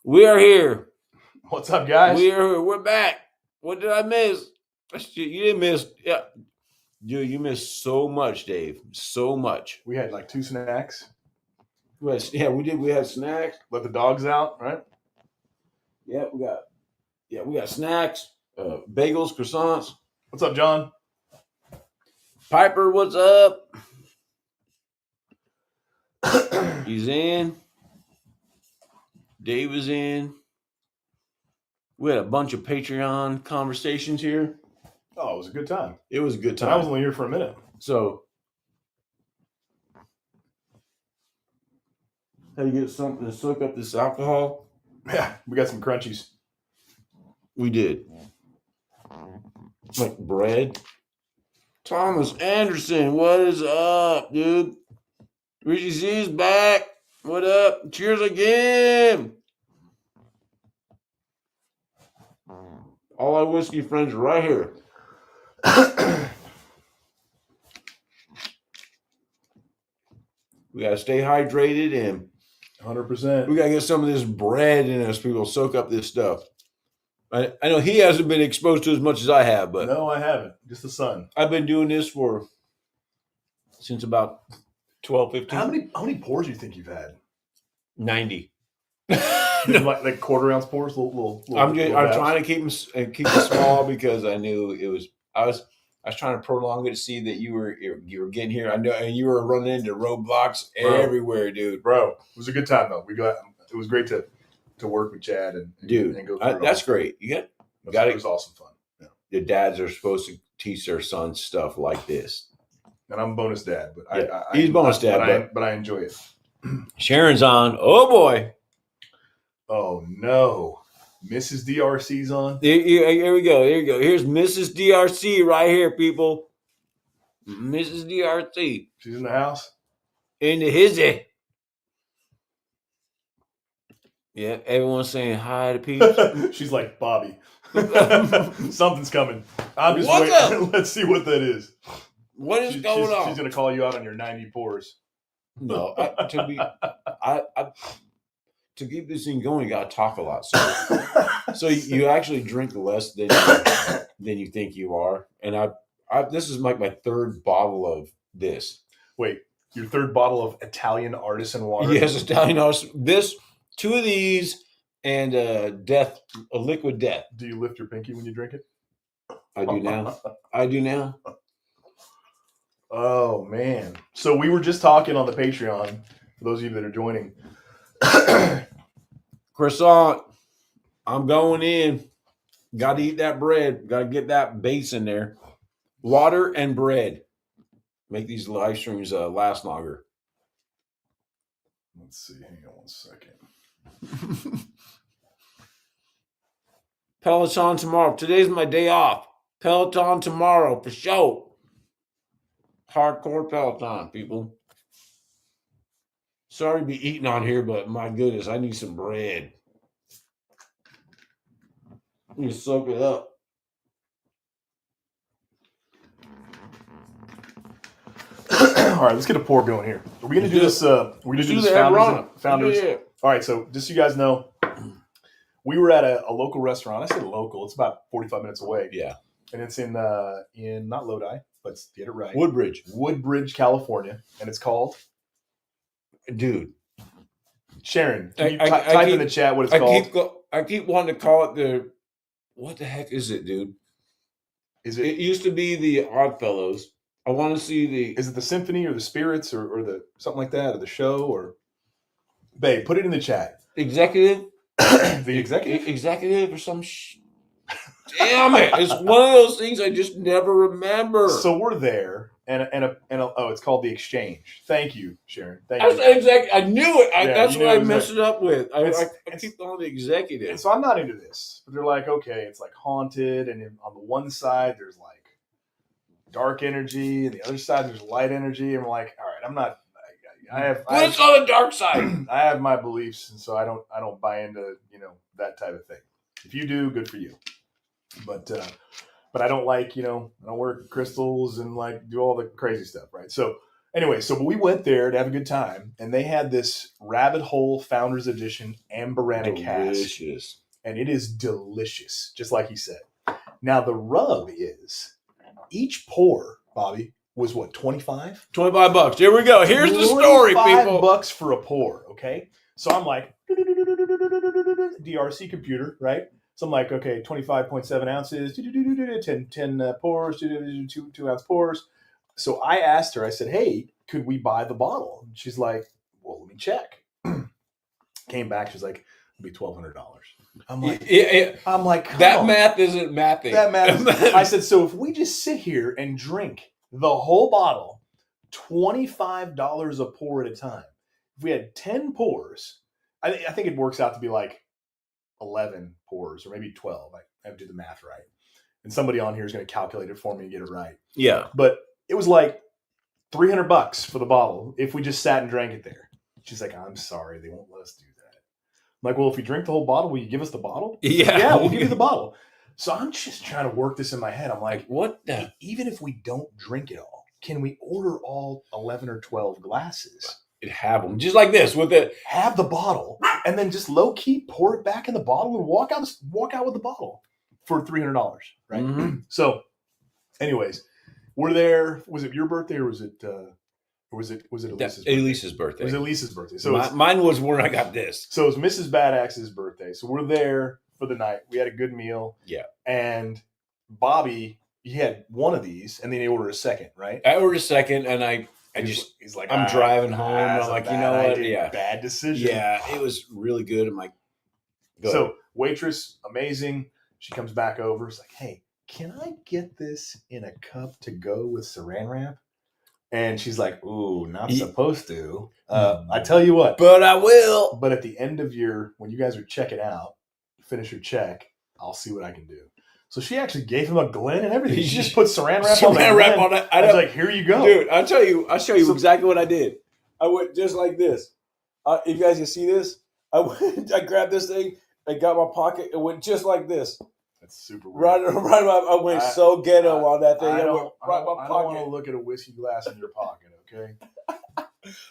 We are here. What's up, guys? We're back. What did I miss? You didn't miss. Yeah, dude, you missed so much, Dave. So much. We had like 2 snacks. We did. We had snacks. Let the dogs out, right? Yeah, we got snacks, bagels, croissants. What's up, John? Piper, what's up? He's in. Dave is in. We had a bunch of Patreon conversations here. Oh, it was a good time. It was a good time. I was only here for a minute. So, how do you get something to soak up this alcohol? Yeah, we got some crunchies. We did. Like bread. Thomas Anderson, what is up, dude? Richie Z's back. What up? Cheers again. All our whiskey friends are right here. We got to stay hydrated and 100%. we got to get some of this bread in us. People soak up this stuff. I know he hasn't been exposed to as much as I have, but no, I haven't. Just the sun. I've been doing this since about 12, 15. How many pours do you think you've had? 90. like quarter ounce pours, little I'm trying to keep them small because I knew it was. I was trying to prolong it to see that you were getting here. I know, and you were running into roadblocks everywhere, dude. Bro, it was a good time though. It was great to work with Chad and go through that's great. It was awesome fun. Yeah. The dads are supposed to teach their sons stuff like this. And I'm a bonus dad, but he's bonus dad, but I enjoy it. Sharon's on. Oh boy. Oh no, Mrs. DRC's on. Here we go. Here's Mrs. DRC right here, people. Mrs. DRC. She's in the house. In the hizzy. Yeah, everyone's saying hi to people. She's like, Bobby, something's coming. I'm just waiting. Let's see what that is. What is going on? She's going to call you out on your 90 pours. No, to keep this thing going, you got to talk a lot. So you actually drink less than you think you are. And this is like my third bottle of this. Wait, your third bottle of Italian artisan water? Yes, Italian artisan. This, 2 of these, and a liquid death. Do you lift your pinky when you drink it? I do now. Oh, man. So we were just talking on the Patreon, for those of you that are joining. Croissant. I'm going in. Got to eat that bread. Got to get that base in there. Water and bread. Make these live streams last longer. Let's see. Hang on 1 second. Peloton tomorrow. Today's my day off. Peloton tomorrow for sure. Hardcore Peloton, people. Sorry to be eating on here, but my goodness, I need some bread. Let me soak it up. All right, let's get a pour going here. Are we going to do this? We're going to do this founders. Yeah. All right, so just so you guys know, we were at a local restaurant. I say local. It's about 45 minutes away. Yeah. And it's in not Lodi, but get it right. Woodbridge, California. And it's called? Dude. Sharon, can you type in the chat what it's called? I keep wanting to call it what the heck is it, dude? It used to be the Oddfellows. I want to see Is it the Symphony or the Spirits or the something like that, or the show, or babe, put it in the chat. Executive? The executive? Executive or some Damn it. It's one of those things I just never remember. So we're there and it's called The Exchange. Thank you, Sharon. Thank you. I knew it. That's what I messed it up with. I keep calling the executive. And so I'm not into this. But they're like, okay, it's like haunted, and on the one side there's like dark energy, and the other side there's light energy, and we're like, all right, I'm not. What's on the dark side? I have my beliefs, and so I don't buy into that type of thing. If you do, good for you. But I don't like I don't wear crystals and like do all the crazy stuff, right? So Anyway, so we went there to have a good time, and they had this Rabbit Hole Founders Edition Amberana cask, Delicious. and it is delicious, just like he said. Now the rub is each pour, Bobby, was what, 25? $25. Here we go. Here's the story, people. $25 for a pour. Okay, so I'm like DRC computer, right? So I'm like, okay, 25.7 ounces, 10 pours, 2 ounce pours. So I asked her, I said, hey, could we buy the bottle? And she's like, well, let me check. Came back, she's like, it'll be $1,200. I'm like, that math isn't mathing. That math. I said, so if we just sit here and drink the whole bottle, $25 a pour at a time. If we had 10 pours, I think it works out to be like 11 pours or maybe 12. I have to do the math right. And somebody on here is going to calculate it for me and get it right. Yeah. But it was like $300 for the bottle if we just sat and drank it there. She's like, I'm sorry, they won't let us do that. I'm like, well, if we drink the whole bottle, will you give us the bottle? Yeah, we'll give you the bottle. So I'm just trying to work this in my head. I'm like, what the? Even if we don't drink it all, can we order all 11 or 12 glasses? Have them just like this with it. Have the bottle and then just low key pour it back in the bottle and walk out with the bottle for $300, right? Mm-hmm. So, anyways, we're there. Was it your birthday or was it Elise's birthday? Elise's birthday. It was Elise's birthday. So mine was when I got this. So it was Mrs. Bad Axe's birthday. So we're there for the night. We had a good meal. Yeah. And Bobby, he had one of these, and then he ordered a second, right? I ordered a second, and he's like, I'm driving home. And I'm like, you know what? Yeah. Bad decision. Yeah, it was really good. I'm like, go. So waitress, amazing. She comes back over. It's like, hey, can I get this in a cup to go with saran wrap? And she's like, ooh, not supposed to. I tell you what. But I will. But at the end of when you guys are checking out, finish your check, I'll see what I can do. So she actually gave him a Glen and everything. She just put saran wrap on it. I was like, here you go. Dude, I'll show you exactly what I did. I went just like this. If you guys can see this, I grabbed this thing, I got my pocket, it went just like this. That's super weird. I went so ghetto on that thing. I don't want to look at a whiskey glass in your pocket, okay?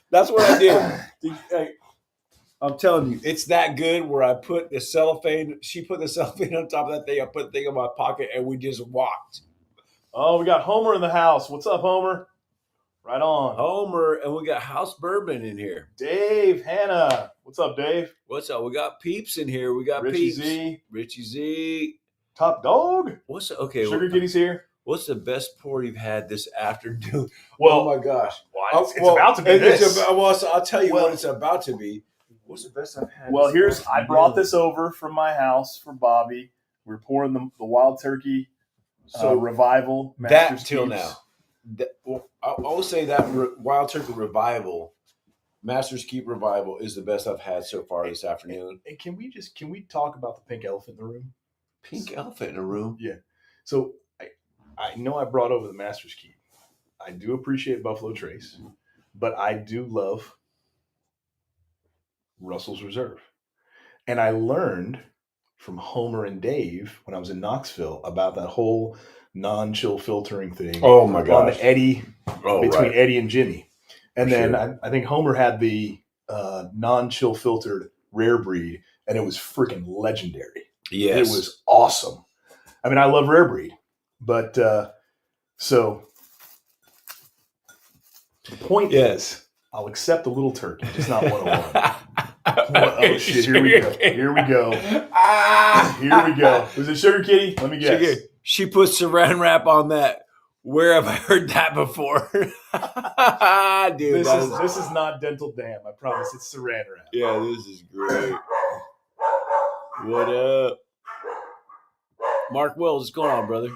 That's what I did. I'm telling you, it's that good where I put the cellophane. She put the cellophane on top of that thing. I put the thing in my pocket, and we just walked. Oh, we got Homer in the house. What's up, Homer? Right on. Homer, and we got house bourbon in here. Dave, Hannah. What's up, Dave? What's up? We got Peeps in here. We got Richie Peeps. Z. Richie Z. Top Dog. Sugar Kitty's here. What's the best pour you've had this afternoon? Well, oh my gosh. It's about to be this. I'll tell you what it's about to be. What's the best I've had? Well, I brought this over from my house for Bobby. We're pouring the Wild Turkey Revival. That till now. I will say that Wild Turkey Revival, Master's Keep Revival, is the best I've had so far this afternoon. And can we talk about the pink elephant in the room? Pink elephant in the room? Yeah. So I know I brought over the Master's Keep. I do appreciate Buffalo Trace, but I do love Russell's Reserve. And I learned from Homer and Dave when I was in Knoxville about that whole non-chill filtering thing. Oh my gosh. On the Eddie, between Eddie and Jimmy. And then I think Homer had the non-chill filtered rare breed, and it was freaking legendary. Yes. It was awesome. I mean, I love rare breed, but so the point is, I'll accept a little turkey, just not 101. Oh shit! Here we go. Here we go. Here we go. Was it Sugar Kitty? Let me guess. She put saran wrap on that. Where have I heard that before? Dude, this is not Dental Dam. I promise. It's saran wrap. Yeah, this is great. What up? Mark Wells, what's going on, brother?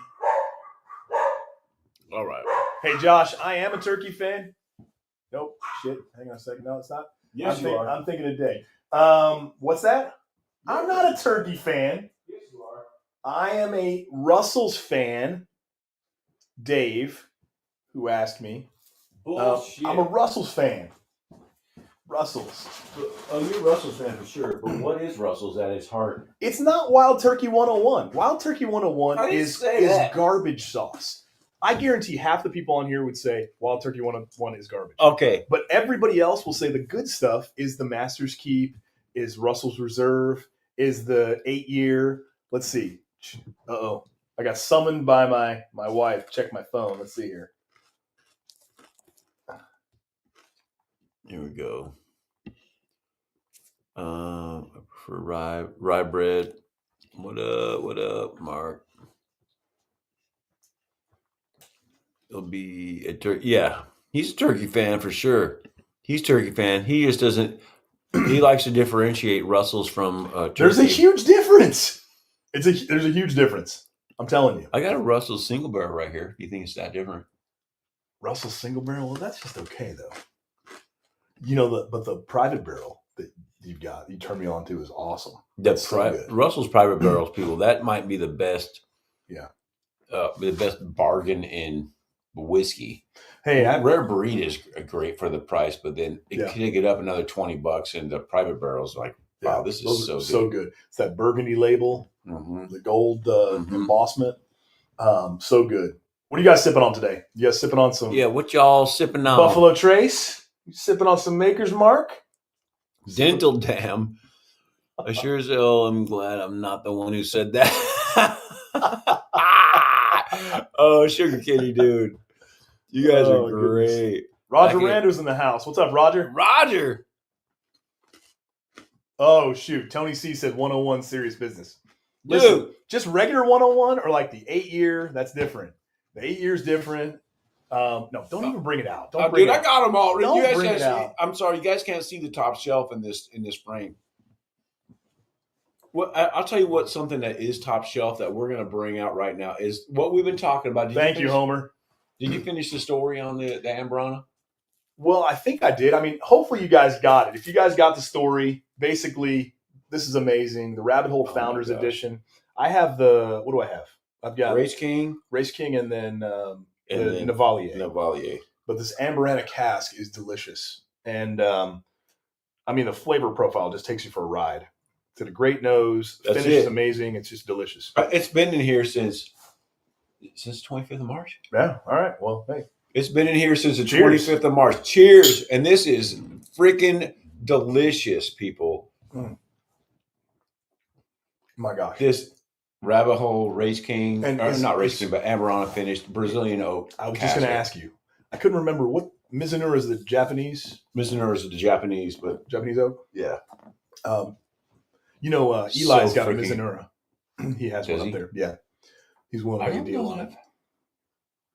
All right. Hey, Josh, I am a turkey fan. Nope. Shit. Hang on a second. No, it's not. Yes, you are. I'm thinking of Dave. What's that? I'm not a turkey fan. Yes, you are. I am a Russell's fan. Dave, who asked me. Bullshit. I'm a Russell's fan. Russell's. Oh, you're a Russell's fan for sure. But what is Russell's at its heart? It's not Wild Turkey 101. Wild Turkey 101 is garbage sauce. I guarantee half the people on here would say Wild Turkey 101 is garbage. Okay. But everybody else will say the good stuff is the Master's Keep, is Russell's Reserve, is the 8-year. Let's see. Uh-oh. I got summoned by my wife. Check my phone. Let's see here. Here we go. I prefer rye bread. What up, Mark? It'll be a turkey. Yeah, he's a turkey fan for sure. He's a turkey fan. He just doesn't. He likes to differentiate Russell's from turkey. There's a huge difference. There's a huge difference. I'm telling you. I got a Russell's single barrel right here. Do you think it's that different? Russell's single barrel. Well, that's just okay though. You know, but the private barrel that you turned me on to is awesome. Russell's private barrels, people. That might be the best. Yeah. The best bargain in whiskey. Hey, Rare Breed is great for the price, but then it can get up another $20, and the private barrels like, wow, this is so good. It's that burgundy label, the gold embossment, so good. What are you guys sipping on today? You guys sipping on some? Yeah, what y'all sipping on? Buffalo Trace. You sipping on some Maker's Mark? Dental Dam. I sure as hell am glad I'm not the one who said that. Oh, Sugar Kitty, dude. You guys are great. Goodness. Roger Rando's in the house. What's up, Roger? Roger. Oh, shoot. Tony C said 101 serious business. Dude. Listen, just regular 101 or like the 8-year, that's different. The 8-year is different. No, don't even bring it out. Don't bring it out. I got them already. Don't You guys bring can't it see. out. I'm sorry, you guys can't see the top shelf in this frame. Well, I'll tell you what. Something that is top shelf that we're going to bring out right now is what we've been talking about. Thank you, Homer. Did you finish the story on the Ambrana? Well, I think I did. I mean, hopefully you guys got it. If you guys got the story, basically, this is amazing. The Rabbit Hole Founders Edition. I have what do I have? I've got Race King, and then Navalier. But this Ambrana cask is delicious. And, I mean, the flavor profile just takes you for a ride. It's got a great nose. The finish is amazing. It's just delicious. It's been in here since 25th of March. Yeah. All right. Well, hey. It's been in here since the 25th of March. Cheers. And this is freaking delicious, people. My gosh. This Rabbit Hole Race King, not Race King, but Ambrana finished Brazilian oak. I was just going to ask you. I couldn't remember what Mizunara is. The Japanese? Mizunara is the Japanese, but Japanese oak? Yeah. Eli's got a Mizunara. He has one up there. Yeah. He's willing to make a deal on it.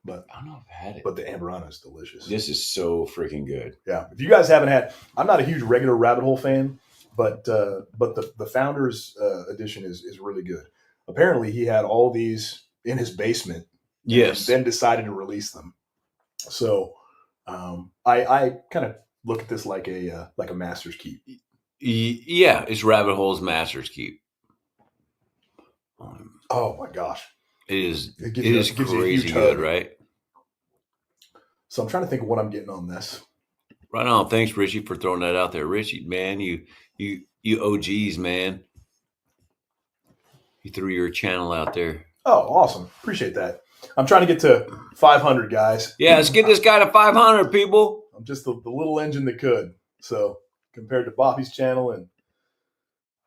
But I don't know if I've had it. But the Ambrana is delicious. This is so freaking good. Yeah. If you guys haven't had, I'm not a huge regular Rabbit Hole fan, but the Founders edition is really good. Apparently, he had all these in his basement. Yes. And then decided to release them. So I kind of look at this like a Master's Keep. Yeah, it's Rabbit Hole's Master's Keep. Oh my gosh. It is crazy good, right? So I'm trying to think of what I'm getting on this. Right on. Thanks, Richie, for throwing that out there. Richie, man, you OGs, man. You threw your channel out there. Oh, awesome. Appreciate that. I'm trying to get to 500, guys. Yeah, let's get this guy to 500, people. I'm just the little engine that could. So compared to Bobby's channel and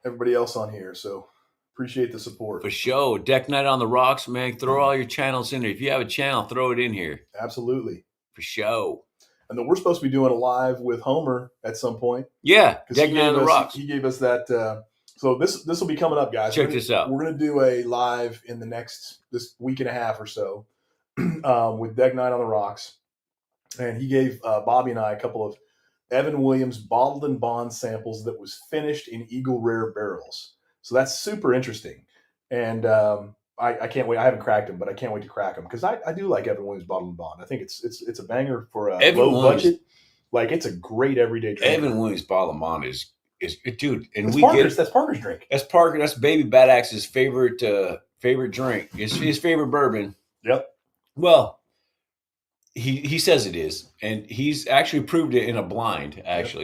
everybody else on here. So appreciate the support. For sure. Deck Night on the Rocks, man. Throw all your channels in there. If you have a channel, throw it in here. Absolutely. For sure. And then we're supposed to be doing a live with Homer at some point. Yeah, Deck Night on the Rocks. He gave us that. So this will be coming up, guys. Check this out. We're going to do a live in this week and a half or so with Deck Night on the Rocks. And he gave Bobby and I a couple of Evan Williams bottled and bond samples that was finished in Eagle Rare barrels. So that's super interesting. And I can't wait. I haven't cracked them, but I can't wait to crack them because I do like Evan Williams bottled and bond. I think it's a banger for a low budget. Like it's a great everyday drink. Evan Williams bottled and bond is dude, and that's Parker's drink. That's Baby Bad Axe's favorite drink. It's his favorite bourbon. Yep. Well, he says it is, and he's actually proved it in a blind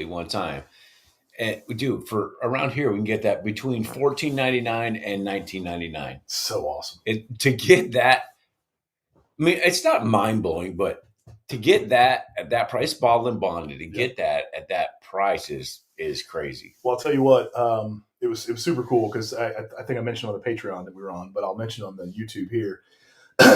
one time. And dude, for around here, we can get that between $14.99 and $19.99. So awesome. To get that I mean, it's not mind blowing, but to get that at that price, bottled and bonded, to get that at that price is crazy. Well, I'll tell you what, it was super cool because I think I mentioned on the Patreon that we were on, but I'll mention on the YouTube here.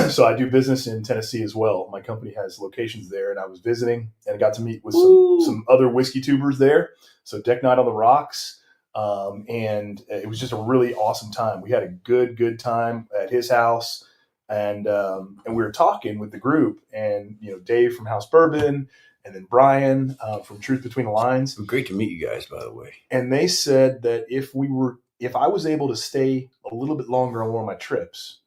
So I do business in Tennessee as well. My company has locations there, and I was visiting and I got to meet with some other whiskey tubers there. So Deck Night on the Rocks, and it was just a really awesome time. We had a good time at his house, and we were talking with the group, and Dave from House Bourbon, and then Brian from Truth Between the Lines. Great to meet you guys, by the way. And they said that if I was able to stay a little bit longer on one of my trips,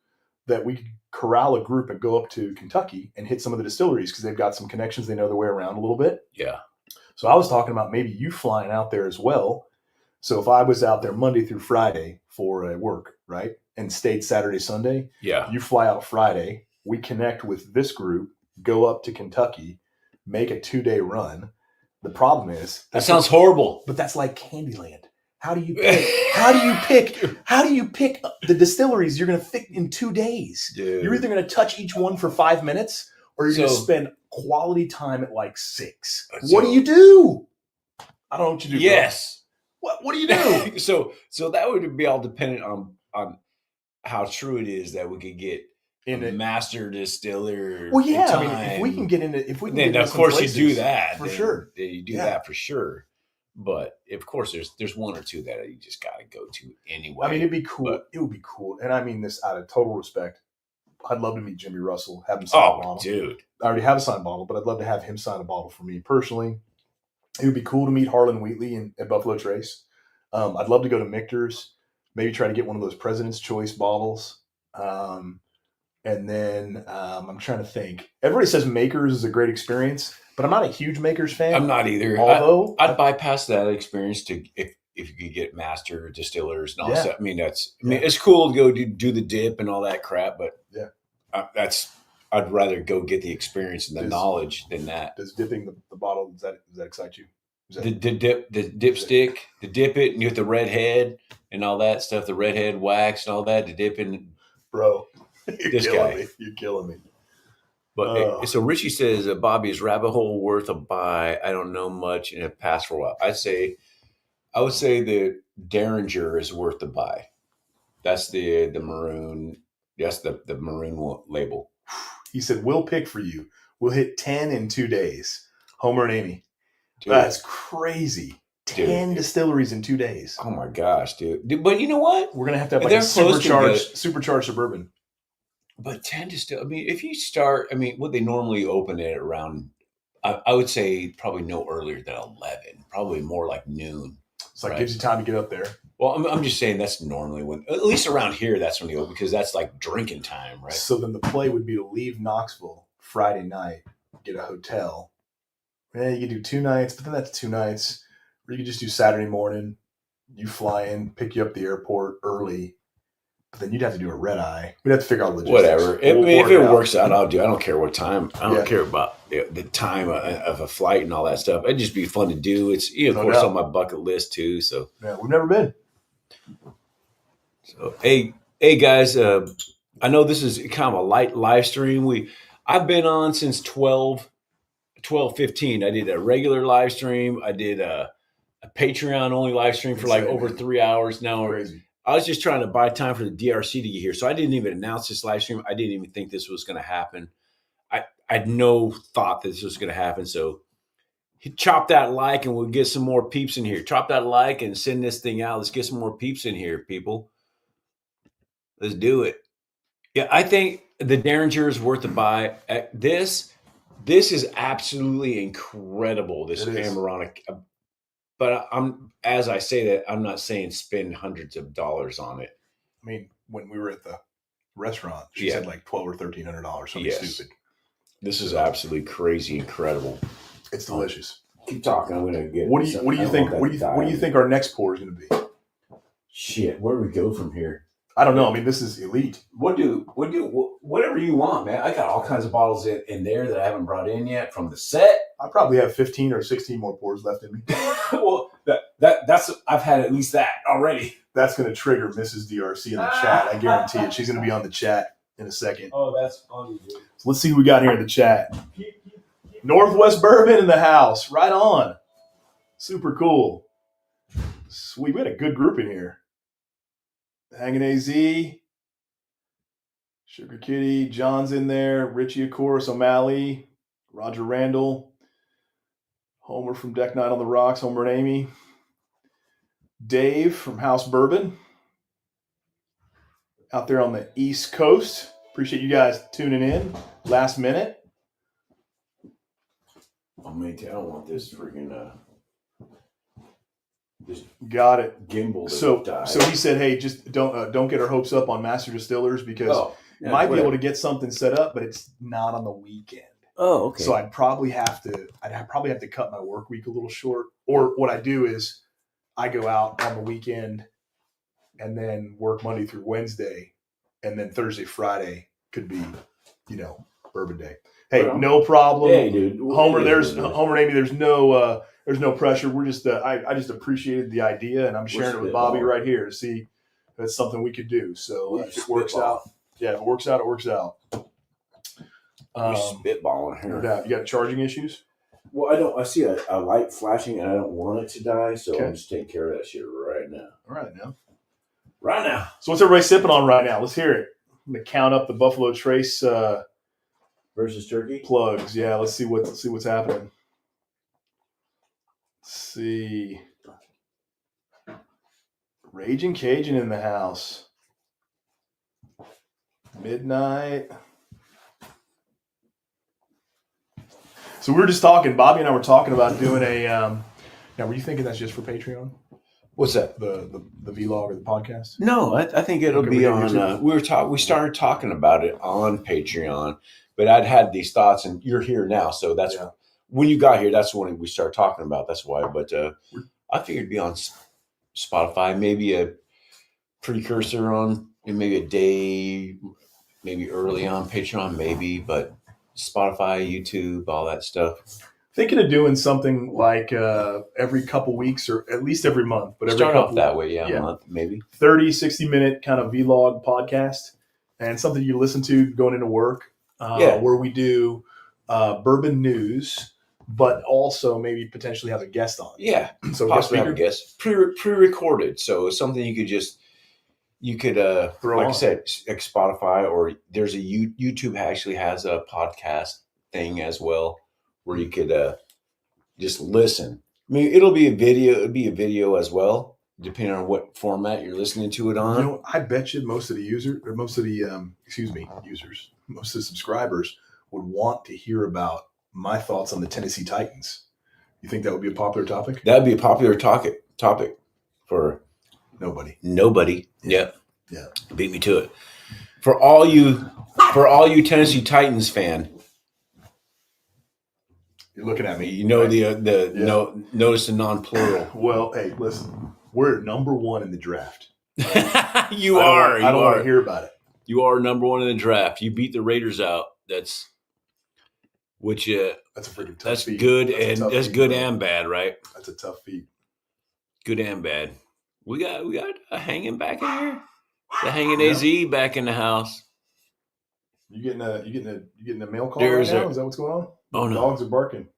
that we could corral a group and go up to Kentucky and hit some of the distilleries because they've got some connections. They know their way around a little bit. Yeah. So I was talking about maybe you flying out there as well. So if I was out there Monday through Friday for work, right, and stayed Saturday, Sunday, yeah, you fly out Friday, we connect with this group, go up to Kentucky, make a 2-day run. The problem is that sounds horrible, but that's like Candyland. How do you pick? How do you pick the distilleries you're going to fit in 2 days? Dude. You're either going to touch each one for 5 minutes, or you're going to spend quality time at like 6. What do you do? I don't know what you do. Yes. Bro. What do you do? So that would be all dependent on how true it is that we could get in a master distiller. Well, yeah. I mean, if we can get into, then of course you do that for sure. You do that for sure. But of course, there's one or two that you just got to go to anyway. I mean, it'd be cool. It would be cool, and I mean this out of total respect. I'd love to meet Jimmy Russell, have him sign a bottle. Dude, I already have a signed bottle, but I'd love to have him sign a bottle for me personally. It would be cool to meet Harlan Wheatley at Buffalo Trace. I'd love to go to Michter's, maybe try to get one of those President's Choice bottles. And then I'm trying to think. Everybody says Makers is a great experience, but I'm not a huge Makers fan. I'm not either. Although I'd bypass that experience to if you could get master distillers and all that. I mean, it's cool to go do the dip and all that crap, but I'd rather go get the experience and the knowledge than that. Does dipping the bottle does that excite you? The dipstick, the dip it, and you get the red head and all that stuff, the red head wax and all that, the dip in. Bro, this guy. You're killing me. But so Richie says, Bobby's rabbit hole worth a buy. I don't know much and have passed for a while. I would say the Derringer is worth the buy. That's the maroon. That's the maroon label. He said, we'll pick for you. We'll hit 10 in 2 days. Homer and Amy. Dude, that's crazy. 10 distilleries in 2 days. Oh my gosh, dude. But you know what? We're going to have like a supercharged Suburban. But 10 distilleries, I mean, if you start, I mean, what they normally open it around, I would say probably no earlier than 11, probably more like noon. So it gives you time to get up there. Well, I'm just saying that's normally when, at least around here, that's when you open because that's like drinking time, right? So then the play would be to leave Knoxville Friday night, get a hotel. Yeah, you could do 2 nights, but then that's 2 nights. Or you could just do Saturday morning. You fly in, pick you up at the airport early. But then you'd have to do a red eye. We'd have to figure out logistics. Whatever. If it works out, I'll do. I don't care what time. I don't care about the time of a flight and all that stuff. It'd just be fun to do. It's of course on my bucket list too. So yeah, we've never been. So hey guys, I know this is kind of a light live stream. I've been on since 12:15. I did a regular live stream. I did a Patreon only live stream for like over 3 hours now. Crazy. I was just trying to buy time for the DRC to get here. So I didn't even announce this live stream. I didn't even think this was going to happen. I had no thought that this was going to happen. So chop that like and we'll get some more peeps in here. Chop that like and send this thing out. Let's get some more peeps in here, people. Let's do it. Yeah, I think the Derringer is worth a buy. This is absolutely incredible, this Amaronic. But as I say that, I'm not saying spend hundreds of dollars on it. I mean, when we were at the restaurant, she said like $1,200 or $1,300, something stupid. This is absolutely crazy, incredible. It's delicious. Keep talking. I'm gonna get. What do you think? What do you think our next pour is going to be? Shit, where do we go from here? I don't know. I mean, this is elite. Whatever you want, man. I got all kinds of bottles in there that I haven't brought in yet from the set. I probably have 15 or 16 more pours left in me. Well, that's I've had at least that already. That's going to trigger Mrs. DRC in the chat. I guarantee it. She's going to be on the chat. in a second. Oh, that's funny, dude. So let's see who we got here in the chat. Northwest Bourbon in the house. Right on. Super cool. Sweet. We had a good group in here. Hanging AZ. Sugar Kitty. John's in there. Richie, of course. O'Malley. Roger Randall. Homer from Deck Night on the Rocks. Homer and Amy. Dave from House Bourbon. Out there on the East Coast. Appreciate you guys tuning in. Last minute. Oh, man, I don't want this freaking this got it. gimbal. So he said, hey, just don't get our hopes up on Master Distillers because might be able to get something set up, but it's not on the weekend. Oh, okay. So I'd probably have to cut my work week a little short. Or what I do is I go out on the weekend and then work Monday through Wednesday, and then Thursday, Friday could be, bourbon day. Hey, no problem. Hey, dude. Homer and Amy, there's no pressure. We're just I just appreciated the idea, and I'm sharing it with Bobby right here to see if it's something we could do. So if it works out, it works out. We're spitballing here. No doubt. You got charging issues? Well, I see a light flashing, and I don't want it to die, so I'm just taking care of that shit right now. Right now. So what's everybody sipping on right now? Let's hear it. I'm gonna count up the Buffalo Trace versus turkey plugs. Yeah, let's see what's happening. Let's see. Raging Cajun in the house. Midnight. So we were just talking. Bobby and I were talking about doing a. Now, were you thinking that's just for Patreon? What's that? The vlog or the podcast? No, I think it'll be on. We started talking about it on Patreon, but I'd had these thoughts, and you're here now, so that's when you got here. That's when we started talking about. That's why. But I figured it'd be on Spotify, maybe a precursor on, maybe a day, maybe early on Patreon, maybe, but Spotify, YouTube, all that stuff. Thinking of doing something like every couple weeks or at least every month. But start off that way, a month, maybe. 30, 60-minute kind of vlog podcast and something you listen to going into work where we do bourbon news, but also maybe potentially have a guest on. Yeah, so possibly have a guest. Pre-recorded, so it's something you could throw like on. I said, like Spotify, or there's a YouTube actually has a podcast thing as well, where you could just listen. I mean, it'll be a video as well, depending on what format you're listening to it on. I bet you most of the subscribers would want to hear about my thoughts on the Tennessee Titans. You think that would be a popular topic? That would be a popular topic for nobody. Yeah. Beat me to it. For all you Tennessee Titans fan. You're looking at me. You know notice the non-plural. Well, hey, listen. We're number one in the draft. I don't want to hear about it. You are number one in the draft. You beat the Raiders out. That's a freaking tough feat. Good, and that's good and bad, right? That's a tough feat. Good and bad. We got a hanging back in here. The hanging AZ back in the house. You getting a mail call right now? Is that what's going on? Oh no, dogs are barking.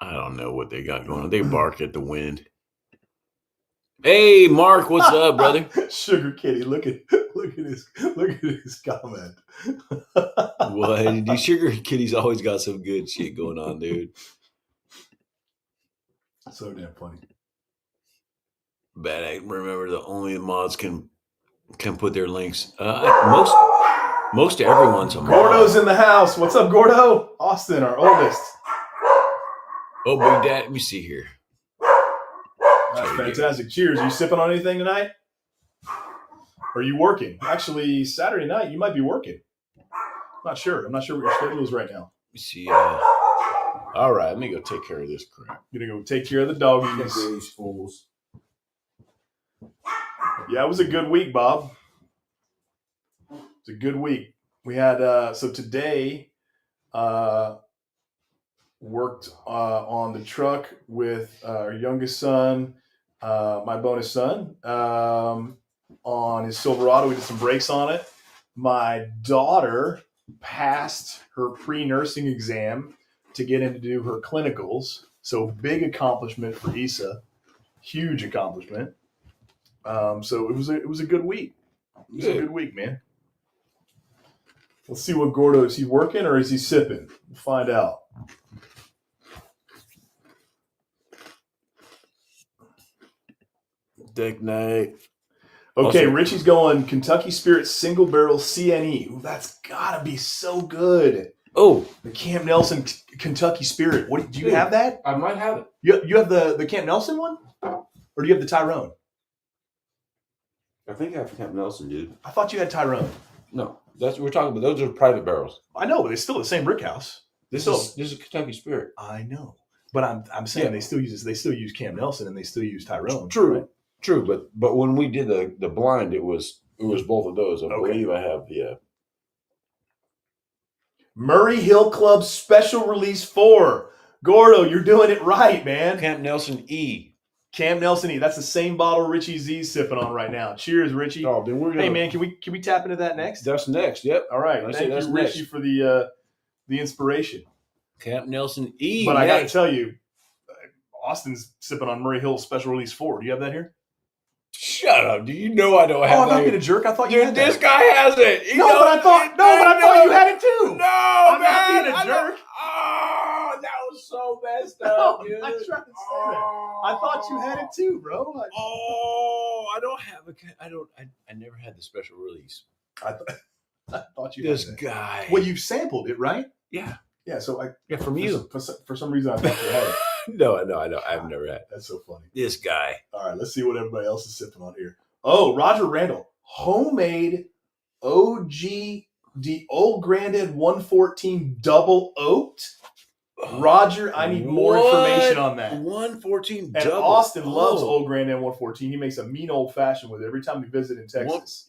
I don't know what they got going on. They bark at the wind. Hey, Mark, what's up, brother? Sugar Kitty, look at his comment. What? These Sugar Kitty's always got some good shit going on, dude. So damn funny. Bad Axe. Remember, the only mods can put their links. Most everyone's a mod. Gordo's in the house. What's up, Gordo? Austin, our oldest. Oh, Big Dad. Let me see here. That's fantastic. Cheers. Are you sipping on anything tonight? Or are you working? Actually, Saturday night, you might be working. Not sure. I'm not sure what your schedule is right now. Let me see. All right. Let me go take care of this crap. You're going to go take care of the doggies. These fools. Yeah, it was a good week, Bob. It's a good week. We had, so today, worked on the truck with our youngest son, my bonus son, on his Silverado. We did some brakes on it. My daughter passed her pre-nursing exam to get in to do her clinicals. So big accomplishment for Issa. Huge accomplishment. So it was a good week. It was a good week, man. Let's see what Gordo is. He working or is he sipping? We'll find out. Dick night. Okay, Also, Richie's going Kentucky Spirit single barrel CNE. Ooh, that's gotta be so good. Oh, The Camp Nelson Kentucky Spirit. What do you have that? I might have it. You have the Camp Nelson one, or do you have the Tyrone? I think I have Camp Nelson, dude. I thought you had Tyrone. No, that's what we're talking about. Those are private barrels. I know, but it's still the same brick house. This is Kentucky Spirit. I know, but I'm saying they still use Camp Nelson and they still use Tyrone. True, right? true. But when we did the blind, it was both of those. I believe I have Murray Hill Club Special Release 4. Gordo, you're doing it right, man. Camp Nelson E. Camp Nelson E. That's the same bottle Richie Z's sipping on right now. Cheers, Richie. Oh, then Hey, man, can we tap into that next? That's next. Yep. All right. Thank you, Richie, next. for the inspiration. Camp Nelson E. But I got to tell you, Austin's sipping on Murray Hill Special Release 4. Do you have that here? Shut up. Do you know I don't have I'm that? not being a jerk. I thought you had that. This guy has it. No, but I thought you had it too. No, I'm man. not being a jerk. Oh, that was so messed up, dude. I tried to say that. I thought you had it too, bro. I don't have I never had the special release. I thought you This had that. guy. Well, you've sampled it, right? Yeah. Yeah, so From you. For some reason I thought you had it. No, I've never had. That's so funny. This guy. All right, let's see what everybody else is sipping on here. Oh, Roger Randall. Homemade OG, the Old Granddad 114 double oaked. Roger, I need more information on that. 114 And double. Austin loves Old Granddad 114. He makes a mean old fashioned with it every time we visit in Texas.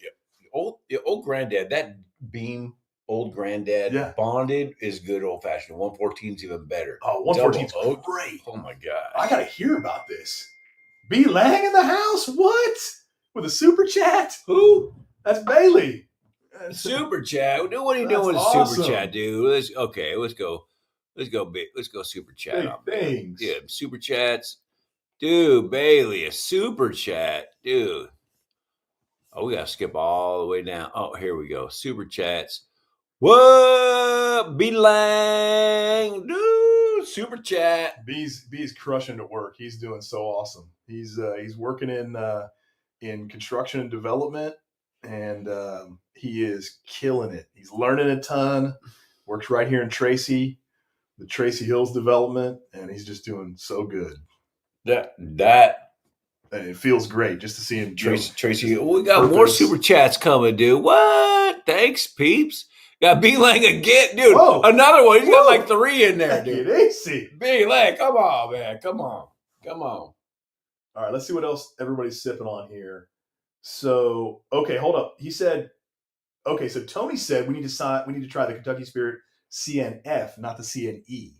Old Granddad, that beam Old Granddad bonded is good old fashioned. 114 is even better. Oh, 114 is great. Oh my god! I gotta hear about this. B Lang in the house? What? With a super chat? Who? That's Bailey. Super chat. What are you doing with awesome. super chat, dude? Let's go. Let's go super chat. Big things. Yeah, super chats. Dude, Bailey, a super chat. Dude. Oh, we gotta skip all the way down. Oh, here we go. Super chats. What? B-Lang. Dude, super chat. B's crushing to work. He's doing so awesome. He's working in construction and development, and he is killing it. He's learning a ton. Works right here in Tracy, the Tracy Hills development, and he's just doing so good. And it feels great just to see him. Tracy, we got more super chats coming, dude. What? Thanks, peeps. Got B-Lang again, dude. Whoa. Another one. He's got like 3 in there, dude. Easy. B-Lang, come on, man. Come on. All right, let's see what else everybody's sipping on here. So, okay, hold up. He said, okay, so Tony said we need to try the Kentucky Spirit CNF, not the CNE.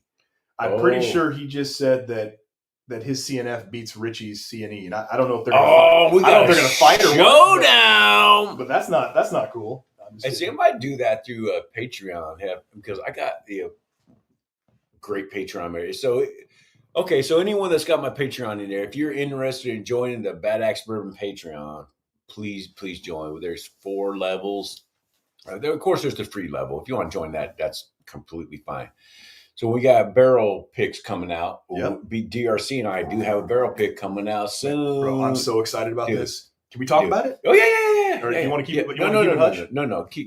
I'm pretty sure he just said that his CNF beats Richie's CNE, and I don't know if they're going to fight or showdown. But that's not cool. Has anybody do that through Patreon? Because I got the great Patreon area. So, okay, so anyone that's got my Patreon in there, if you're interested in joining the Bad Axe Bourbon Patreon, please join. There's 4 levels. Of course, there's the free level. If you want to join that, that's completely fine. So we got barrel picks coming out. Yep. DRC and I do have a barrel pick coming out soon. Bro, I'm so excited about this. Can we talk about it? Oh yeah. Or do you want to keep it? No.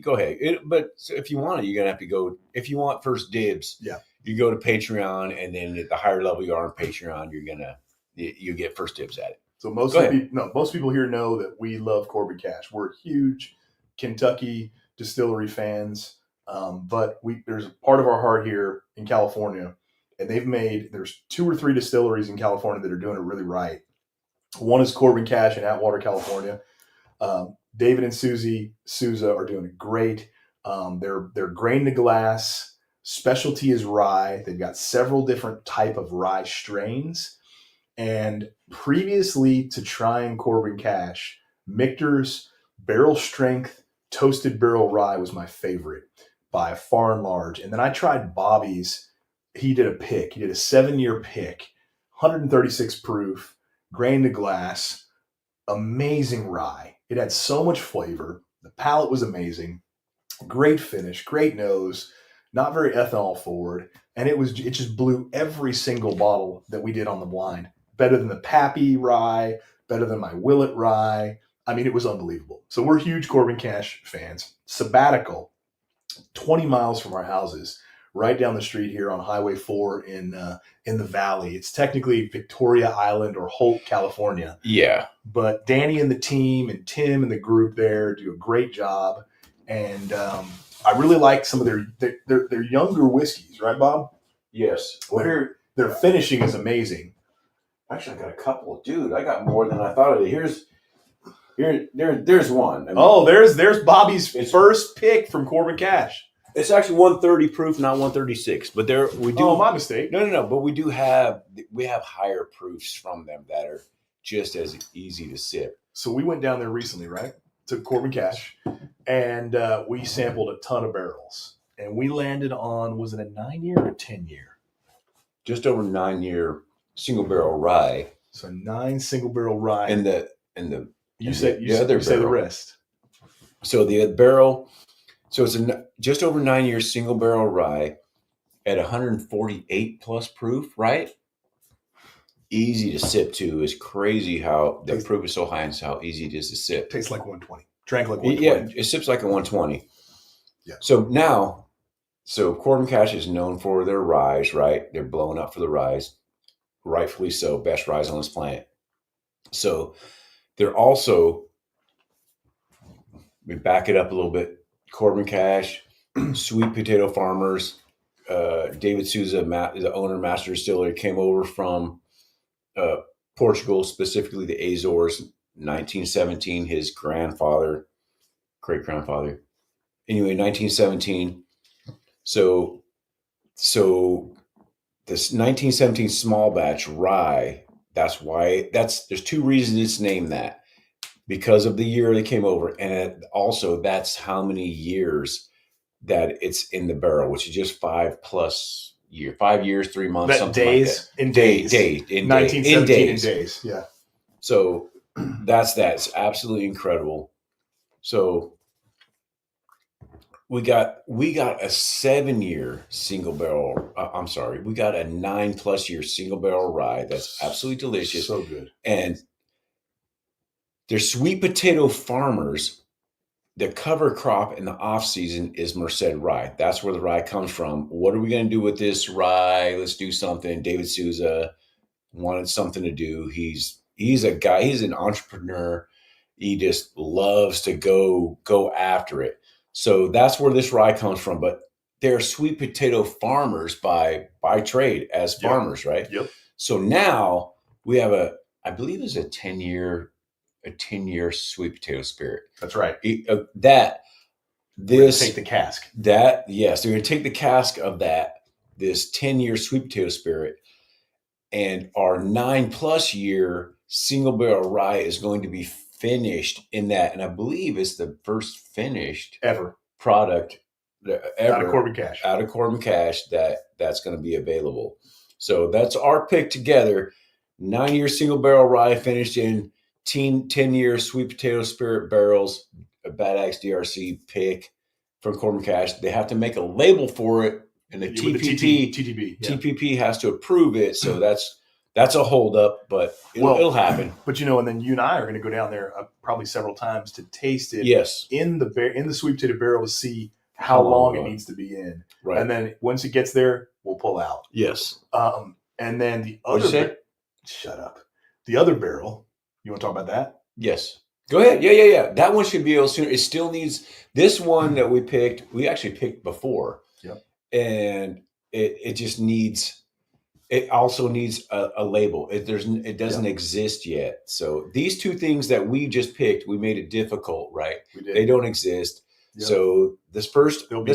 Go ahead. But if you want it, you're gonna have to go. If you want first dibs, you go to Patreon, and then at the higher level you are on Patreon, you get first dibs at it. So most people here know that we love Corbin Cash. We're huge Kentucky Distillery fans, but there's a part of our heart here in California, and there's 2 or 3 distilleries in California that are doing it really right. One is Corbin Cash in Atwater, California. David and Susie Souza are doing it great. They're grain to glass. Specialty is rye. They've got several different type of rye strains. And previously to trying Corbin Cash, Michter's barrel strength toasted barrel rye was my favorite by far and large. And then I tried Bobby's. He did a pick. He did a 7-year pick, 136 proof, grain to glass, amazing rye. It had so much flavor. The palate was amazing. Great finish, great nose, not very ethanol forward. And it just blew every single bottle that we did on the blind. Better than the Pappy rye, better than my Willet rye. I mean, it was unbelievable. So we're huge Corbin Cash fans. Sabbatical, 20 miles from our houses, right down the street here on Highway 4 in the Valley. It's technically Victoria Island or Holt, California. Yeah. But Danny and the team and Tim and the group there do a great job. And I really like some of their younger whiskeys, right, Bob? Yes. Their finishing is amazing. Actually, I got a couple. Dude, I got more than I thought of. There's one. I mean, there's Bobby's first pick from Corbin Cash. It's actually 130 proof, not 136. But we do. Oh, my mistake. No. But we have higher proofs from them that are just as easy to sip. So we went down there recently, right? To Corbin Cash, and we sampled a ton of barrels, and we landed on, was it a 9-year or 10-year? Just over 9-year single barrel rye. So 9 single barrel rye. You say the rest. So the barrel, so it's just over 9-year single barrel rye at 148 plus proof, right? Easy to sip too. It's crazy how the proof is so high and how easy it is to sip. Tastes like 120. Drank like 120. Yeah, it sips like a 120. Yeah. So Corbin Cash is known for their ryes, right? They're blowing up for the ryes. Rightfully so. Best ryes on this planet. So they're also, we back it up a little bit. Corbin Cash, Sweet Potato Farmers, David Souza, the owner, master distiller, came over from Portugal, specifically the Azores, 1917. His great grandfather. Anyway, 1917. So this 1917 small batch rye. There's 2 reasons it's named that, because of the year they came over, and also that's how many years that it's in the barrel, which is just 5+ years, 5 years, 3 months, that something days, like that. Days. 1917 in days. Yeah. So it's absolutely incredible. So we got a 7-year single barrel. We got a 9+ year single barrel rye that's absolutely delicious. So good. And they're Sweet Potato Farmers. The cover crop in the off season is Merced rye. That's where the rye comes from. What are we going to do with this rye? Let's do something. David Souza wanted something to do. He's a guy. He's an entrepreneur. He just loves to go after it. So that's where this rye comes from. But they're Sweet Potato Farmers by trade as farmers, right? Yep. So now we have I believe it's a 10-year Sweet Potato Spirit. That's right. Take the cask. They're going to take the cask of this 10-year Sweet Potato Spirit, and our 9+ year single barrel rye is going to be finished in that. And I believe it's the first finished product out of Corbin Cash. That's going to be available. So that's our pick together. 9-year single barrel rye finished in 10-year Sweet Potato Spirit barrels, a Bad Axe DRC pick from Corbin Cash. They have to make a label for it, and the TPP has to approve it. So that's a holdup, but it'll happen. But and then you and I are going to go down there probably several times to taste it. Yes. In the Sweet Potato barrel to see how long it needs to be in. Right. And then once it gets there, we'll pull out. Yes. And then the other shut up. The other barrel. You want to talk about that? Yes. Go ahead. Yeah. That one should be able sooner. It still needs this one that we picked. We actually picked before. Yep. And it just needs. It also needs a label. It doesn't exist yet. So these 2 things that we just picked, we made it difficult, right? We did. They don't exist. Yep. So this is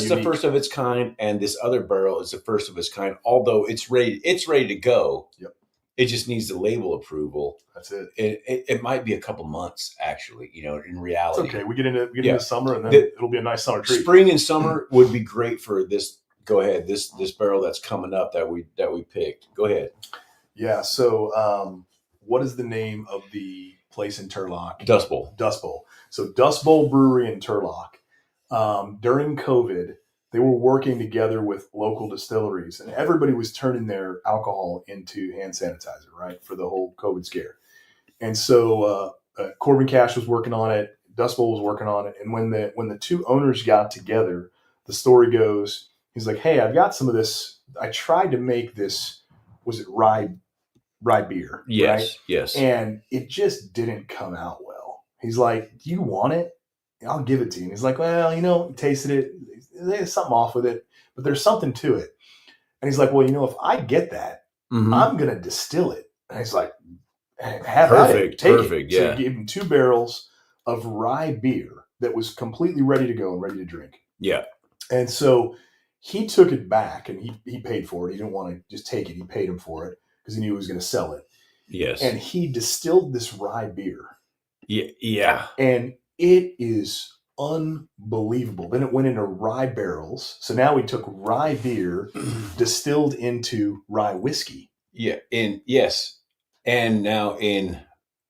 the first of its kind, and this other barrel is the first of its kind. Although it's ready to go. Yep. It just needs the label approval. That's it. It might be a couple months, actually. In reality, it's okay. We get into summer, and then it'll be a nice summer treat. Spring and summer would be great for this. Go ahead. This barrel that's coming up that we picked. Go ahead. Yeah. So, what is the name of the place in Turlock? Dust Bowl. Dust Bowl. So, Dust Bowl Brewery in Turlock. During COVID, they were working together with local distilleries, and everybody was turning their alcohol into hand sanitizer, right, for the whole COVID scare. And so Corbin Cash was working on it, Dust Bowl was working on it, and when the two owners got together, the story goes, he's like, "Hey, I've got some of this. I tried to make this. Was it rye beer? Yes, right? yes. And it just didn't come out well." He's like, "Do you want it? I'll give it to you." And he's like, "Well, he tasted it. There's something off with it, but there's something to it." And he's like, "Well, if I get that, I'm going to distill it." And he's like, "Have perfect, at it. Perfect, it." yeah. So he gave him 2 barrels of rye beer that was completely ready to go and ready to drink. Yeah. And so he took it back, and he paid for it. He didn't want to just take it. He paid him for it because he knew he was going to sell it. Yes. And he distilled this rye beer. Yeah. And it is unbelievable. Then it went into rye barrels. So now we took rye beer distilled into rye whiskey. Yeah. And now in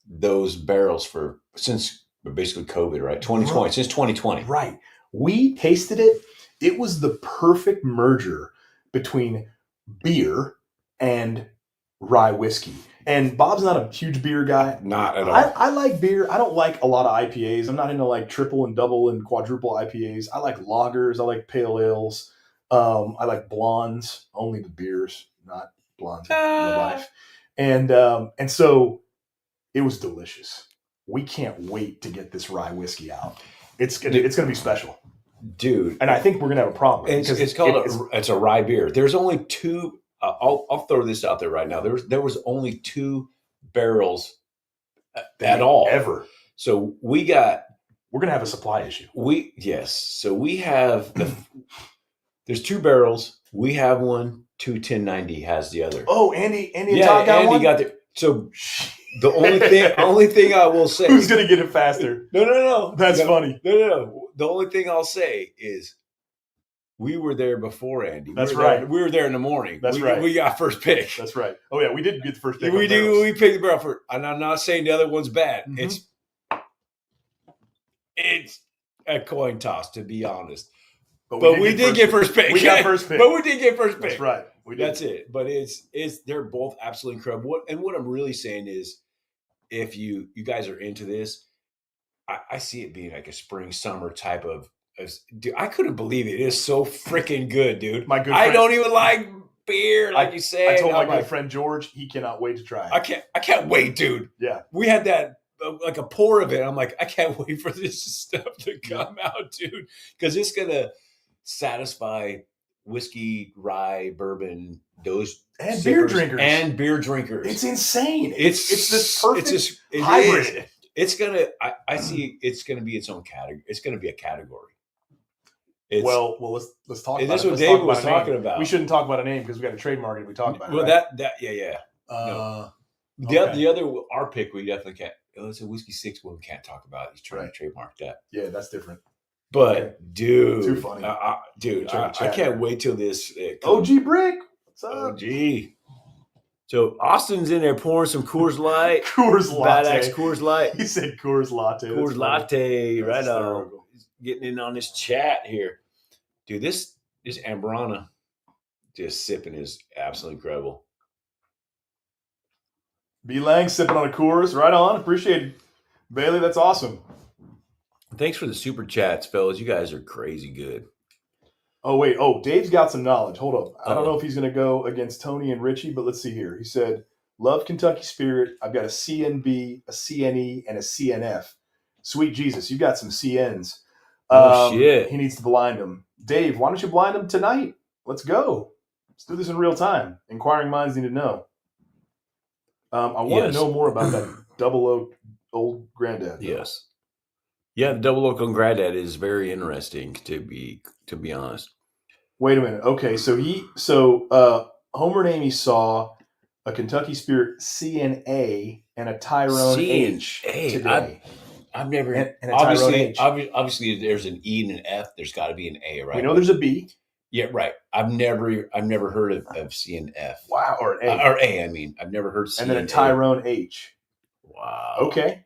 those barrels since basically COVID, right? 2020, right. Since 2020. Right. We tasted it. It was the perfect merger between beer and rye whiskey. And Bob's not a huge beer guy. Not at all. I like beer. I don't like a lot of IPAs. I'm not into like triple and double and quadruple IPAs. I like lagers. I like pale ales. I like blondes. Only the beers, not blondes in real life. And so it was delicious. We can't wait to get this rye whiskey out. It's gonna be special, dude. And I think we're gonna have a problem because it's a rye beer. There's only 2. I'll throw this out there right now. There was only 2 barrels at all ever. So we're gonna have a supply issue. So we have there's 2 barrels. We have one. 1090 has the other. Oh, Andy got one? got the. So the only thing I will say, who's gonna get it faster? No. That's funny. No. The only thing I'll say is, we were there before Andy. That's right. We were there in the morning. That's right. We got first pick. That's right. Oh yeah, we did get the first pick. We picked the barrel first. And I'm not saying the other one's bad. Mm-hmm. It's a coin toss, to be honest. But we did get first pick. We got first pick. But we did get first pick. That's right. That's it. But they're both absolutely incredible. What I'm really saying is, if you guys are into this, I see it being like a spring summer type of. Dude, I couldn't believe it. It is so freaking good, dude. My good friend, I don't even like beer, like you said. I told my good friend George, he cannot wait to try it. I can't wait, dude. Yeah. We had that like a pour of it. I'm like, I can't wait for this stuff to come out, dude, because it's gonna satisfy whiskey, rye, bourbon, those and beer drinkers. It's insane. It's this perfect hybrid. It's gonna. I see. It's gonna be its own category. It's gonna be a category. Well, let's talk about it. That's what David was talking about. We shouldn't talk about a name because we got to trademark it if we talk about it. Well, right? Yeah. No. The other, our pick, we definitely can't. It's a whiskey 6 one we can't talk about. He's trying to trademark that. Yeah, that's different. But dude, too funny, dude. I can't wait till this. OG Brick, what's up? OG. So Austin's in there pouring some Coors Light. Coors Latte. Bad Axe Coors Light. He said Coors Latte. Coors Latte. Right on. Getting in on this chat here. Dude, this Ambrana just sipping is absolutely incredible. B. Lang sipping on a Coors. Right on. Appreciate it. Bailey, that's awesome. Thanks for the super chats, fellas. You guys are crazy good. Oh, wait. Oh, Dave's got some knowledge. Hold up. I don't know if he's going to go against Tony and Richie, but let's see here. He said, love Kentucky Spirit. I've got a CNB, a CNE, and a CNF. Sweet Jesus, you got some CNs. Shit. He needs to blind them. Dave, why don't you blind them tonight? Let's go. Let's do this in real time. Inquiring minds need to know. I want to know more about that Double Oak Old Granddad. Though. Yes. Yeah, the Double Oak Old Granddad is very interesting, to be honest. Wait a minute. Okay, so Homer and Amy saw a Kentucky Spirit CNA and a Tyrone H today. I've never and a Tyrone H. Obviously, there's an E and an F. There's got to be an A, right? We know there's a B. Yeah, right. I've never heard of C and F. Wow, or A. Or A. I mean, I've never heard C and then a Tyrone H. Wow. Okay.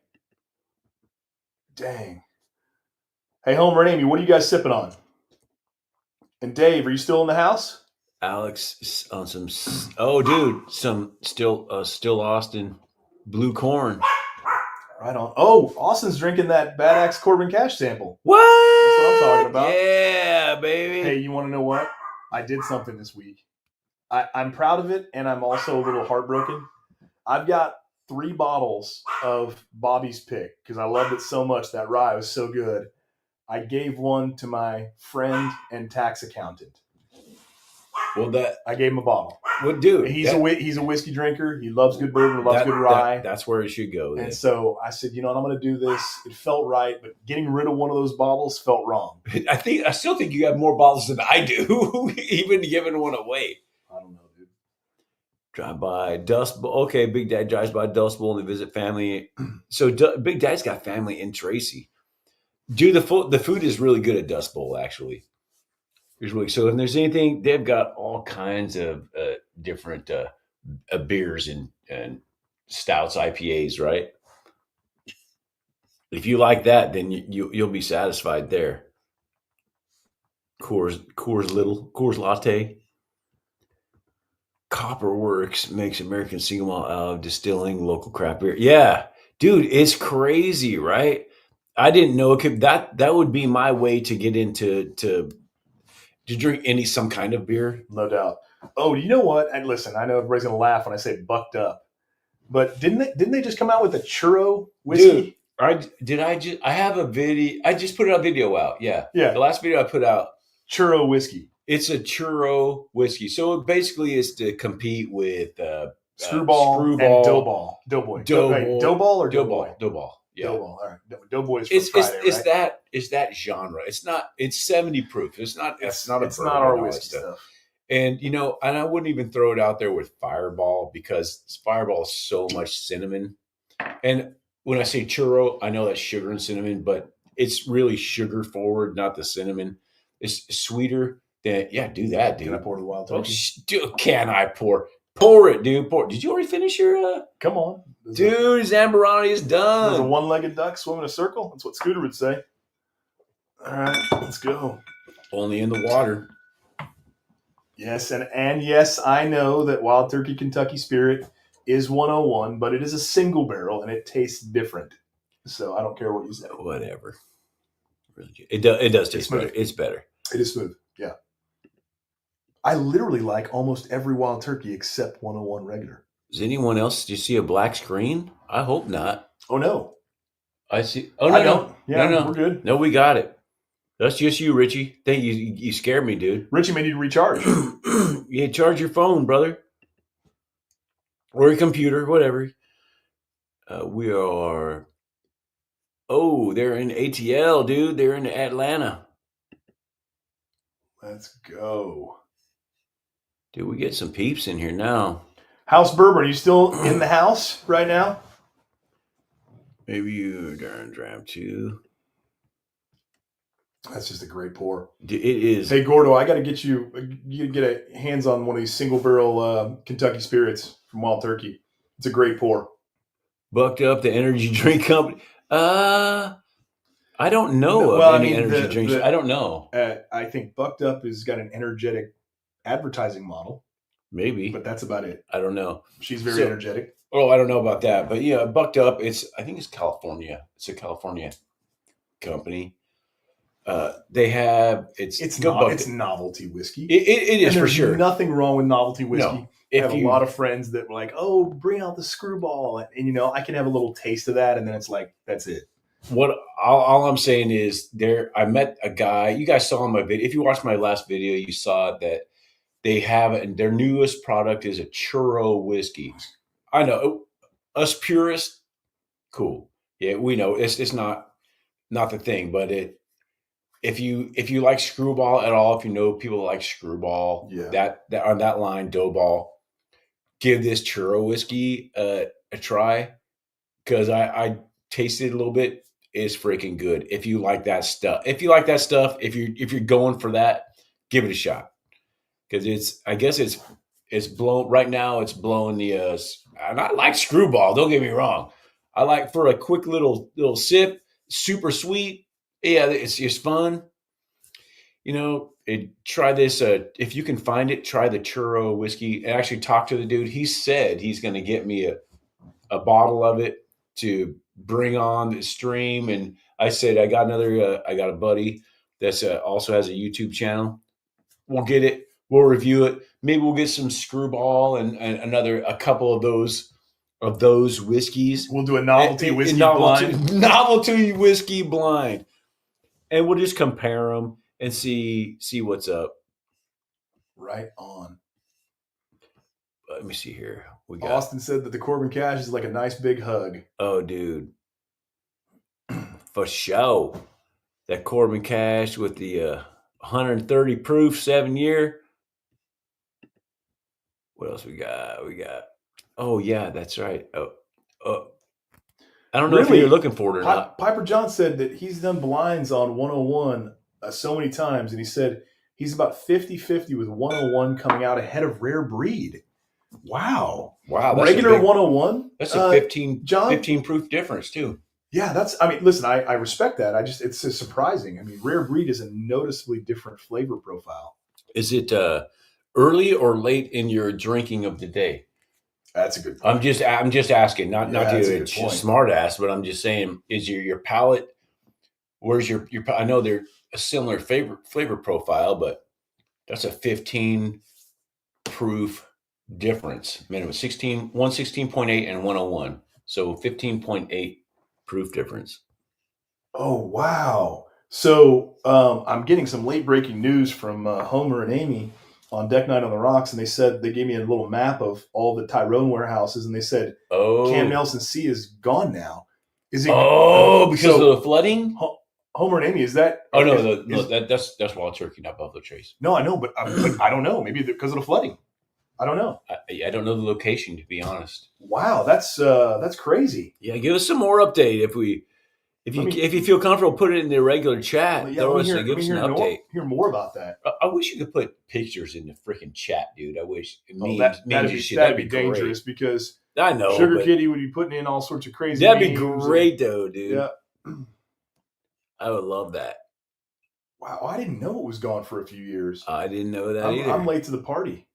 Dang. Hey, Homer and Amy, what are you guys sipping on? And Dave, are you still in the house? Alex on some. Oh, dude, some still Austin blue corn. Right on. Oh, Austin's drinking that Bad Axe Corbin Cash sample. What? That's what I'm talking about. Yeah, baby. Hey, you want to know what? I did something this week. I'm proud of it, and I'm also a little heartbroken. I've got 3 bottles of Bobby's Pick because I loved it so much. That rye was so good. I gave one to my friend and tax accountant. Well, I gave him a bottle. Well, dude, he's a whiskey drinker. He loves good bourbon, loves good rye. That's where it should go. Then. And so I said, you know what, I'm going to do this. It felt right, but getting rid of one of those bottles felt wrong. I still think you have more bottles than I do, even giving one away. I don't know, dude. Drive by Dust Bowl. Okay, Big Dad drives by Dust Bowl and they visit family. So Big Dad's got family in Tracy. Dude, the food is really good at Dust Bowl, actually. So if there's anything, they've got all kinds of different beers and stouts, IPAs, right? If you like that, then you'll be satisfied there. Coors Latte. Copperworks makes American single malt out of distilling local craft beer. Yeah, dude, it's crazy, right? I didn't know it could. That would be my way to get into to drink some kind of beer. No doubt. Oh, you know what? And listen, I know everybody's gonna laugh when I say bucked up, but didn't they just come out with a churro whiskey? Dude, I have a video. I just put a video out. Yeah. The last video I put out. Churro whiskey. It's a churro whiskey. So it basically is to compete with Screwball and Doughball. Doughboy. Doughball or Doughboy? Doughball. Yeah. Doughball. All right. Doughboy is for Friday, right? It's that genre. It's not. It's 70 proof. It's not our whiskey stuff. And and I wouldn't even throw it out there with Fireball because Fireball is so much cinnamon. And when I say churro, I know that's sugar and cinnamon, but it's really sugar forward, not the cinnamon. It's sweeter than do that, dude. Can I pour the wild turkey? Can I pour? Pour it, dude. Pour. Did you already finish your? Come on, dude. Zambarani is done. There's a one-legged duck swimming a circle. That's what Scooter would say. All right, let's go. Only in the water. Yes, and yes, I know that Wild Turkey Kentucky Spirit is 101, but it is a single barrel and it tastes different. So I don't care what you say. Whatever. It does taste better. It's better. It is smooth. Yeah. I literally like almost every Wild Turkey except 101 regular. Does anyone else? Do you see a black screen? I hope not. Oh no. I see. Oh no, no. Yeah, no, we're good. No, we got it. That's just you, Richie. Thank you. You scared me, dude. Richie may need to recharge. Yeah, charge your phone, brother, or your computer, whatever. We are. Oh, they're in ATL, dude. They're in Atlanta. Let's go. Dude, we get some peeps in here now. House Bourbon, are you still in the house right now? Maybe you darn dram too. That's just a great pour. It is. Hey, Gordo, I got to get you get a hands on one of these single barrel Kentucky Spirits from Wild Turkey. It's a great pour. Bucked Up, the energy drink company. I don't know of any energy drinks. I don't know. I think Bucked Up has got an energetic advertising model. Maybe. But that's about it. I don't know. She's very energetic. Oh, I don't know about that. But yeah, Bucked Up, I think it's California. It's a California company. They have it's novelty whiskey. It is for sure. Nothing wrong with novelty whiskey. No. I have a lot of friends that were like, "Oh, bring out the Screwball," and I can have a little taste of that, and then it's like, that's it. All I'm saying is I met a guy. You guys saw in my video. If you watched my last video, you saw that they have it, and their newest product is a churro whiskey. I know us purists, cool. Yeah, we know it's not the thing, but if you like Screwball at all, if you know people like Screwball, that on that line, Doughball, give this churro whiskey a try because I tasted it a little bit. It's freaking good. If you like that stuff, if you're going for that, give it a shot because I guess it's blown right now. It's blowing the and I like Screwball. Don't get me wrong. I like for a quick little sip, super sweet. Yeah, it's just fun. Try this. If you can find it, try the churro whiskey. And actually, talk to the dude. He said he's going to get me a bottle of it to bring on the stream. And I said I got a buddy that's also has a YouTube channel. We'll get it. We'll review it. Maybe we'll get some Screwball and a couple of those whiskeys. We'll do a novelty whiskey blind. Novelty whiskey blind, and we'll just compare them and see what's up. Right on. Let me see here. Austin said that the Corbin Cash is like a nice big hug. Oh, dude. For sure. That Corbin Cash with the 130 proof 7-year. What else we got? Oh, yeah, that's right. Oh. I don't know if you're looking for it or not. Piper John said that he's done blinds on 101 so many times, and he said he's about 50-50 with 101 coming out ahead of Rare Breed. Wow. Regular 101? That's a 15 proof difference, too. Yeah, listen, I respect that. It's just surprising. Rare Breed is a noticeably different flavor profile. Is it early or late in your drinking of the day? That's a good point. I'm just asking, not to smart ass, but I'm just saying, is your palate, where's your I know they're a similar flavor profile, but that's a 15 proof difference. Minimum 116.8 and 101. So 15.8 proof difference. Oh, wow. So I'm getting some late breaking news from Homer and Amy on Deck Night on the Rocks, and they said they gave me a little map of all the Tyrone warehouses, and they said Cam Nelson C is gone now. Is it? Because of the flooding? Homer and Amy, is that? Oh no, that's Wild Turkey, not Buffalo Trace. No, I know, but I don't know. Maybe because of the flooding. I don't know. I don't know the location, to be honest. Wow, that's crazy. Yeah, give us some more update if you feel comfortable, put it in the regular chat. Give us an update. Hear more about that. I wish you could put pictures in the freaking chat, dude. I wish. That'd be dangerous because I know Sugar Kitty would be putting in all sorts of crazy. That'd be great, though, dude. Yeah, I would love that. Wow, I didn't know it was gone for a few years. I didn't know that either. I'm late to the party.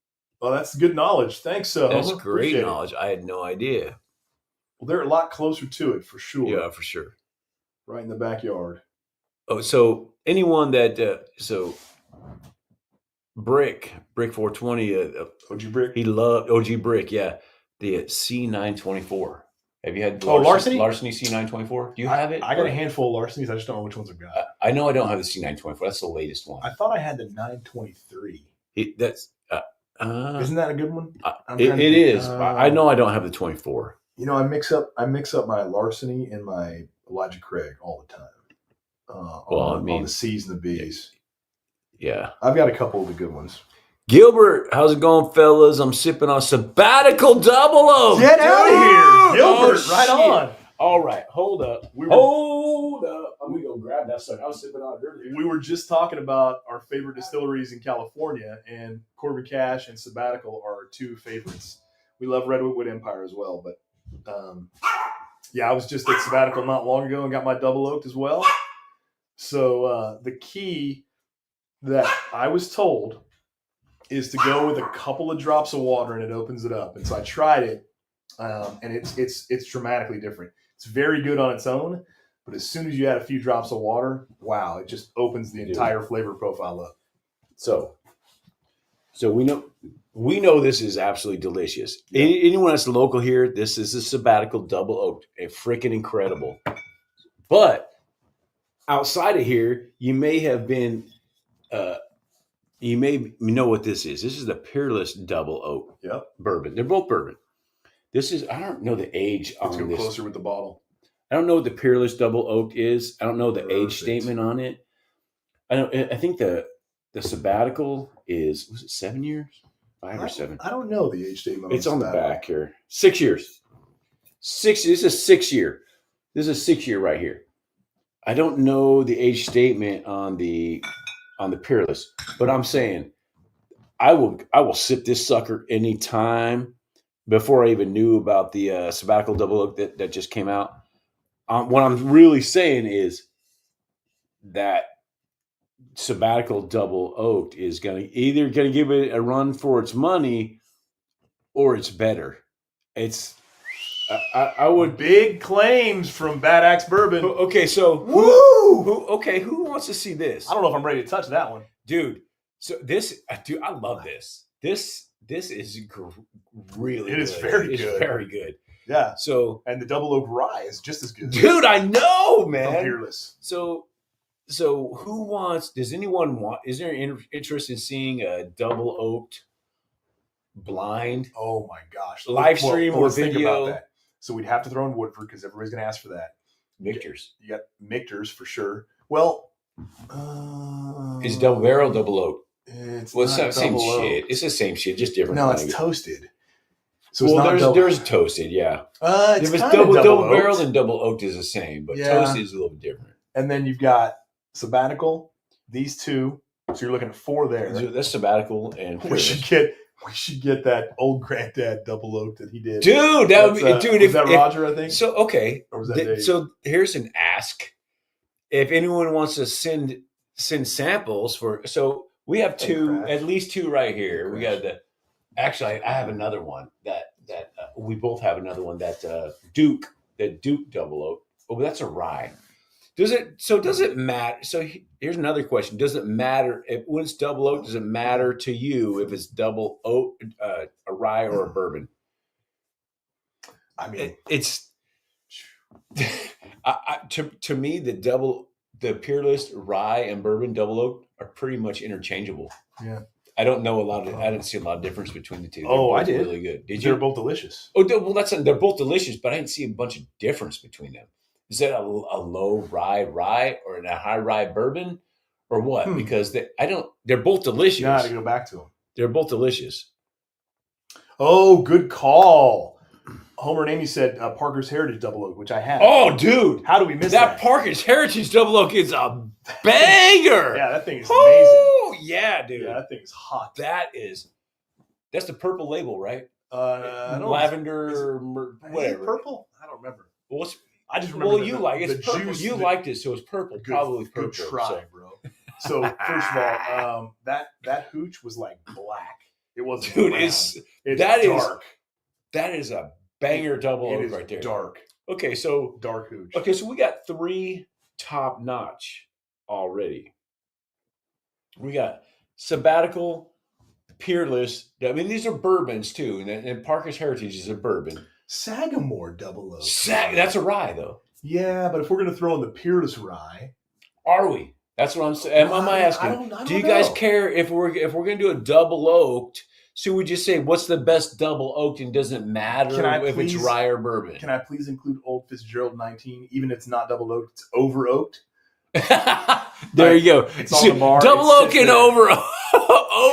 Well, that's good knowledge. Thanks, that's great knowledge. I had no idea. Well, they're a lot closer to it for sure. Yeah, for sure. Right in the backyard. Oh, so anyone that Brick 420 OG Brick. He loved OG Brick. Yeah, the C924. Have you had Larceny C924? Do you have it? I got a handful of Larcenies. I just don't know which ones I've got. I know I don't have the C924. That's the latest one. I thought I had the 923. Isn't that a good one? It is. I know I don't have the 24. I mix up my Larceny and my Elijah Craig all the time. On the C's and the B's. Yeah. I've got a couple of the good ones. Gilbert, how's it going, fellas? I'm sipping on sabbatical double oak. Get out of here, Gilbert. Right on. All right, hold up. Hold up. I'm going to go grab that stuff. I was sipping on it earlier. We were just talking about our favorite distilleries in California, and Corbin Cash and Sabbatical are our two favorites. We love Redwood Empire as well, but I was just at Sabbatical not long ago and got my double oaked as well. So the key that I was told is to go with a couple of drops of water and it opens it up. And so I tried it, and it's dramatically different. It's very good on its own, but as soon as you add a few drops of water, wow, it just opens the entire flavor profile up. So we know this is absolutely delicious. Yeah. Anyone that's local here, this is a Sabbatical double oaked, freaking incredible. But outside of here, you may have been, you may know what this is. This is the Peerless double oak bourbon. They're both bourbon. This is, I don't know the age on this. Let's go closer with the bottle. I don't know what the Peerless double oak is. I don't know the age statement on it. I think the Sabbatical was it 7 years? 5 or 7. I don't know the age statement. It's on the back here. 6 years. This is a 6 year. This is a 6 year right here. I don't know the age statement on the Peerless, but I'm saying I will sip this sucker anytime. Before I even knew about the sabbatical double oak that just came out. What I'm really saying is that sabbatical double oaked is either going to give it a run for its money, or it's better. It's I would big claims from Bad Axe Bourbon. Okay, so who wants to see this? I don't know if I'm ready to touch that one, dude. So I love this. This is really. It good. is very good. It's very good. Yeah. So and the double oak rye is just as good, dude. I know, man. From Peerless. So who wants? Does anyone want? Is there interest in seeing a double oaked blind? Oh my gosh! Live stream or let's video? Think about that. So we'd have to throw in Woodford because everybody's going to ask for that. Michter's. You got Michter's for sure. Well, it's double barrel, double oak. It's the same shit. It's the same shit, just different. No, it's toasted. So it's there's toasted, yeah. It's if it's double barrel, then double oaked is the same, but toasted is a little different. And then you've got sabbatical. These two. So you're looking at 4 there. That's sabbatical and we should get that old granddad double oak that he did. Dude, that would be dude. Was that Roger, I think? So okay. Or was that Dave? So here's an ask. If anyone wants to send samples for, so we have at least 2 right here. We got actually I have another one that we both have another one that Duke double oak. Oh, that's a rye. Does it matter? So here's another question. Does it matter when it's double oak? Does it matter to you if it's double oak, a rye or a bourbon? I mean, it's to me the Peerless rye and bourbon double oak are pretty much interchangeable. Yeah. I don't know I didn't see a lot of difference between the two. I did. Really good. Did you? They're both delicious. Oh, well, they're both delicious, but I didn't see a bunch of difference between them. Is that a low rye or a high rye bourbon or what? Because they're both delicious. You got to go back to them. They're both delicious. Oh, good call. Homer and Amy said Parker's Heritage Double Oak, which I have. Oh, dude. How do we miss that? That Parker's Heritage Double Oak is a banger. Yeah, that thing is amazing. Oh, yeah, dude. Yeah, that thing is hot. That's the purple label, right? Lavender, whatever. Purple? I don't remember. I just remember. Well, you liked it, so it's purple. Good, probably purple. Good try, bro. So first of all, that hooch was like black. It wasn't. Dude, brown. it's dark. That is a banger double oak right there. Dark. Okay, so dark hooch. Okay, so we got 3 top notch already. We got sabbatical, Peerless. I mean, these are bourbons too, and Parker's Heritage is a bourbon. Sagamore double oak. That's a rye, though. Yeah, but if we're going to throw in the Peerless rye, are we? That's what I'm saying. Am I asking? I don't do you guys care if we're going to do a double oaked? So we just say, what's the best double oaked, and doesn't matter if it's rye or bourbon? Can I please include Old Fitzgerald 19, even if it's not double oaked, it's over oaked? There you go. It's on the bar. Double oak and over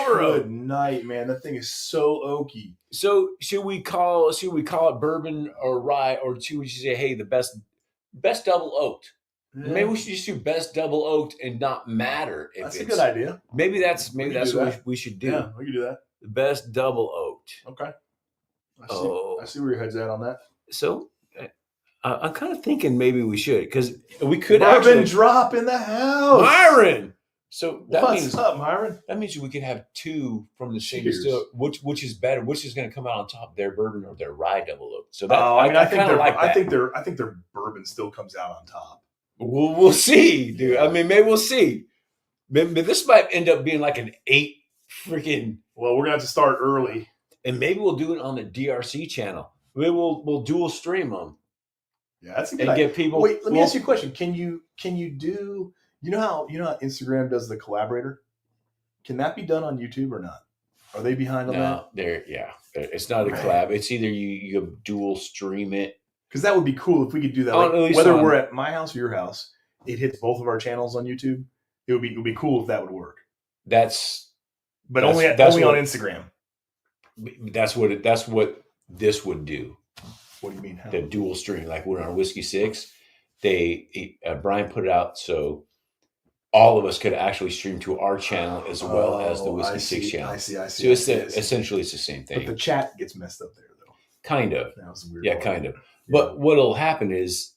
Good night, man. That thing is so oaky. So should we call it bourbon or rye, or should we say, hey, the best double oaked? Yeah. Maybe we should just do best double oaked and not matter if that's a good idea. Maybe that's what we should do. Yeah, we can do that. The best double oaked. Okay. I see where your head's at on that. So I'm kind of thinking maybe we should, because we could Bourbon drop in the house. Myron. So what's up, Myron? That means we could have 2 from the same distillery. Which is better? Which is going to come out on top? Their bourbon or their rye double oak? So that I think their bourbon still comes out on top. We'll see, dude. I mean, maybe we'll see. Maybe this might end up being like an 8 freaking. Well, we're gonna have to start early, and maybe we'll do it on the DRC channel. Maybe we'll dual stream them. Yeah, that's a good idea. Get people. Wait, let me ask you a question. Can you do? You know how Instagram does the collaborator? Can that be done on YouTube or not? Are they behind on that? It's not a collab. It's either you dual stream it. Because that would be cool if we could do that. Whether we're at my house or your house, it hits both of our channels on YouTube. It would be cool if that would work. Only on Instagram. That's what this would do. What do you mean? How? The dual stream, like we're on Whiskey 6. Brian put it out so all of us could actually stream to our channel as well as the Whiskey 6 channel. I see. So essentially it's the same thing. But the chat gets messed up there, though. Kind of. That was weird. Yeah, kind of. But what'll happen is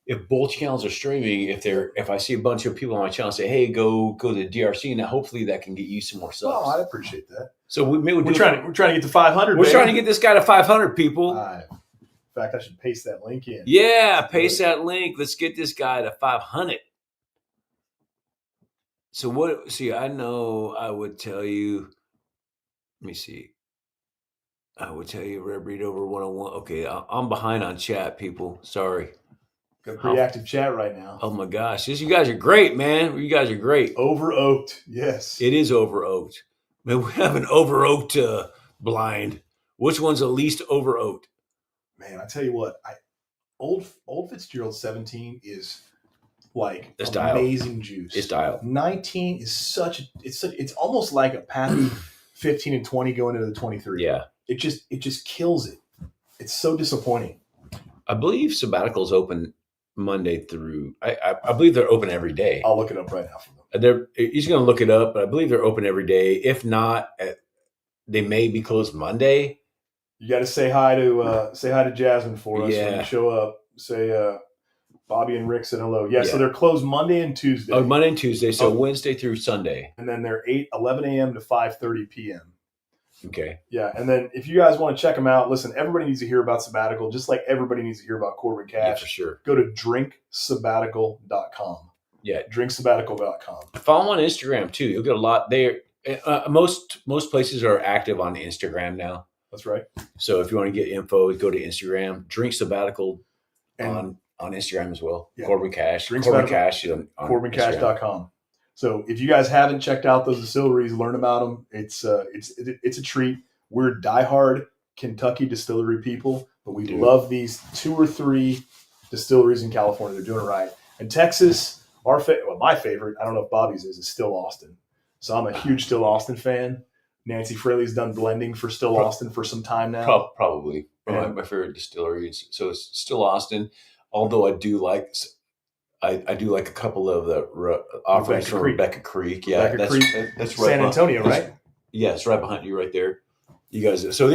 if both channels are streaming, if I see a bunch of people on my channel say, "Hey, go to the DRC," now hopefully that can get you some more subs. Oh, I appreciate that. So we're trying to get to 500. We're trying to get this guy to 500 people. In fact, I should paste that link in. Yeah, paste that link. Let's get this guy to 500. So I know I would tell you. Let me see. I would tell you Red Read over 101. Okay, I'm behind on chat, people. Sorry. Got a pretty active chat right now. Oh my gosh. You guys are great, man. You guys are great. Over oaked. Yes. It is over oaked. Man, we have an over oaked blind. Which one's the least over oaked? Man, I tell you what, old Fitzgerald 17 is like it's amazing dialed. Juice. It's dialed. 19 is it's almost like a Pappy 15 and 20 going into the 23. Yeah. It just kills it. It's so disappointing. I believe Sabbatical's open Monday through. I believe they're open every day. I'll look it up right now for them. He's going to look it up, but I believe they're open every day. If not, they may be closed Monday. You got to say hi to Jasmine for us when you show up. Say Bobby and Rick said hello. Yeah, so they're closed Monday and Tuesday. Oh, Monday and Tuesday, so Wednesday through Sunday. And then they're 11 a.m. to 5:30 p.m. Okay. Yeah, and then if you guys want to check them out, listen, everybody needs to hear about Sabbatical, just like everybody needs to hear about Corbin Cash. Yeah, for sure. Go to drinksabbatical.com. Yeah. Drinksabbatical.com. Follow them on Instagram, too. You'll get a lot there. Most places are active on Instagram now. That's right. So if you want to get info, go to Instagram. Drink Sabbatical on Instagram as well. Yeah. Corbin Cash. Corbin Cash on CorbinCash.com. So if you guys haven't checked out those distilleries, learn about them. It's a treat. We're diehard Kentucky distillery people, but we love these 2 or 3 distilleries in California. They're doing it right. And Texas, my favorite, I don't know if Bobby's is Still Austin. So I'm a huge Still Austin fan. Nancy Fraley's done blending for Still Austin for some time now. Probably. My favorite distillery. So it's Still Austin, although I do like a couple of the offerings from Rebecca Creek. Yeah, that's right. San Antonio, right? Yeah, it's right behind you right there. You guys. So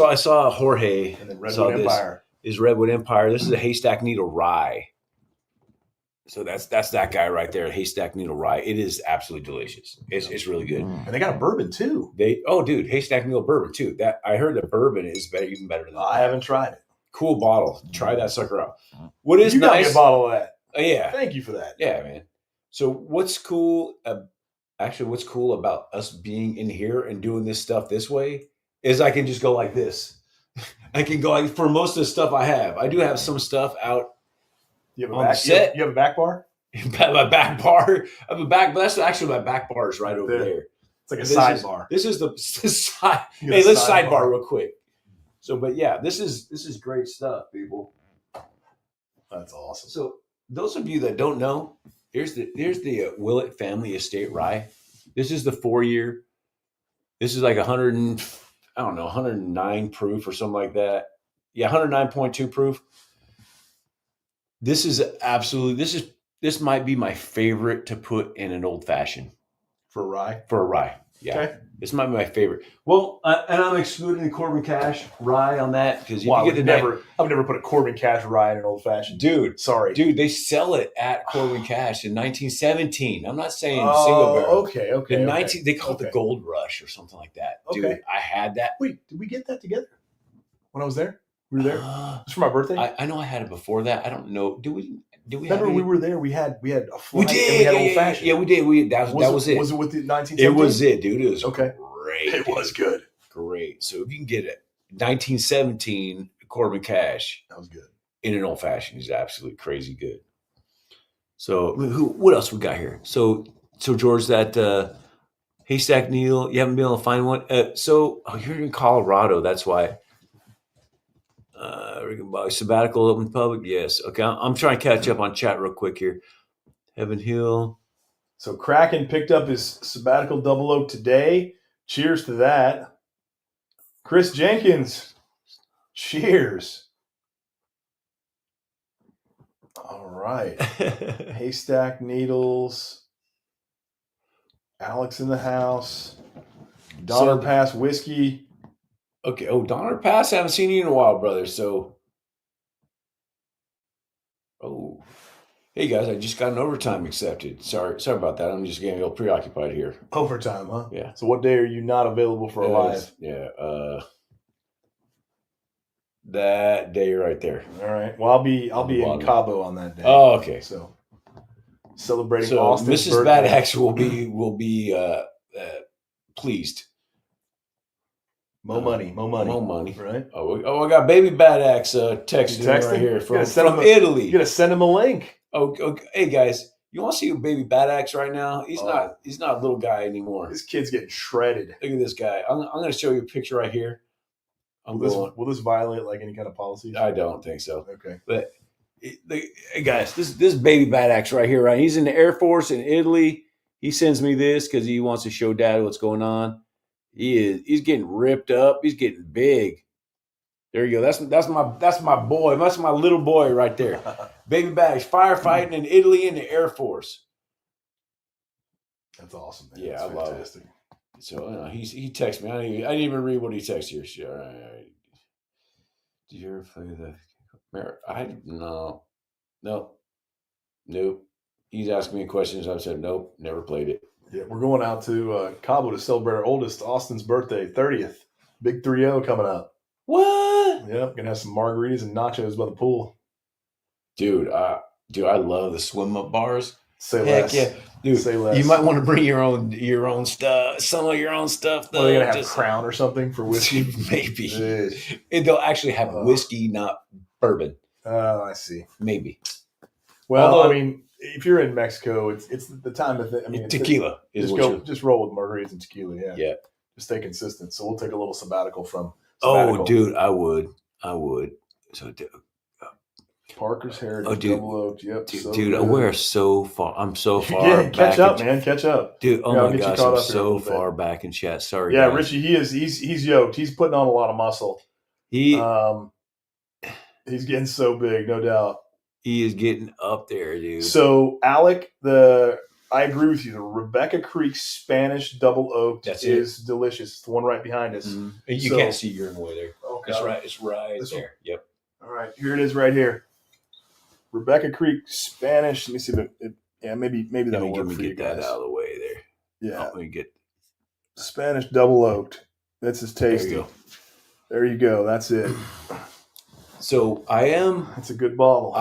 I saw Jorge. And then Redwood Empire. Is Redwood Empire. This is a Haystack Needle Rye. So that's that guy right there, Haystack Needle Rye. It is absolutely delicious. It's really good. And they got a bourbon too. Dude, Haystack Needle bourbon too. That I heard the bourbon is even better than that. I haven't tried it. Cool bottle. Try that sucker out. What is you nice? Got me a bottle of that. Yeah. Thank you for that. Yeah, man. So what's cool? What's cool about us being in here and doing this stuff this way is I can just go like this. I can go like for most of the stuff I have. I do have some stuff out. You have a set. You have a back bar. My back bar. I have a back. But that's actually my back bar is right over there. It's like a sidebar. This is the side. Hey, let's sidebar real quick. So, but yeah, this is great stuff, people. That's awesome. So, those of you that don't know, here's the Willett Family Estate Rye. This is the 4-year. This is like 109 proof or something like that. Yeah, 109.2 proof. This might be my favorite to put in an old fashioned. For a rye? For a rye. Yeah. Okay. This might be my favorite. Well, and I'm excluding the Corbin Cash rye on that because you get the I would never put a Corbin Cash rye in an old fashioned. Dude, sorry. Dude, they sell it at Corbin Cash in 1917. I'm not saying single barrel. Okay. They call it the Gold Rush or something like that. Okay. Dude, I had that. Wait, did we get that together when I was there? We were there. It was for my birthday. I know I had it before that. I don't know. Do we? Remember we were there? We had a flight. We did. And we had old fashioned. Yeah, we did. That was it. Was it with the 1917? It was it, dude. It was okay. Great. It was good. Great. So if you can get it, 1917 Corbin Cash. That was good. In an old fashioned is absolutely crazy good. So what else we got here? So George, that Haystack Needle, you haven't been able to find one. You're in Colorado. That's why. Sabbatical open public. Yes. Okay. I'm trying to catch up on chat real quick here. Heaven Hill. So Kraken picked up his Sabbatical Double Oak today. Cheers to that. Chris Jenkins. Cheers. All right. Haystack Needles. Alex in the house. Donner Pass whiskey. Okay. Oh, Donner Pass. I haven't seen you in a while, brother. So, hey guys, I just got an overtime accepted. Sorry about that. I'm just getting a little preoccupied here. Overtime, huh? Yeah. So, what day are you not available for a live? Yeah. That day right there. All right. Well, I'll be in Cabo on that day. Oh, okay. So celebrating Austin's Mrs. birthday. Bad Axe will be pleased. More money. Right? Oh, I got baby Bad Axe texting right here from Italy. You gotta send him a link. Okay. Hey guys, you want to see baby Bad Axe right now? He's not a little guy anymore. This kid's getting shredded. Look at this guy. I'm going to show you a picture right here. Will this violate like any kind of policy? I don't think so. Okay. But hey guys, this baby Bad Axe right here, right? He's in the Air Force in Italy. He sends me this because he wants to show Dad what's going on. He's getting ripped up. He's getting big. There you go. That's my boy. That's my little boy right there. Baby Bad Axe firefighting in Italy in the Air Force. That's awesome, man. Yeah, that's fantastic. Love it. So he texted me. I didn't even read what he texted here. All right. Did you ever play the? Nope. He's asking me questions. I've said nope, never played it. Yeah, we're going out to Cabo to celebrate our oldest Austin's birthday, 30th. Big 3-0 coming up. What? Yep, gonna have some margaritas and nachos by the pool. Dude, I love the swim up bars. Say less. Heck yeah. Dude, say less. You might want to bring your own stuff, some of your own stuff. Though. Are they going to have Crown or something for whiskey? Maybe. And they'll actually have whiskey, not bourbon. Oh, I see. Maybe. Well, although, I mean, if you're in Mexico, it's the time of tequila. Just roll with margaritas and tequila, yeah. Yeah. Just stay consistent. So we'll take a little sabbatical from Oh, dude, I would. So, Parker's Heritage, Double Oaked. Yep. Dude, we're so far. I'm so far. Yeah, catch up, man. Catch up, dude. Oh my gosh, I'm so far back in chat. Sorry. Yeah, guys. Richie, he's yoked. He's putting on a lot of muscle. He's getting so big, no doubt. He is getting up there, dude. So, Alec, I agree with you. The Rebecca Creek Spanish Double Oaked is delicious. It's the one right behind us. Mm-hmm. You can't see your way there. Okay. It's right there. One? Yep. All right, here it is right here. Rebecca Creek Spanish. Let me see if maybe that'll work for you guys. Get that out of the way there. Yeah. Let me get Spanish Double Oaked. That's as tasty. There you go. That's it. So That's a good bottle.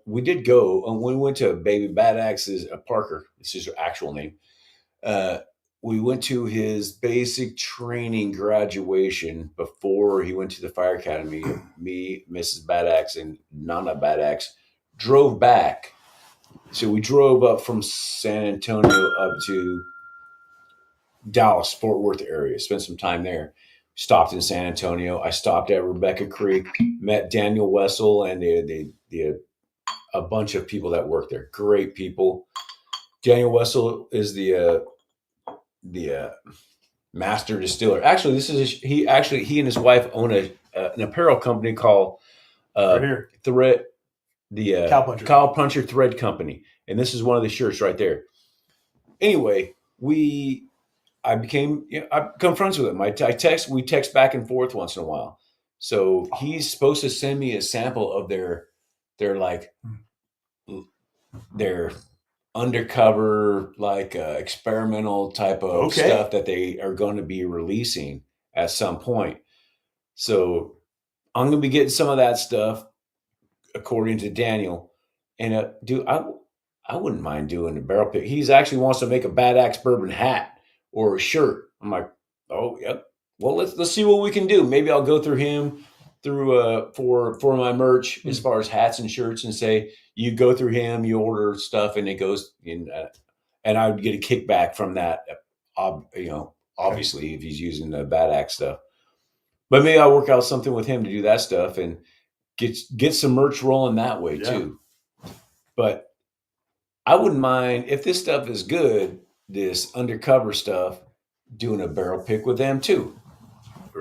We did go and we went to Baby Bad Axe's Parker. This is his actual name. We went to his basic training graduation before he went to the fire academy. Me, Mrs. Bad Axe, and Nana Bad Axe drove back. So we drove up from San Antonio up to Dallas, Fort Worth area. Spent some time there. Stopped in San Antonio. I stopped at Rebecca Creek, met Daniel Wessel, and a bunch of people that work there. Great people. Daniel Wessel is the master distiller. Actually, he and his wife own an apparel company called right here. Thread, the Cow Puncher Thread Company, and this is one of the shirts right there. Anyway, I've become friends with him. We text back and forth once in a while. So he's supposed to send me a sample of their undercover, experimental type of stuff that they are going to be releasing at some point. So I'm going to be getting some of that stuff, according to Daniel. And dude, I wouldn't mind doing a barrel pick. He's actually wants to make a Bad Axe bourbon hat or a shirt. I'm like, oh, yep. Well, let's see what we can do. Maybe I'll go through him for my merch as far as hats and shirts, and say you go through him, you order stuff, and it goes in, and I would get a kickback from that. Obviously, if he's using the Bad Axe stuff, but maybe I'll work out something with him to do that stuff and get some merch rolling that way too. But I wouldn't mind if this stuff is good. This undercover stuff, doing a barrel pick with them too.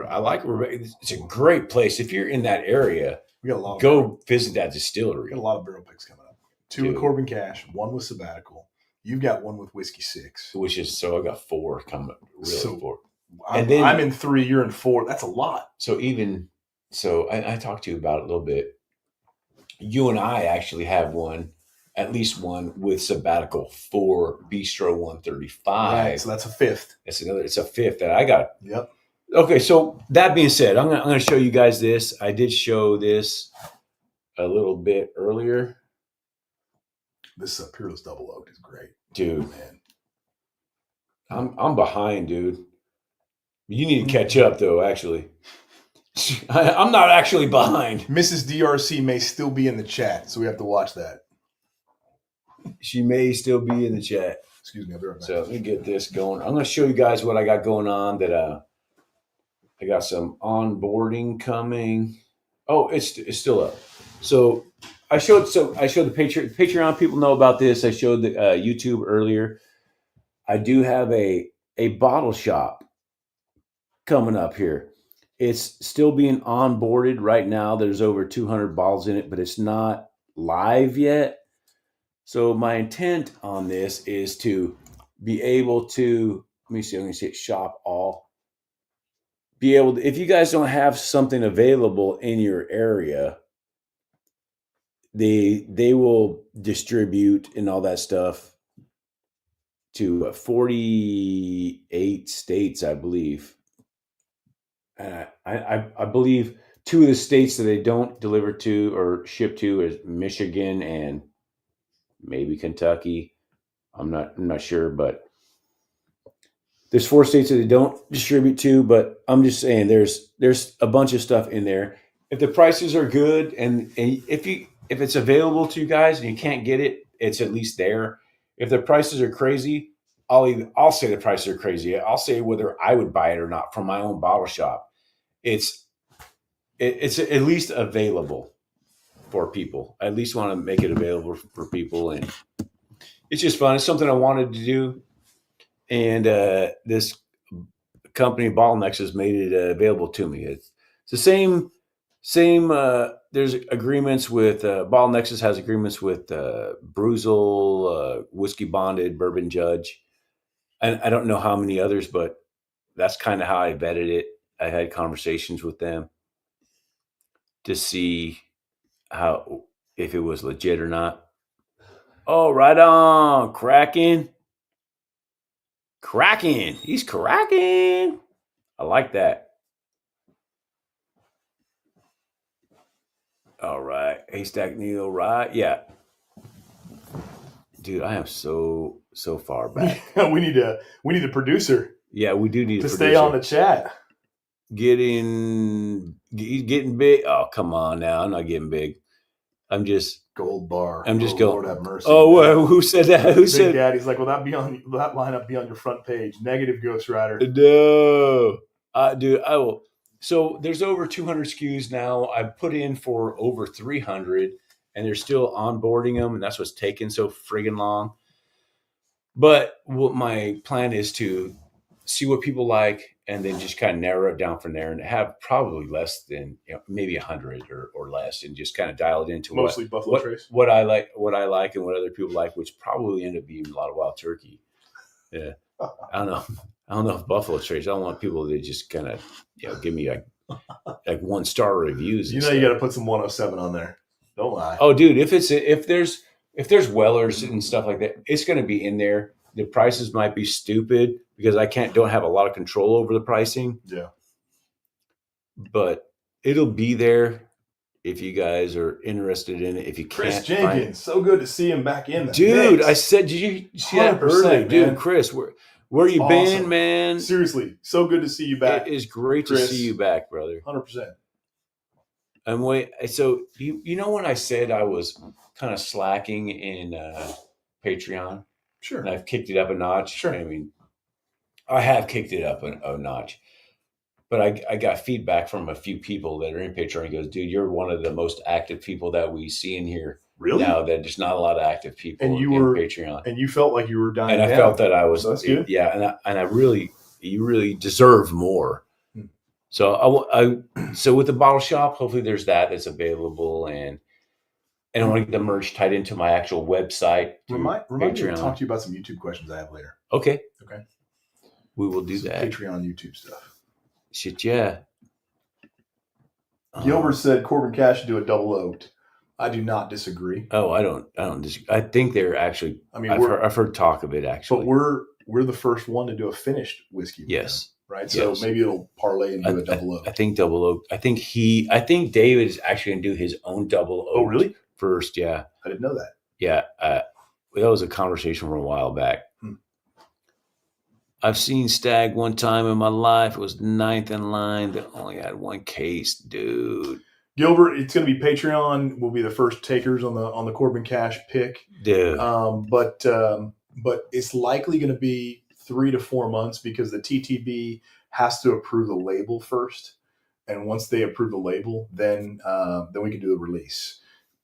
I like it's a great place. If you're in that area, We got a lot. Go visit that distillery. We got a lot of barrel picks coming up. 2 with Corbin Cash, 1 with Sabbatical. You've got 1 with Whiskey 6, which is so I got 4 coming. Really, so 4. I'm in 3. You're in 4. That's a lot. So I talked to you about it a little bit. You and I actually have at least one with Sabbatical for Bistro 135. Right, so that's a 5th. It's a 5th that I got. Yep. Okay, so that being said, I'm gonna show you guys this. I did show this a little bit earlier. This Peerless Double Oak is great, dude. Man, I'm behind, dude. You need to catch up, though. Actually, I'm not actually behind. Mrs. DRC may still be in the chat, so we have to watch that. She may still be in the chat. Excuse me, I'll be right back. So let me get this going. I'm going to show you guys what I got going on. That I got some onboarding coming. Oh, it's still up. So I showed the Patreon. People know about this. I showed the YouTube earlier. I do have a bottle shop coming up here. It's still being onboarded right now. There's over 200 bottles in it, but it's not live yet. So my intent on this is to be able to, let me see, I'm going to say shop all. Be able to, if you guys don't have something available in your area, they will distribute and all that stuff to 48 states, I believe. I believe 2 of the states that they don't deliver to or ship to is Michigan and maybe Kentucky. I'm not sure, but there's 4 states that they don't distribute to. But I'm just saying there's a bunch of stuff in there. If the prices are good and if it's available to you guys and you can't get it, it's at least there. If the prices are crazy, I'll say the prices are crazy. I'll say whether I would buy it or not from my own bottle shop. It's at least available for people. I at least want to make it available for people, and it's just fun. It's something I wanted to do, and this company Bottlenecks has made it available to me. It's the same. There's agreements with Bottlenecks has agreements with Bruzel, Whiskey Bonded, Bourbon Judge, and I don't know how many others, but that's kind of how I vetted it. I had conversations with them to see if it was legit or not. Oh, right on. Cracking. He's cracking. I like that. All right. Haystack Needle, right? Yeah. Dude, I am so far back. we need a producer. Yeah, we do need to stay on the chat. Getting big. Oh, come on now. I'm not getting big. I'm just gold bar. I'm just going. Lord have mercy. Oh, who said that? Who said? Daddy's like, will that lineup be on your front page? Negative, Ghost Rider. No, dude. I will. So there's over 200 SKUs now. I put in for over 300, and they're still onboarding them, and that's what's taking so friggin' long. But what my plan is to see what people like, and then just kind of narrow it down from there, and have probably less than maybe 100 or less, and just kind of dial it into mostly Buffalo Trace. What I like, and what other people like, which probably end up being a lot of Wild Turkey. Yeah, I don't know if Buffalo Trace. I don't want people to just kind of give me like 1-star reviews. You got to put some 107 on there. Don't lie. Oh, dude, if there's Wellers and stuff like that, it's going to be in there. The prices might be stupid because I don't have a lot of control over the pricing. Yeah. But it'll be there if you guys are interested in it. If you can't, Chris Jenkins, so good to see him back in the dude. mix. I said, did you see that earlier, dude? Chris, where you been, man? Seriously, so good to see you back. It is great to see you back, brother. 100%. And so you know when I said I was kind of slacking in Patreon? Sure. And I've kicked it up a notch. Sure. I mean, I have kicked it up a notch. But I got feedback from a few people that are in Patreon. He goes, dude, you're one of the most active people that we see in here. Really? Now that there's not a lot of active people in Patreon. And you felt like you were dying. And I felt that I was. So that's good. Yeah. And I really, you really deserve more. So so with the bottle shop, hopefully there's that's available, and I want to get the merch tied into my actual website. Remind me to talk to you about some YouTube questions I have later. Okay. Okay. We will do that. Patreon YouTube stuff. Shit, yeah. Gilbert said Corbin Cash should do a double oaked. I do not disagree. Oh, I don't disagree. I think they're actually. I mean, I've heard talk of it actually. But we're the first one to do a finished whiskey. Yes. Right. So maybe it'll parlay and do a double oak. I think double oak. I think David is actually going to do his own double oak. Oh, really? First, yeah. I didn't know that. Yeah. That was a conversation from a while back. I've seen Stag one time in my life. It was 9th in line that only had one case, dude. Gilbert, it's going to be Patreon. We'll be the first takers on the Corbin Cash pick. Dude. But it's likely going to be 3 to 4 months because the TTB has to approve the label first, and once they approve the label, then we can do the release.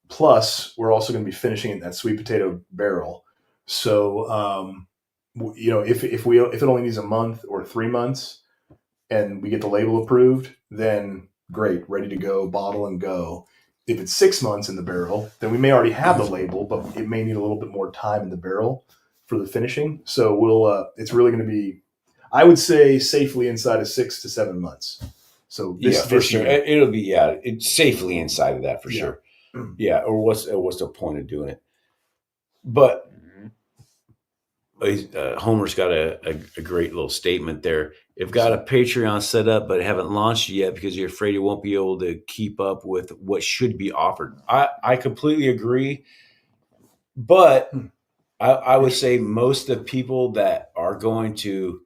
Plus, we're also going to be finishing in that sweet potato barrel. So, if it only needs a month or 3 months, and we get the label approved, then great, ready to go, bottle and go. If it's 6 months in the barrel, then we may already have the label, but it may need a little bit more time in the barrel for the finishing. So it's really going to be, I would say, safely inside of 6 to 7 months. So for sure, it'll be it's safely inside of that for sure. Yeah, or what's the point of doing it? But Homer's got a great little statement there. You've got a Patreon set up, but haven't launched it yet because you're afraid you won't be able to keep up with what should be offered. I completely agree, but I would say most of the people that are going to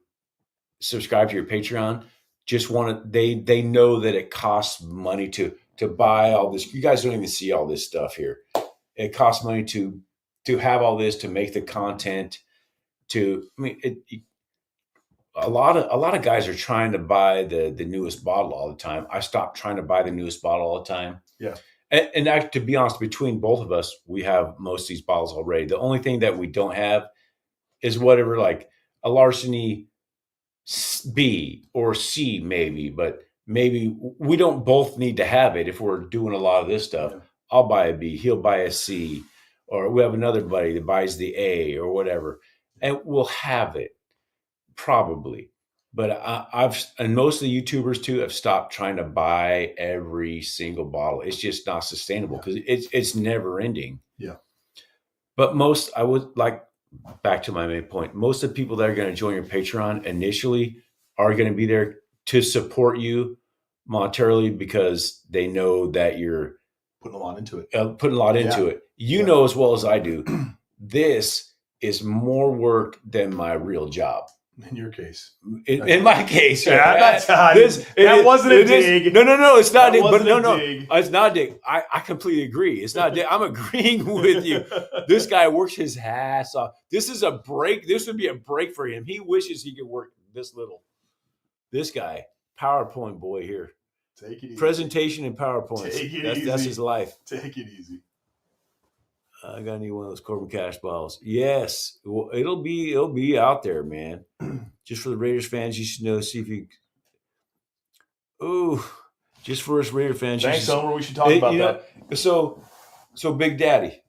subscribe to your Patreon just they know that it costs money to buy all this. You guys don't even see all this stuff here. It costs money to have all this, to make the content. A lot of guys are trying to buy the newest bottle all the time. I stopped trying to buy the newest bottle all the time. Yeah. And to be honest, between both of us, we have most of these bottles already. The only thing that we don't have is whatever, like a Larceny B or C maybe, but maybe we don't both need to have it if we're doing a lot of this stuff. Yeah. I'll buy a B, he'll buy a C, or we have another buddy that buys the A or whatever, and we'll have it probably. But and most of the YouTubers too have stopped trying to buy every single bottle. It's just not sustainable because it's never ending. Yeah. But I would like, back to my main point, most of the people that are going to join your Patreon initially are going to be there to support you monetarily because they know that you're putting a lot into it. You know as well as I do, this is more work than my real job. In your case. In my case. That wasn't a dig. No, it's not a dig. But no, it's not a dig. I completely agree. It's not a dig. I'm agreeing with you. This guy works his ass off. This is a break. This would be a break for him. He wishes he could work this little. This guy, PowerPoint boy here. Take it easy. Presentation and PowerPoint. That's his life. Take it easy. I gotta need one of those Corbin Cash bottles. Yes, it'll be out there, man. Just for the Raiders fans, you should know. See if you. Oh, just for us Raider fans. Thanks, Homer. We should talk about that. So Big Daddy,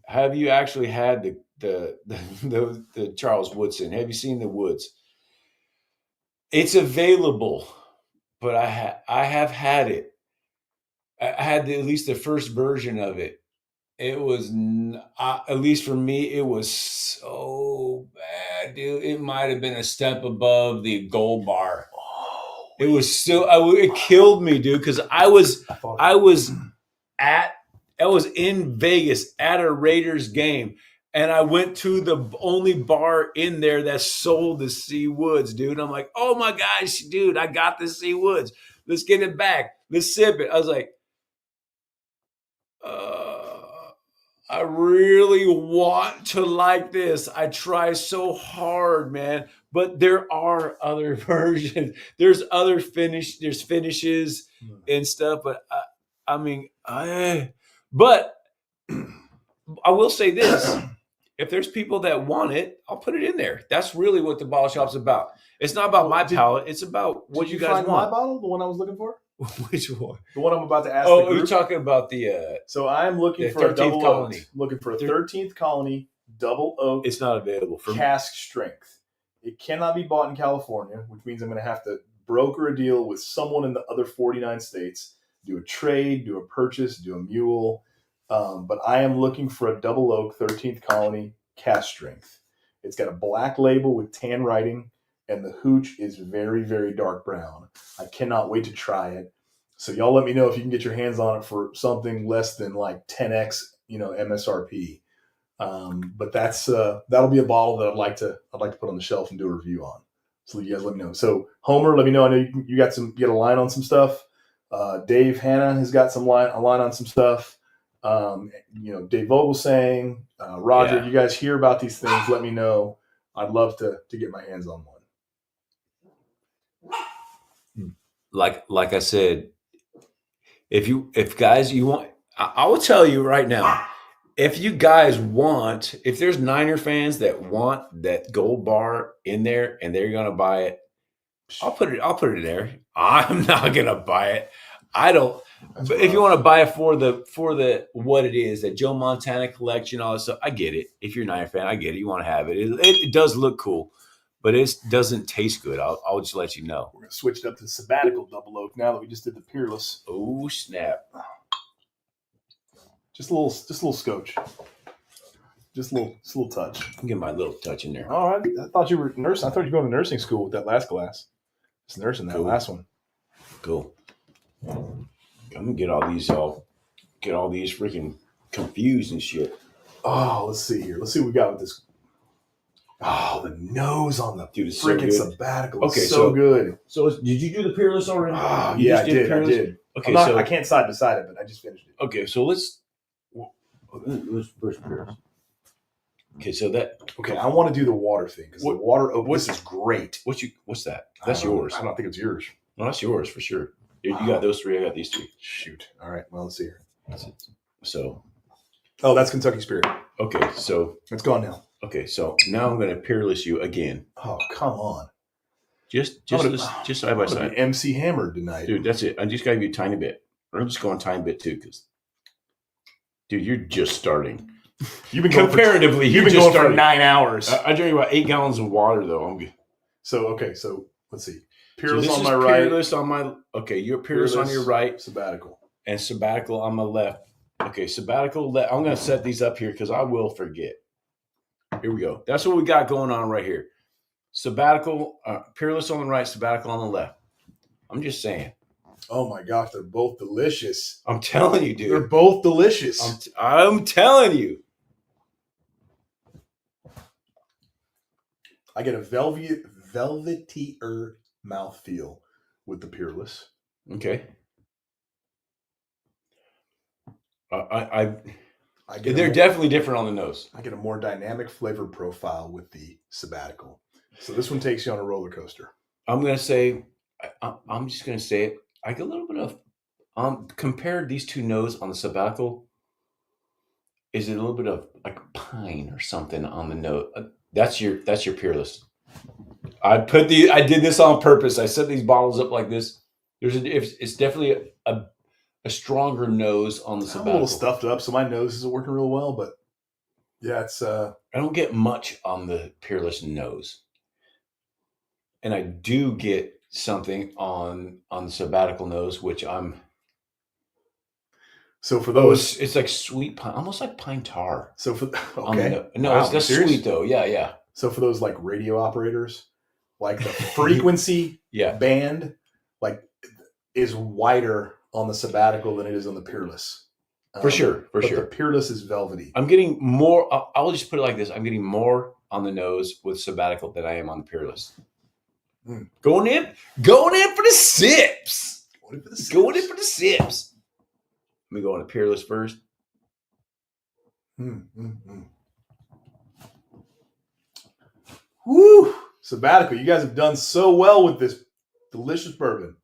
have you actually had the Charles Woodson? Have you seen the Woods? It's available, but I have had it. I had at least the first version of it. It was, at least for me, it was so bad, dude. It might have been a step above the Gold Bar. Oh, it was still, it killed me, dude, because I was in Vegas at a Raiders game, and I went to the only bar in there that sold the Sea Woods, dude. I'm like, oh my gosh, dude, I got the Sea Woods. Let's get it back. Let's sip it. I was like, I really want to like this. I try so hard, man. But there are other versions. There's other there's finishes and stuff. But but I will say this. if there's people that want it, I'll put it in there. That's really what the bottle shop's about. It's not about my palate. It's about what you guys find want. My bottle, the one I was looking for? Which one? The one I'm about to ask. Oh, you're talking about the. So I'm looking for a double colony. Looking for a 13th colony double oak. It's not available for cask strength. It cannot be bought in California, which means I'm going to have to broker a deal with someone in the other 49 states, do a trade, do a purchase, do a mule. But I am looking for a double oak 13th colony cask strength. It's got a black label with tan writing, and the hooch is very, very dark brown. I cannot wait to try it. So y'all let me know if you can get your hands on it for something less than like 10x, MSRP. But that'll be a bottle that I'd like to put on the shelf and do a review on. So you guys let me know. So Homer, let me know. I know you got a line on some stuff. Dave Hanna has got a line on some stuff. Dave Vogelsang, Roger, You guys hear about these things, let me know. I'd love to get my hands on one. Like I said, if guys you want, I will tell you right now, if you guys want, if there's Niner fans that want that gold bar in there and they're gonna buy it, I'll put it there. I'm not gonna buy it. I don't. But if you want to buy it for the what it is, that Joe Montana collection, all this stuff, I get it. If you're a Niner fan, I get it. You want to have it. It does look cool, but it doesn't taste good. I'll just let you know. We're gonna switch it up to the sabbatical double oak now that we just did the Peerless. Oh snap! Just a little scotch. Just a little touch. I'll get my little touch in there. All right. I thought you were nursing. I thought you were going to nursing school with that last glass. Just nursing that last one. Cool. I'm gonna get all these freaking confused and shit. Oh, let's see here. Let's see what we got with this. Oh, the nose on the freaking sabbatical. Okay, so good. So did you do the Peerless already? Oh, yeah, I did. Okay, I can't side beside it, but I just finished it. Okay, so let's first Peerless. Okay, so Okay, I want to do the water thing because the water. Oh, this is great. What's that? That's yours. I don't think it's yours. No, that's yours for sure. You got those three. I got these two. Shoot. All right. Well, let's see here. So. Oh, that's Kentucky Spirit. Okay, so it's gone now. Okay, so now I'm going to Peerless you again. Oh, come on. Just side by side. MC Hammered tonight, dude. That's it. I just got to give you a tiny bit. I'm just going a tiny bit too, because, dude, you're just starting. You've been comparatively. You've been going for 9 hours. I drank about 8 gallons of water though. I'm good. So let's see. Peerless on my right. Peerless on my. Okay, you're Peerless on your right. Sabbatical. And Sabbatical on my left. Okay, Sabbatical. I'm going to set these up here because I will forget. Here we go. That's what we got going on right here. Sabbatical, Peerless on the right, Sabbatical on the left. I'm just saying. Oh my gosh, they're both delicious. I'm telling you, dude. They're both delicious. I'm telling you. I get a velvetier mouthfeel with the Peerless. Okay. They're definitely different on the nose. I get a more dynamic flavor profile with the Sabbatical. So this one takes you on a roller coaster. I'm just going to say it. I get a little bit of, compare these two notes on the Sabbatical. Is it a little bit of like pine or something on the note? That's your Peerless. I did this on purpose. I set these bottles up like this. It's definitely a stronger nose on the Sabbatical. I'm a little stuffed up, so my nose isn't working real well, but yeah, it's I don't get much on the Peerless nose. And I do get something on the Sabbatical nose, which I'm so for those it's like sweet pine, almost like pine tar. So for that's sweet though. Yeah. So for those like radio operators, like the frequency band like is wider on the Sabbatical than it is on the Peerless. For sure. The Peerless is velvety. I'm getting more. I'll just put it like this: I'm getting more on the nose with Sabbatical than I am on the Peerless. Going in for the sips. Going in for the sips. Let me go on the Peerless first. Woo! Sabbatical, you guys have done so well with this delicious bourbon.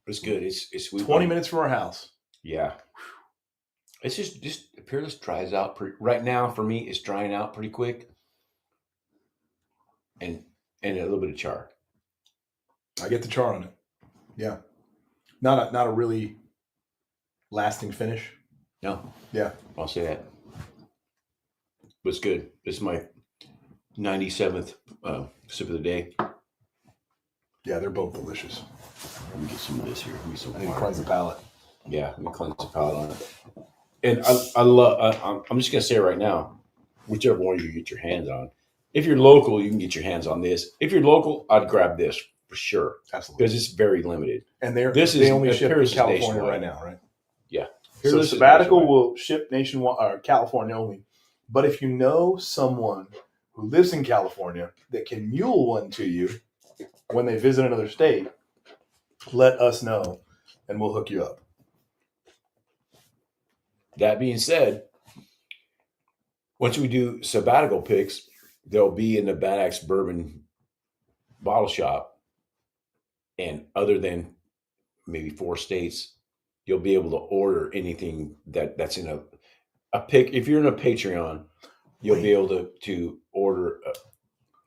It's good. It's sweet. 20 minutes from our house. Yeah. It's just Peerless dries out right now for me. It's drying out pretty quick, and a little bit of char. I get the char on it. Yeah, not a really lasting finish. No, Yeah, I'll say that. But it's good. This is my 97th sip of the day. Yeah, they're both delicious. Let me get some of this here. Let me some I need to water. cleanse the palate. Yeah, let me cleanse the palate on it. And I love. I'm just gonna say right now, whichever one you get your hands on. If you're local, you can get your hands on this. If you're local, I'd grab this for sure Absolutely. because it's very limited. And They they only ship in Peerless is California nationwide. right now, right? Yeah. So Peerless is Sabbatical nationwide. will ship nationwide, or California only. But if you know someone who lives in California that can mule one to you when they visit another state, let us know, and we'll hook you up. That being said, once we do sabbatical picks, they'll be in the Bad Axe Bourbon bottle shop. And other than maybe 4 states, you'll be able to order anything that's in a pick. If you're in a Patreon, you'll be able to order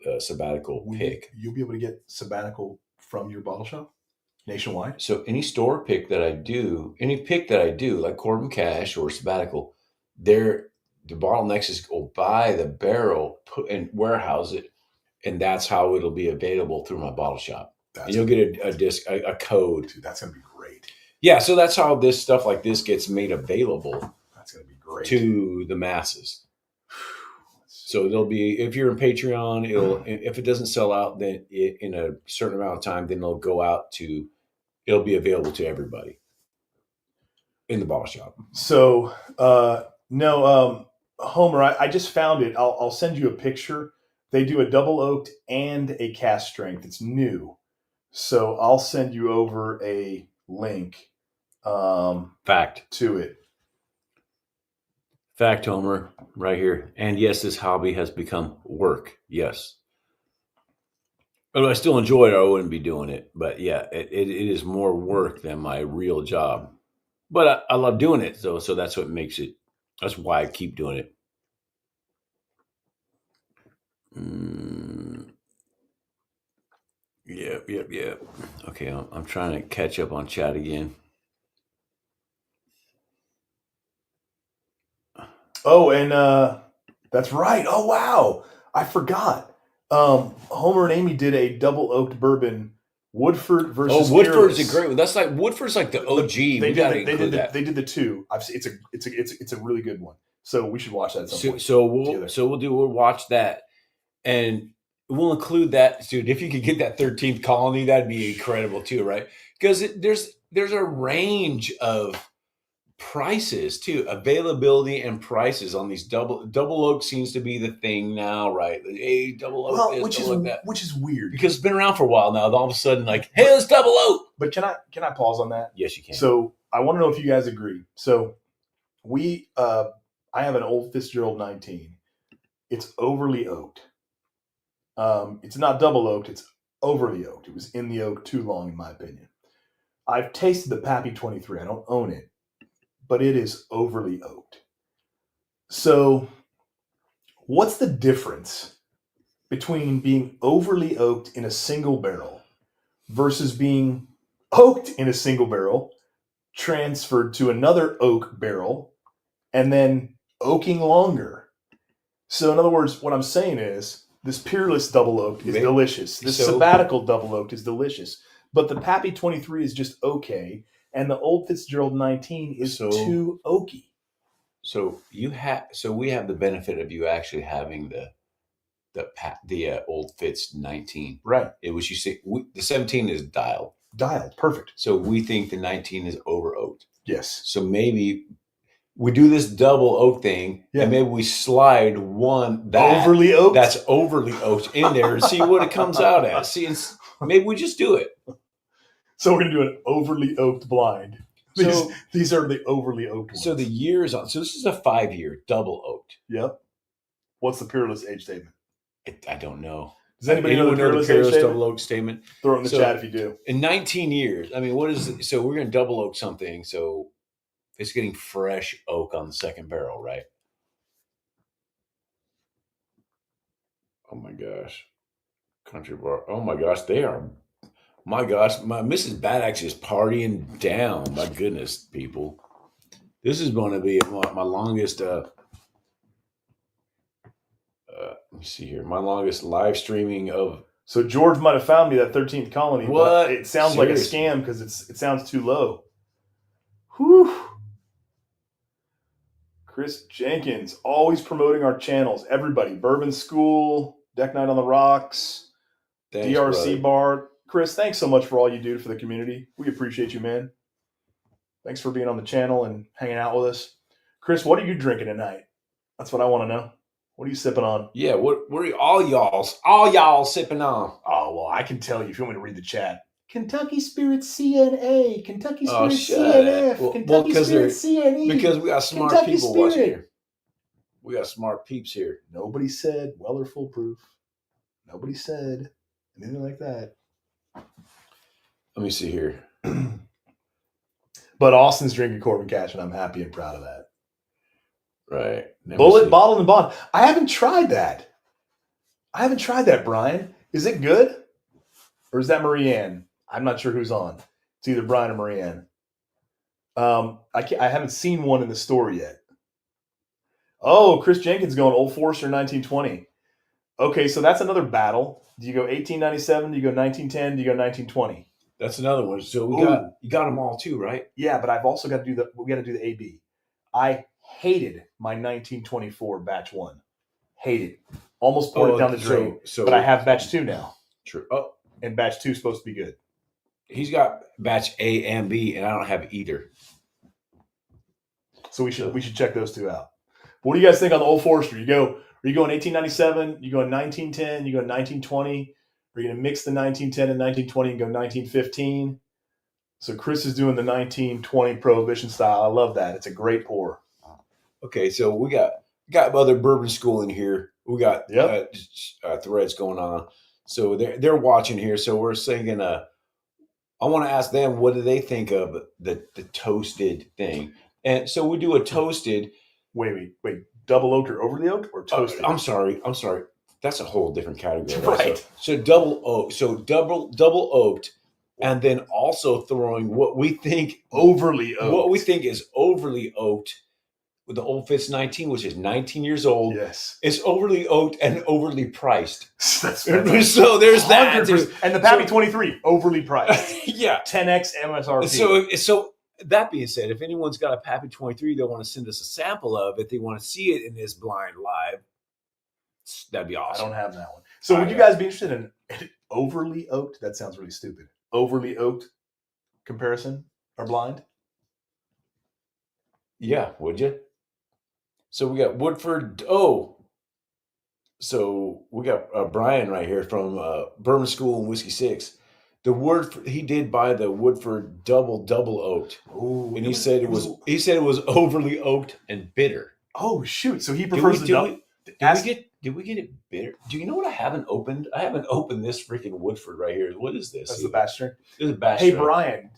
a sabbatical pick. You'll be able to get Sabbatical from your bottle shop nationwide. So any store pick that I do, like Corbin Cash or Sabbatical, the bottlenecks is go buy the barrel, put and warehouse it, and that's how it'll be available through my bottle shop. And you'll get a code. Dude, that's gonna be great. Yeah, so that's how this stuff like this gets made available. That's gonna be great to the masses. So it'll be, if you're in Patreon, if it doesn't sell out, then in a certain amount of time, then it'll be available to everybody in the bottle shop. So Homer, I just found it. I'll send you a picture. They do a double oaked and a cask strength. It's new. So I'll send you over a link Fact to it. Fact, Homer, right here. And yes, this hobby has become work. Yes. But I still enjoy it, or I wouldn't be doing it. But yeah, it is more work than my real job. But I love doing it, so that's what makes it. That's why I keep doing it. Yep. Okay, I'm trying to catch up on chat again. Oh, and that's right. Oh, wow. I forgot. Homer and Amy did a double oaked bourbon, Woodford versus. Oh, Woodford's a great one. That's like Woodford's like the OG. They did the two. It's a really good one. So we should watch that at some point. We'll watch that, and we'll include that, dude. If you could get that 13th colony, that'd be incredible too, right? Because there's a range of prices too, availability and prices on these double oak seems to be the thing now, right? Hey, double oak, which is weird because it's been around for a while now. All of a sudden, like, hey, let's double oak. But can I pause on that? Yes, you can. So I want to know if you guys agree. So I have an Old Fitzgerald 19. It's overly oaked. It's not double oaked. It's overly oaked. It was in the oak too long, in my opinion. I've tasted the Pappy 23. I don't own it, but it is overly oaked. So what's the difference between being overly oaked in a single barrel versus being oaked in a single barrel, transferred to another oak barrel, and then oaking longer? So in other words, what I'm saying is this Peerless double oaked is delicious. This Sabbatical double oaked is delicious. But the Pappy 23 is just okay. And the Old Fitzgerald 19 is too oaky. So we have the benefit of you actually having the Old Fitz 19. Right. It was, you say, the 17 is dialed. Dialed, perfect. So we think the 19 is over oaked. Yes. So maybe we do this double oak thing, and maybe we slide one overly oaked. That's overly oaked in there and see what it comes out as. See, maybe we just do it. So we're gonna do an overly oaked blind. These are the overly oaked ones. So the years on. So this is a 5-year double oaked. Yep. What's the Peerless age statement? I don't know. Does anybody know the Peerless double oak statement? Throw it in the chat if you do. In 19 years, I mean, what is it? So we're going to double oak something. So it's getting fresh oak on the second barrel, right? Oh my gosh. Country bar. Oh my gosh, they are. My gosh, my Mrs. Bad Axe is partying down. My goodness, people. This is going to be my longest. Let me see here. My longest live streaming of. So George might have found me that 13th colony. What? But it sounds Seriously? like a scam because it sounds too low. Whew. Chris Jenkins, always promoting our channels. Everybody, Bourbon School, Deck Night on the Rocks, Thanks, DRC brother. Bar. Chris, thanks so much for all you do for the community. We appreciate you, man. Thanks for being on the channel and hanging out with us. Chris, what are you drinking tonight? That's what I want to know. What are you sipping on? Yeah, what are all y'all sipping on? Oh, well, I can tell you if you want me to read the chat. Kentucky Spirit CNA, Kentucky Spirit shut CNF, up. Kentucky because Spirit they're- CNE. Because we got smart Kentucky people watching Spirit. here. We got smart peeps here. Nobody said Weller foolproof. Nobody said anything like that. Let me see here. But Austin's drinking Corbin Cash, and I'm happy and proud of that. Right. Let me Bullet, see. bottled, and bond. I haven't tried that. Brian. Is it good? Or is that Marianne? I'm not sure who's on. It's either Brian or Marianne. I haven't seen one in the store yet. Oh, Chris Jenkins going Old Forester 1920. Okay, so that's another battle. Do you go 1897? Do you go 1910? Do you go 1920? That's another one. So you got them all too, right? Yeah, but I've also got to do we got to do the AB. I hated my 1924 batch 1. Hated. Almost poured it down the drain. But I have batch 2 now. True. Oh, And batch 2 is supposed to be good. he's got batch A and B, and I don't have either. So we should check those 2 out. What do you guys think on the Old Forester? Are you going 1897? You going 1910? You going 1920? Are you going to mix the 1910 and 1920 and go 1915? So Chris is doing the 1920 Prohibition style. I love that. It's a great pour. Okay, so we got other bourbon school in here. We got threads going on. So they're watching here. So we're thinking. I want to ask them what do they think of the toasted thing. And so we do a toasted. Wait. Double oaked or overly oaked or toasted? I'm sorry. That's a whole different category. Right. So double oak. So double oaked, and then also throwing what we think overly oaked. What we think is overly oaked with the Old Fitz 19, which is 19 years old. Yes. It's overly oaked and overly priced. That's so there's 100%. That. And the Pappy 23, overly priced. Yeah. 10x MSRP. So that being said, if anyone's got a Pappy 23 they want to send us a sample of, if they want to see it in this blind live, that'd be awesome. I don't have that one. So would you guys be interested in overly oaked? That sounds really stupid. Overly oaked comparison or blind? Yeah, would you? So we got Woodford. So we got Brian right here from Bourbon School and Whiskey 6. The Woodford, he did buy the Woodford double oaked. Ooh, and he said it was overly oaked and bitter. Oh shoot! So he prefers the double. Did we get it bitter? Do you know what I haven't opened? I haven't opened this freaking Woodford right here. What is this? That's the batch string. This is a batch Hey string. Brian,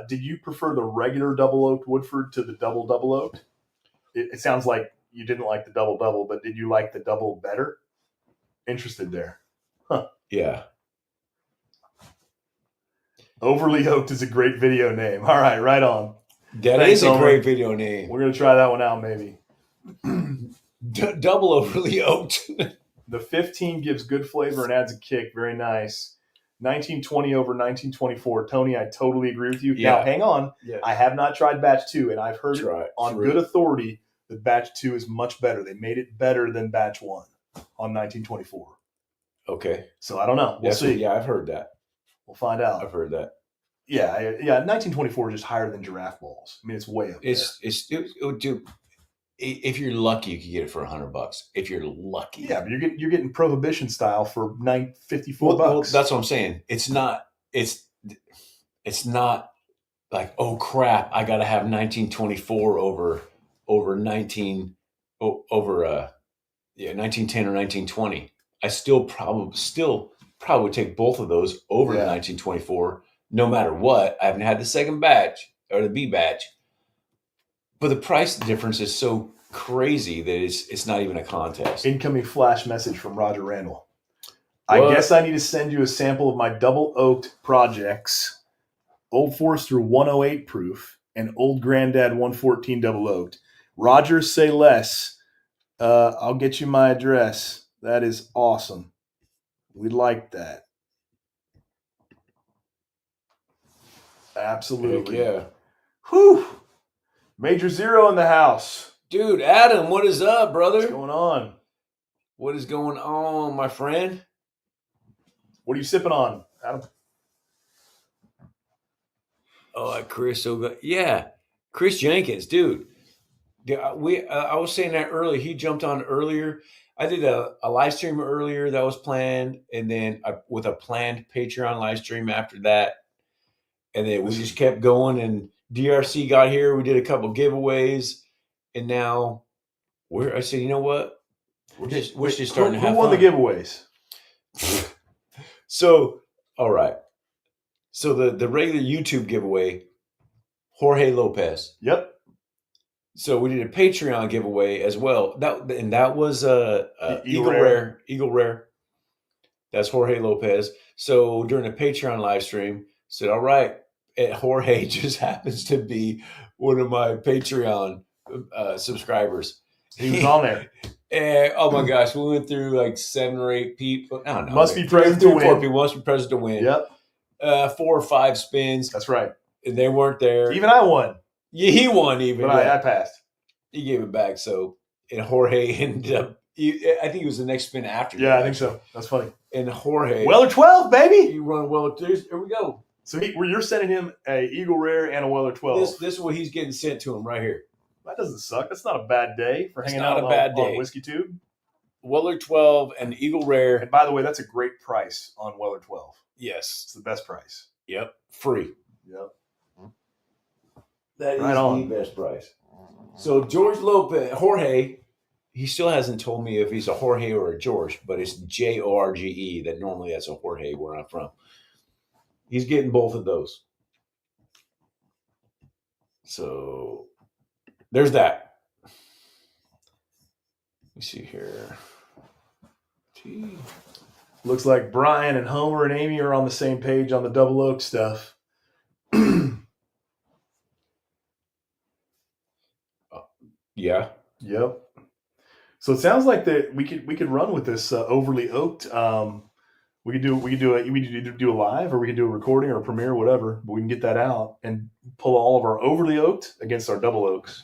did you prefer the regular double oaked Woodford to the double oaked? It sounds like you didn't like the double, but did you like the double better? Interested there. Huh. Yeah. Overly oaked is a great video name. All right, right on. That is a great video name. We're going to try that one out maybe. Double overly oaked. The 15 gives good flavor and adds a kick. Very nice. 1920 over 1924. Tony, I totally agree with you. Yeah. Now, hang on. Yeah. I have not tried batch 2, and I've heard on good authority that batch 2 is much better. They made it better than batch 1 on 1924. Okay. So I don't know. We'll see. Yeah, I've heard that. We'll find out. I've heard that. Yeah. 1924 is just higher than giraffe balls. I mean, it's way up there. Dude, if you're lucky, you can get it for $100. If you're lucky. Yeah, but you're getting Prohibition style for $54. Well, that's what I'm saying. It's not like, oh crap, I got to have 1924 over 1910 or 1920. I still probably take both of those over the 1924, no matter what. I haven't had the second batch or the B batch, But the price difference is so crazy that it's not even a contest. Incoming flash message from Roger Randall. What? I guess I need to send you a sample of my double oaked projects, Old Forester 108 proof and Old Granddad 114 double oaked. Roger, say less. I'll get you my address. That is awesome. We like that. Absolutely. Heck yeah. Whew. Major Zero in the house. Dude, Adam, what is up, brother? What's going on? What is going on, my friend? What are you sipping on, Adam? Oh, Chris, so good. Yeah, Chris Jenkins, dude. I was saying that earlier. He jumped on earlier. I did a live stream earlier that was planned, and then with a planned Patreon live stream after that. And then we just kept going, and DRC got here. We did a couple giveaways, and now I said, you know what? We're just starting to have fun. Who won the giveaways? So, all right. So the regular YouTube giveaway, Jorge Lopez. Yep. So we did a Patreon giveaway as well. That was Eagle Rare. That's Jorge Lopez. So during the Patreon live stream, said, all right, Jorge just happens to be one of my Patreon subscribers. He was on there. And, oh my gosh, we went through like 7 or 8 people. I don't know. Must be present to win. 4 people must be present to win. Yep. 4 or 5 spins. That's right. And they weren't there. Even I won. Yeah, he won even. But I passed. He gave it back. So, and Jorge ended up, I think it was the next spin after. Yeah, I think so. That's funny. And Jorge. Weller 12, baby. You run Weller 2. Here we go. So you're sending him a Eagle Rare and a Weller 12. This is what he's getting sent to him right here. That doesn't suck. That's not a bad day for hanging out on Whiskey Tube. Weller 12 and Eagle Rare. And by the way, that's a great price on Weller 12. Yes. It's the best price. Yep. Free. Yep. That is the best price. So Jorge, he still hasn't told me if he's a Jorge or a George, but it's Jorge. That normally that's a Jorge where I'm from. He's getting both of those. So there's that. Let me see here. Gee. Looks like Brian and Homer and Amy are on the same page on the double oak stuff. Yeah. Yep. So it sounds like that we could run with this overly oaked. We could do a live, or we could do a recording or a premiere, whatever. But we can get that out and pull all of our overly oaked against our double oaks.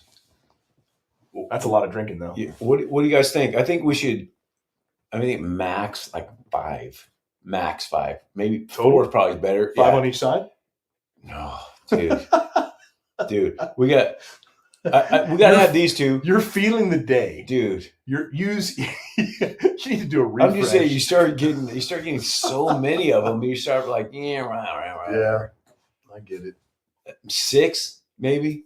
That's a lot of drinking, though. Yeah. What do you guys think? I think we should. I think max like 5. Max 5. Maybe 4 is probably better. 5 on each side? No, dude. Dude, we got to have these 2. You're feeling the day. Dude. You need to do a refresh. I'm just saying you start getting so many of them, you start like, right. Yeah. I get it. 6 maybe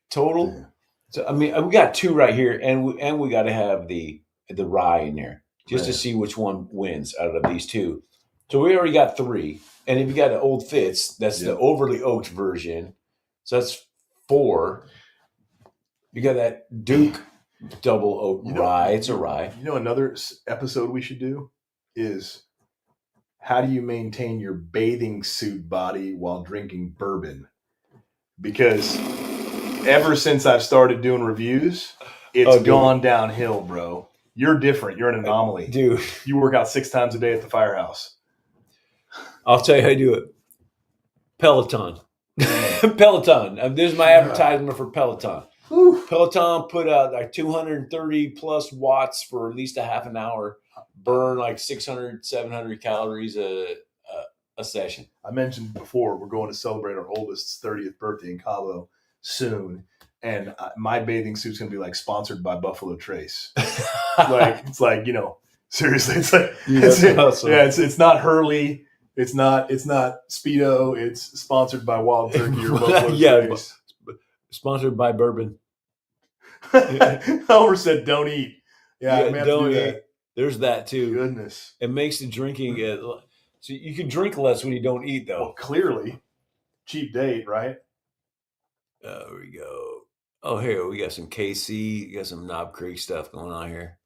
total. Yeah. So I mean, we got 2 right here, and we got to have the rye in there just to see which one wins out of these 2. So we already got 3, and if you got an Old Fitz, that's the overly oaked version. So that's 4. You got that Duke double oak rye. It's a rye. You know, another episode we should do is how do you maintain your bathing suit body while drinking bourbon? Because ever since I've started doing reviews, it's gone downhill, bro. You're different. You're an anomaly. Dude. You work out 6 times a day at the firehouse. I'll tell you how to do it. Peloton. Peloton. There's my advertisement for Peloton. Whew. Peloton put out like 230 plus watts for at least a half an hour. Burn like 600, 700 calories a session. I mentioned before we're going to celebrate our oldest's 30th birthday in Cabo soon. And my bathing suit's going to be like sponsored by Buffalo Trace. It's like, you know, seriously, it's like, awesome. It's not Hurley. It's not Speedo. It's sponsored by Wild Turkey or Buffalo Trace. Sponsored by bourbon. Homer said, "Don't eat." Yeah, don't eat. There's that too. Goodness, it makes the drinking. So you can drink less when you don't eat, though. Well, clearly, cheap date, right? There we go. Oh, here we got some KC. You got some Knob Creek stuff going on here.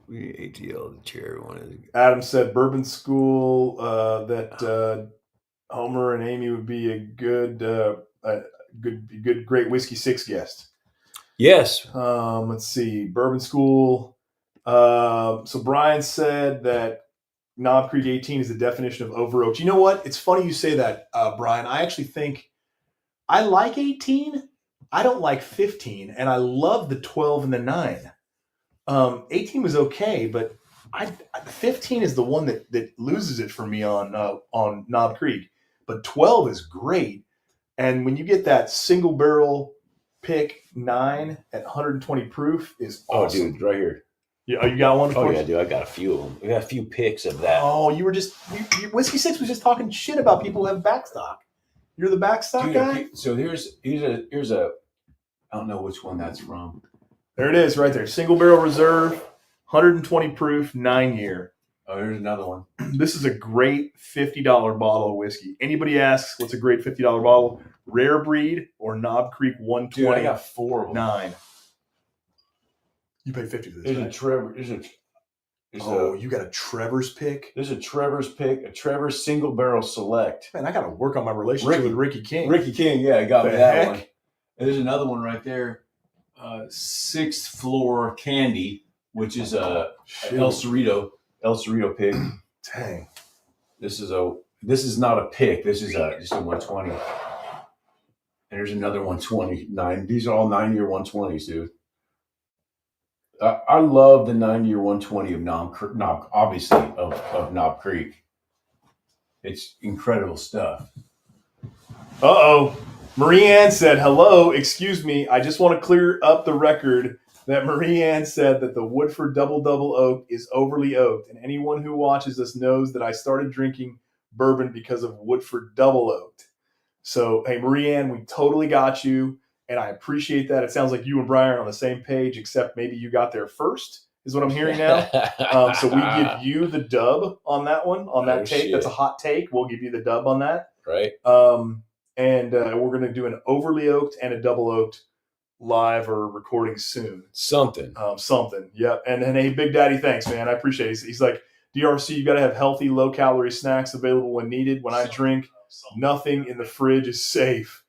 We ATL the cherry one is. Adam said Bourbon School that Homer and Amy would be a good great Whiskey Six guest. Yes. Let's see, Bourbon School. So Brian said that Knob Creek 18 is the definition of over oaked. You know what? It's funny you say that, Brian. I actually think I like 18. I don't like 15, and I love the 12 and the 9. 18 was okay, but 15 is the one that loses it for me on Knob Creek. But 12 is great, and when you get that single barrel pick 9 at 120 proof is awesome. Oh, dude, right here. Yeah, you got one? Oh, yeah, dude. I got a few of them. We got a few picks of that. Oh, you were just Whiskey Six was just talking shit about people who have backstock. You're the backstock guy. So here's a. I don't know which one that's from. There it is, right there. Single barrel reserve, 120 proof, 9-year. Oh, here's another one. This is a great $50 bottle of whiskey. Anybody asks what's a great $50 bottle? Rare Breed or Knob Creek 120? Dude, I got 4 of them. 9. You paid $50 for this. There's right? a Trevor. You got a Trevor's pick? There's a Trevor's pick, a Trevor's single barrel select. Man, I got to work on my relationship with Ricky King. Ricky King, yeah, got me that heck? one. And there's another one right there, 6th Floor Candy, which is a El Cerrito pick. Dang. This is not a pick. This is just a 120. And there's another 129. These are all 9-year 120s, dude. I love the 9-year 120 of Knob, obviously of Knob Creek. It's incredible stuff. Marie Ann said, hello, excuse me. I just want to clear up the record that Marie Ann said that the Woodford Double Oak is overly oaked. And anyone who watches us knows that I started drinking bourbon because of Woodford Double Oaked. So, hey, Marie Ann, we totally got you. And I appreciate that. It sounds like you and Brian are on the same page, except maybe you got there first, is what I'm hearing now. So we give you the dub on that one, on that take. Shit. That's a hot take. We'll give you the dub on that. Right. And we're going to do an overly oaked and a double oaked live or recording soon. Something. Yeah. And hey, Big Daddy, thanks, man. I appreciate it. He's like, DRC, you got to have healthy, low-calorie snacks available when needed. When I drink, nothing in the fridge is safe.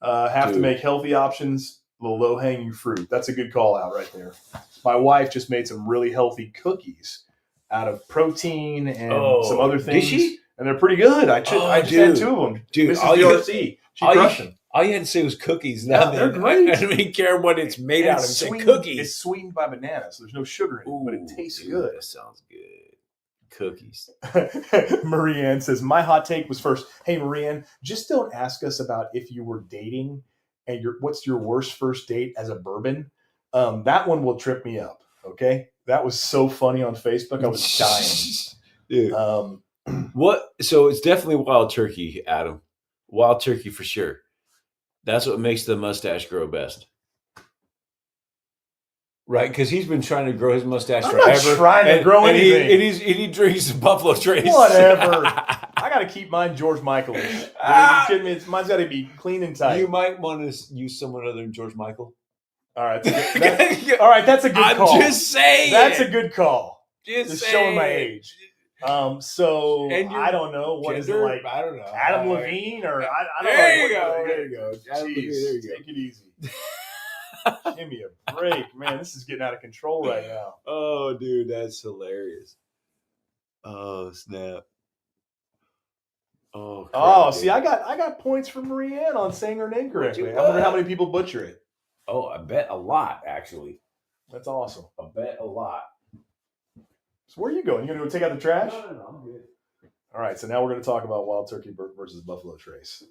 Have to make healthy options, the low-hanging fruit. That's a good call out right there. My wife just made some really healthy cookies out of protein and some other things. Did she? And they're pretty good. I just had 2 of them. Dude, this is DRC. She crushed them. All you had to say was cookies. Now they're great. I don't even care what it's made out of. It's cookies. It's sweetened by banana, so there's no sugar in it, but it tastes good. That sounds good. Cookies. Marianne says, my hot take was first. Hey, Marianne, just don't ask us about if you were dating and what's your worst first date as a bourbon. That one will trip me up. Okay. That was so funny on Facebook. I was dying. Dude. What? So it's definitely wild turkey, Adam. Wild turkey for sure. That's what makes the mustache grow best. Right, because he's been trying to grow his mustache forever. Not trying to grow anything. And he drinks Buffalo Trace. Whatever. I got to keep mine George Michael-ish. Are you kidding me? Mine's got to be clean and tight. You might want to use someone other than George Michael. All right. That's a good call. I'm just saying. That's a good call. Just showing my age. So I don't know. What is it like? I don't know. Adam Levine or I don't know. There you go. Adam Levine, there you go. Take it easy. Give me a break, man. This is getting out of control right now. Oh, dude, that's hilarious. Oh, snap. Oh, crap, see, I got points from Marianne on saying her name correctly. I wonder how many people butcher it. Oh, I bet a lot, actually. That's awesome. I bet a lot. So where are you going? You going to go take out the trash? No, I'm good. All right, so now we're going to talk about Wild Turkey versus Buffalo Trace.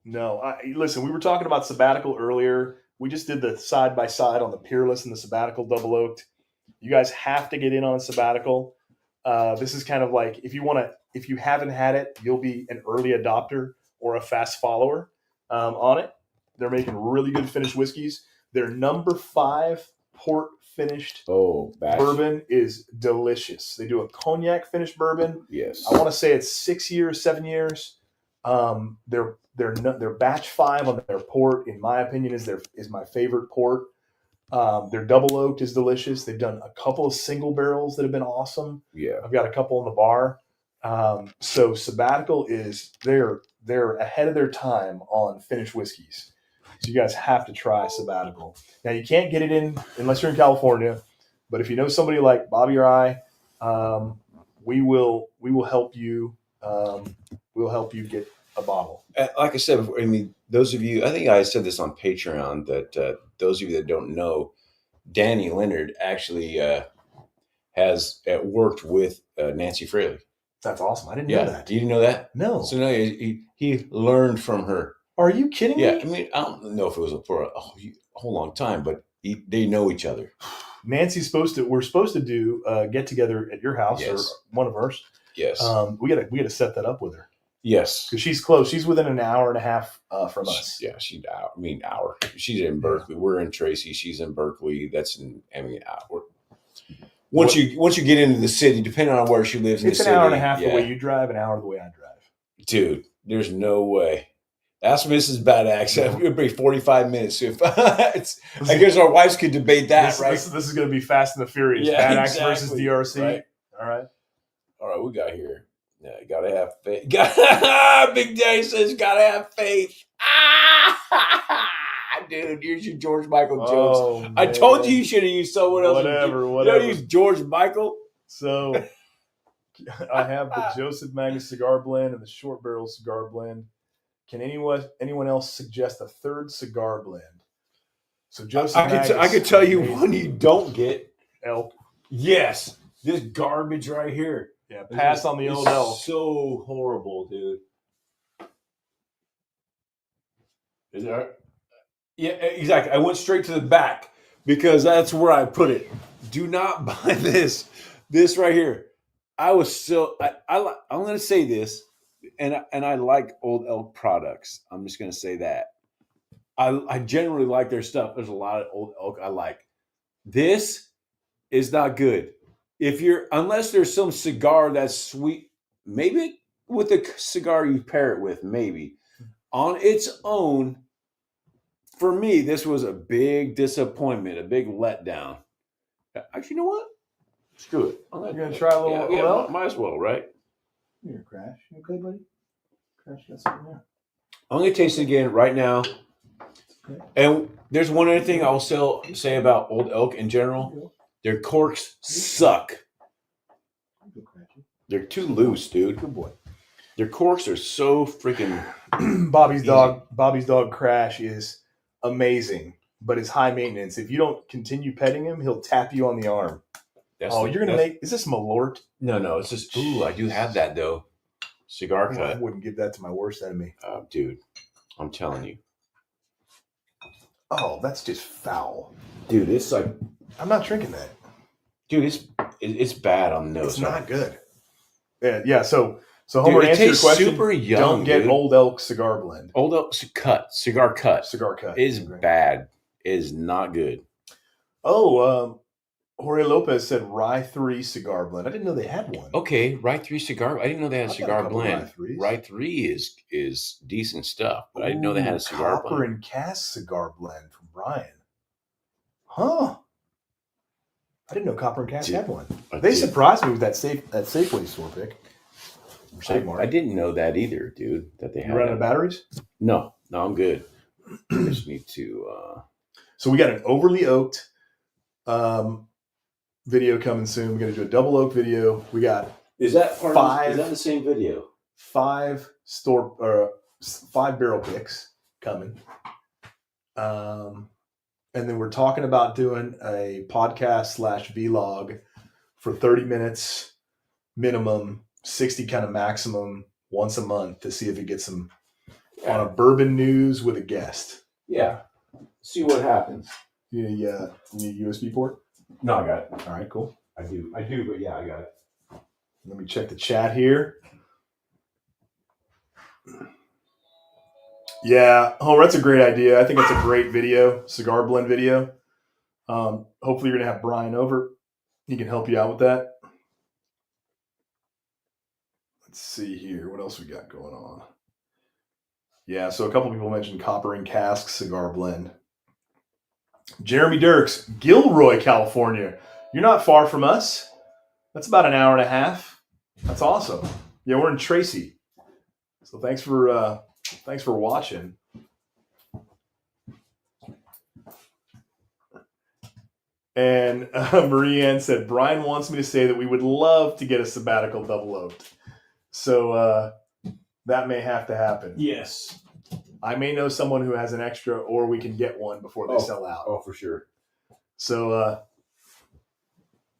No, listen, we were talking about sabbatical earlier. We just did the side-by-side on the Peerless and the sabbatical double oaked. You guys have to get in on a sabbatical. This is kind of like, if you haven't had it, you'll be an early adopter or a fast follower on it. They're making really good finished whiskeys. They're number 5 port finished batch. bourbon is delicious. They do a cognac finished bourbon. Yes. I want to say it's 6 years, 7 years. Their batch 5 on their port, in my opinion, is my favorite port. Their double oaked is delicious. They've done a couple of single barrels that have been awesome. Yeah. I've got a couple in the bar. So Sabbatical they're ahead of their time on finished whiskeys. So you guys have to try Sabbatical. Now you can't get it in unless you're in California, but if you know somebody like Bobby or I, we will help you. We'll help you get a bottle. Like I said before, I mean, those of you, I think I said this on Patreon, that those of you that don't know, Danny Leonard actually has worked with Nancy Fraley. That's awesome. I didn't know that. You didn't know that? No. So no, he learned from her. Are you kidding me? Yeah, I mean, I don't know if it was for a whole long time, but they know each other. We're supposed to do a get together at your house or one of ours. Yes. We gotta set that up with her. Yes. Because she's close. She's within an hour and a half from us. Yeah, hour. She's in Berkeley. We're in Tracy. She's in Berkeley. Once you get into the city, depending on where she lives in the city. It's an hour and a half the way you drive, an hour the way I drive. Dude, there's no way. Ask Mrs. Bad Axe. It would be 45 minutes. I guess our wives could debate that, right? This is going to be Fast and the Furious. Yeah, Bad Axe versus DRC. Right. All right, we got here. Yeah, gotta have faith. Big Daddy says, gotta have faith. Dude, here's your George Michael jokes. Oh, I told you should have used someone else. Whatever. You don't use George Michael. So I have the Joseph Magnus cigar blend and the short barrel cigar blend. Can anyone else suggest a third cigar blend? So Joseph I could tell you one you don't get. Elk. Yes. This garbage right here. Yeah, pass on the old elk. So horrible, dude. Is that? Yeah, exactly. I went straight to the back because that's where I put it. Do not buy this. This right here. I'm going to say this, and I like Old Elk products. I'm just going to say that. I generally like their stuff. There's a lot of Old Elk I like. This is not good. Unless there's some cigar that's sweet, maybe with the cigar you pair it with, maybe. On its own, for me, this was a big disappointment, a big letdown. Actually, you know what? Screw it. You're going to try a little Elk? Might as well, right? Here, Crash. You okay, buddy? Crash, got something there. I'm going to taste it again right now. Okay. And there's one other thing I'll say about Old Elk in general. Their corks suck. They're too loose, dude. Good boy. Their corks are so freaking. Bobby's dog Crash is amazing, but it's high maintenance. If you don't continue petting him, he'll tap you on the arm. You're gonna make? Is this Malort? No. It's just. Ooh, I do have that though. Cigar cut. I wouldn't give that to my worst enemy. Dude, I'm telling you. Oh, that's just foul. Dude, it's like. I'm not drinking that. Dude, it's bad on the nose. It's not good. Yeah. So Homer, dude, answer your question. Super young. Don't get Old Elk cigar blend. Old Elk cigar cut. Cigar cut is bad. It is not good. Oh, Jorge Lopez said Rye 3 cigar blend. I didn't know they had one. Okay, Rye 3 cigar. I didn't know they had a cigar blend. Rye 3 is decent stuff, but I didn't know they had a cigar blend. Copper and Cask cigar blend from Brian. Huh. I didn't know Copper and Cask had one. They surprised me with that Safeway store pick. I didn't know that either, dude. That they had. You running out of batteries? No, I'm good. I just need to. So we got an overly oaked video coming soon. We're going to do a double oak video. We got is that the same video? 5 barrel picks coming. And then we're talking about doing a podcast / vlog for 30 minutes minimum, 60 kind of maximum once a month to see if it gets some on a bourbon news with a guest. Yeah. See what happens. You need a USB port? No, I got it. All right, cool. I do, but yeah, I got it. Let me check the chat here. Yeah, Homer, that's a great idea. I think it's a great video, cigar blend video. Hopefully you're going to have Brian over. He can help you out with that. Let's see here. What else we got going on? Yeah, so a couple people mentioned Copper and Cask cigar blend. Jeremy Dirks, Gilroy, California. You're not far from us. That's about an hour and a half. That's awesome. Yeah, we're in Tracy. So thanks for watching. And Marie Ann said, Brian wants me to say that we would love to get a sabbatical double oaked. So that may have to happen. Yes. I may know someone who has an extra, or we can get one before they sell out. Oh, for sure. So,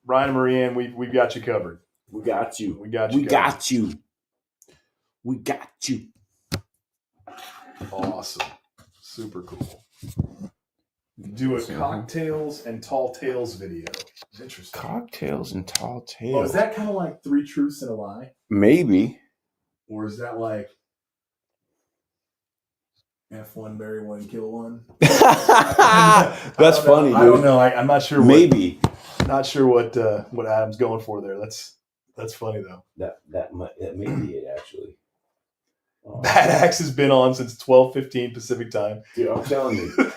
Brian and Marie Ann, we've got you covered. We got you. We got you. We got you. We got you. Awesome. Super cool. Do a cocktails and tall tales video. It's interesting. Cocktails and tall tales. Oh, is that kind of like 3 Truths and a Lie? Maybe. Or is that like F1, marry one, kill one? That's funny, dude. I don't know. I'm not sure. Maybe. Not sure what Adam's going for there. That's funny though. That may be it actually. Bad Axe has been on since 12:15 Pacific time. Dude, I'm telling you.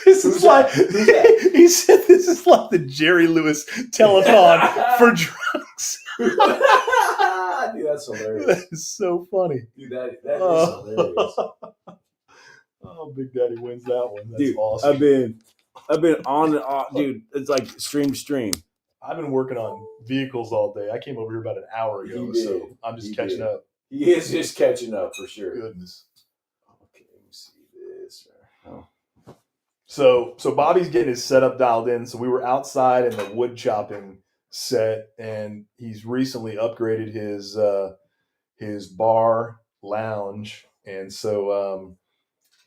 This is like he said. This is like the Jerry Lewis telethon for drunks. Dude, that's hilarious. That is so funny. Dude, that is hilarious. Oh, Big Daddy wins that one. That's dude, awesome. I've been on and off, dude. It's like stream to stream. I've been working on vehicles all day. I came over here about an hour ago, so I'm just catching up. He is just catching up for sure. Goodness. Okay, let me see this. Oh. So Bobby's getting his setup dialed in. So we were outside in the wood chopping set, and he's recently upgraded his bar lounge, and so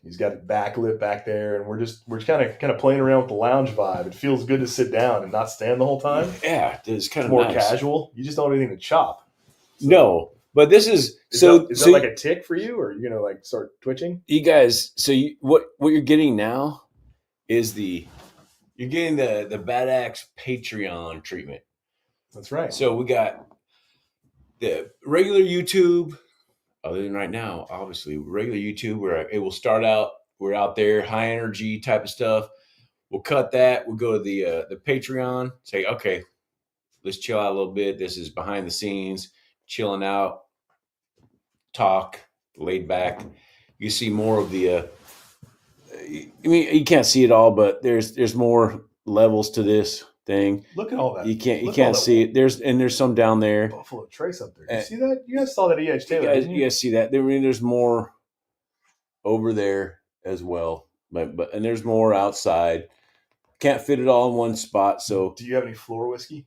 he's got it backlit back there, and we're kind of playing around with the lounge vibe. It feels good to sit down and not stand the whole time. Yeah, it's kind of more nice. Casual. You just don't have anything to chop. So, no, but this is that like a tick for you, or you're gonna like start twitching? You guys, what you're getting now is you're getting the Bad Axe Patreon treatment. That's right. So we got the regular YouTube. Other than right now, obviously, regular YouTube, where it will start out, we're out there, high energy type of stuff. We'll cut that. We'll go to the Patreon, say, okay, let's chill out a little bit. This is behind the scenes, chilling out, talk, laid back. You see more of the, I mean, you can't see it all, but there's more levels to this thing. Look at all that. You can't see it. There's some down there. Buffalo Trace up there. You see that? You guys saw that E.H. Taylor. You guys see that? There's more over there as well, but and there's more outside. Can't fit it all in one spot. So, do you have any floor whiskey?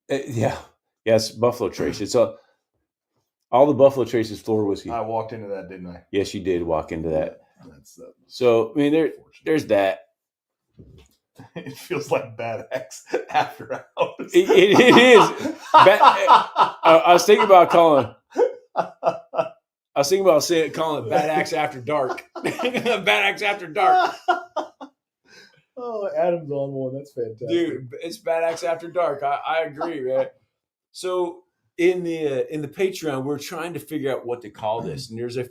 Yes, Buffalo Trace. It's all the Buffalo Trace is floor whiskey. I walked into that, didn't I? Yes, you did walk into that. That's so. I mean, there's that. It feels like Bad Axe after hours. It is. I was thinking about calling it Bad Axe After Dark. Bad Axe After Dark. Oh, Adam's on one. That's fantastic, dude. It's Bad Axe After Dark. I agree, man. So in the Patreon, we're trying to figure out what to call this, and there's a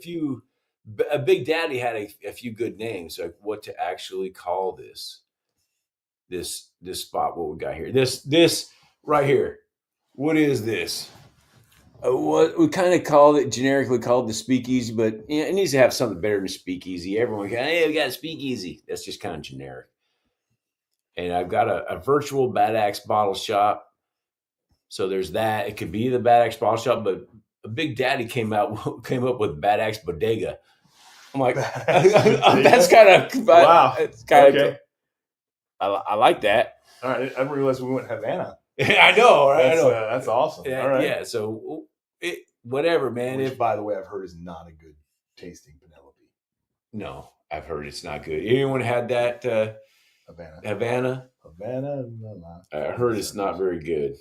Big Daddy had a few good names, like what to actually call this spot. What we got here? This right here. What is this? What we kind of called it, generically called the speakeasy, but it needs to have something better than speakeasy. Everyone goes, hey, we got a speakeasy. That's just kind of generic. And I've got a virtual Bad Axe bottle shop. So there's that. It could be the Bad Axe bottle shop, but a Big Daddy came up with Bad Axe Bodega. I'm like, that's kind of wow. It's kind okay. of. I like that. All right, I didn't realize we went Havana. I know, right? That's awesome. Yeah, all right. Yeah. So whatever, man. Which, by the way, I've heard is not a good tasting Penelope. No, I've heard it's not good. Anyone had that Havana? I heard it's not very good.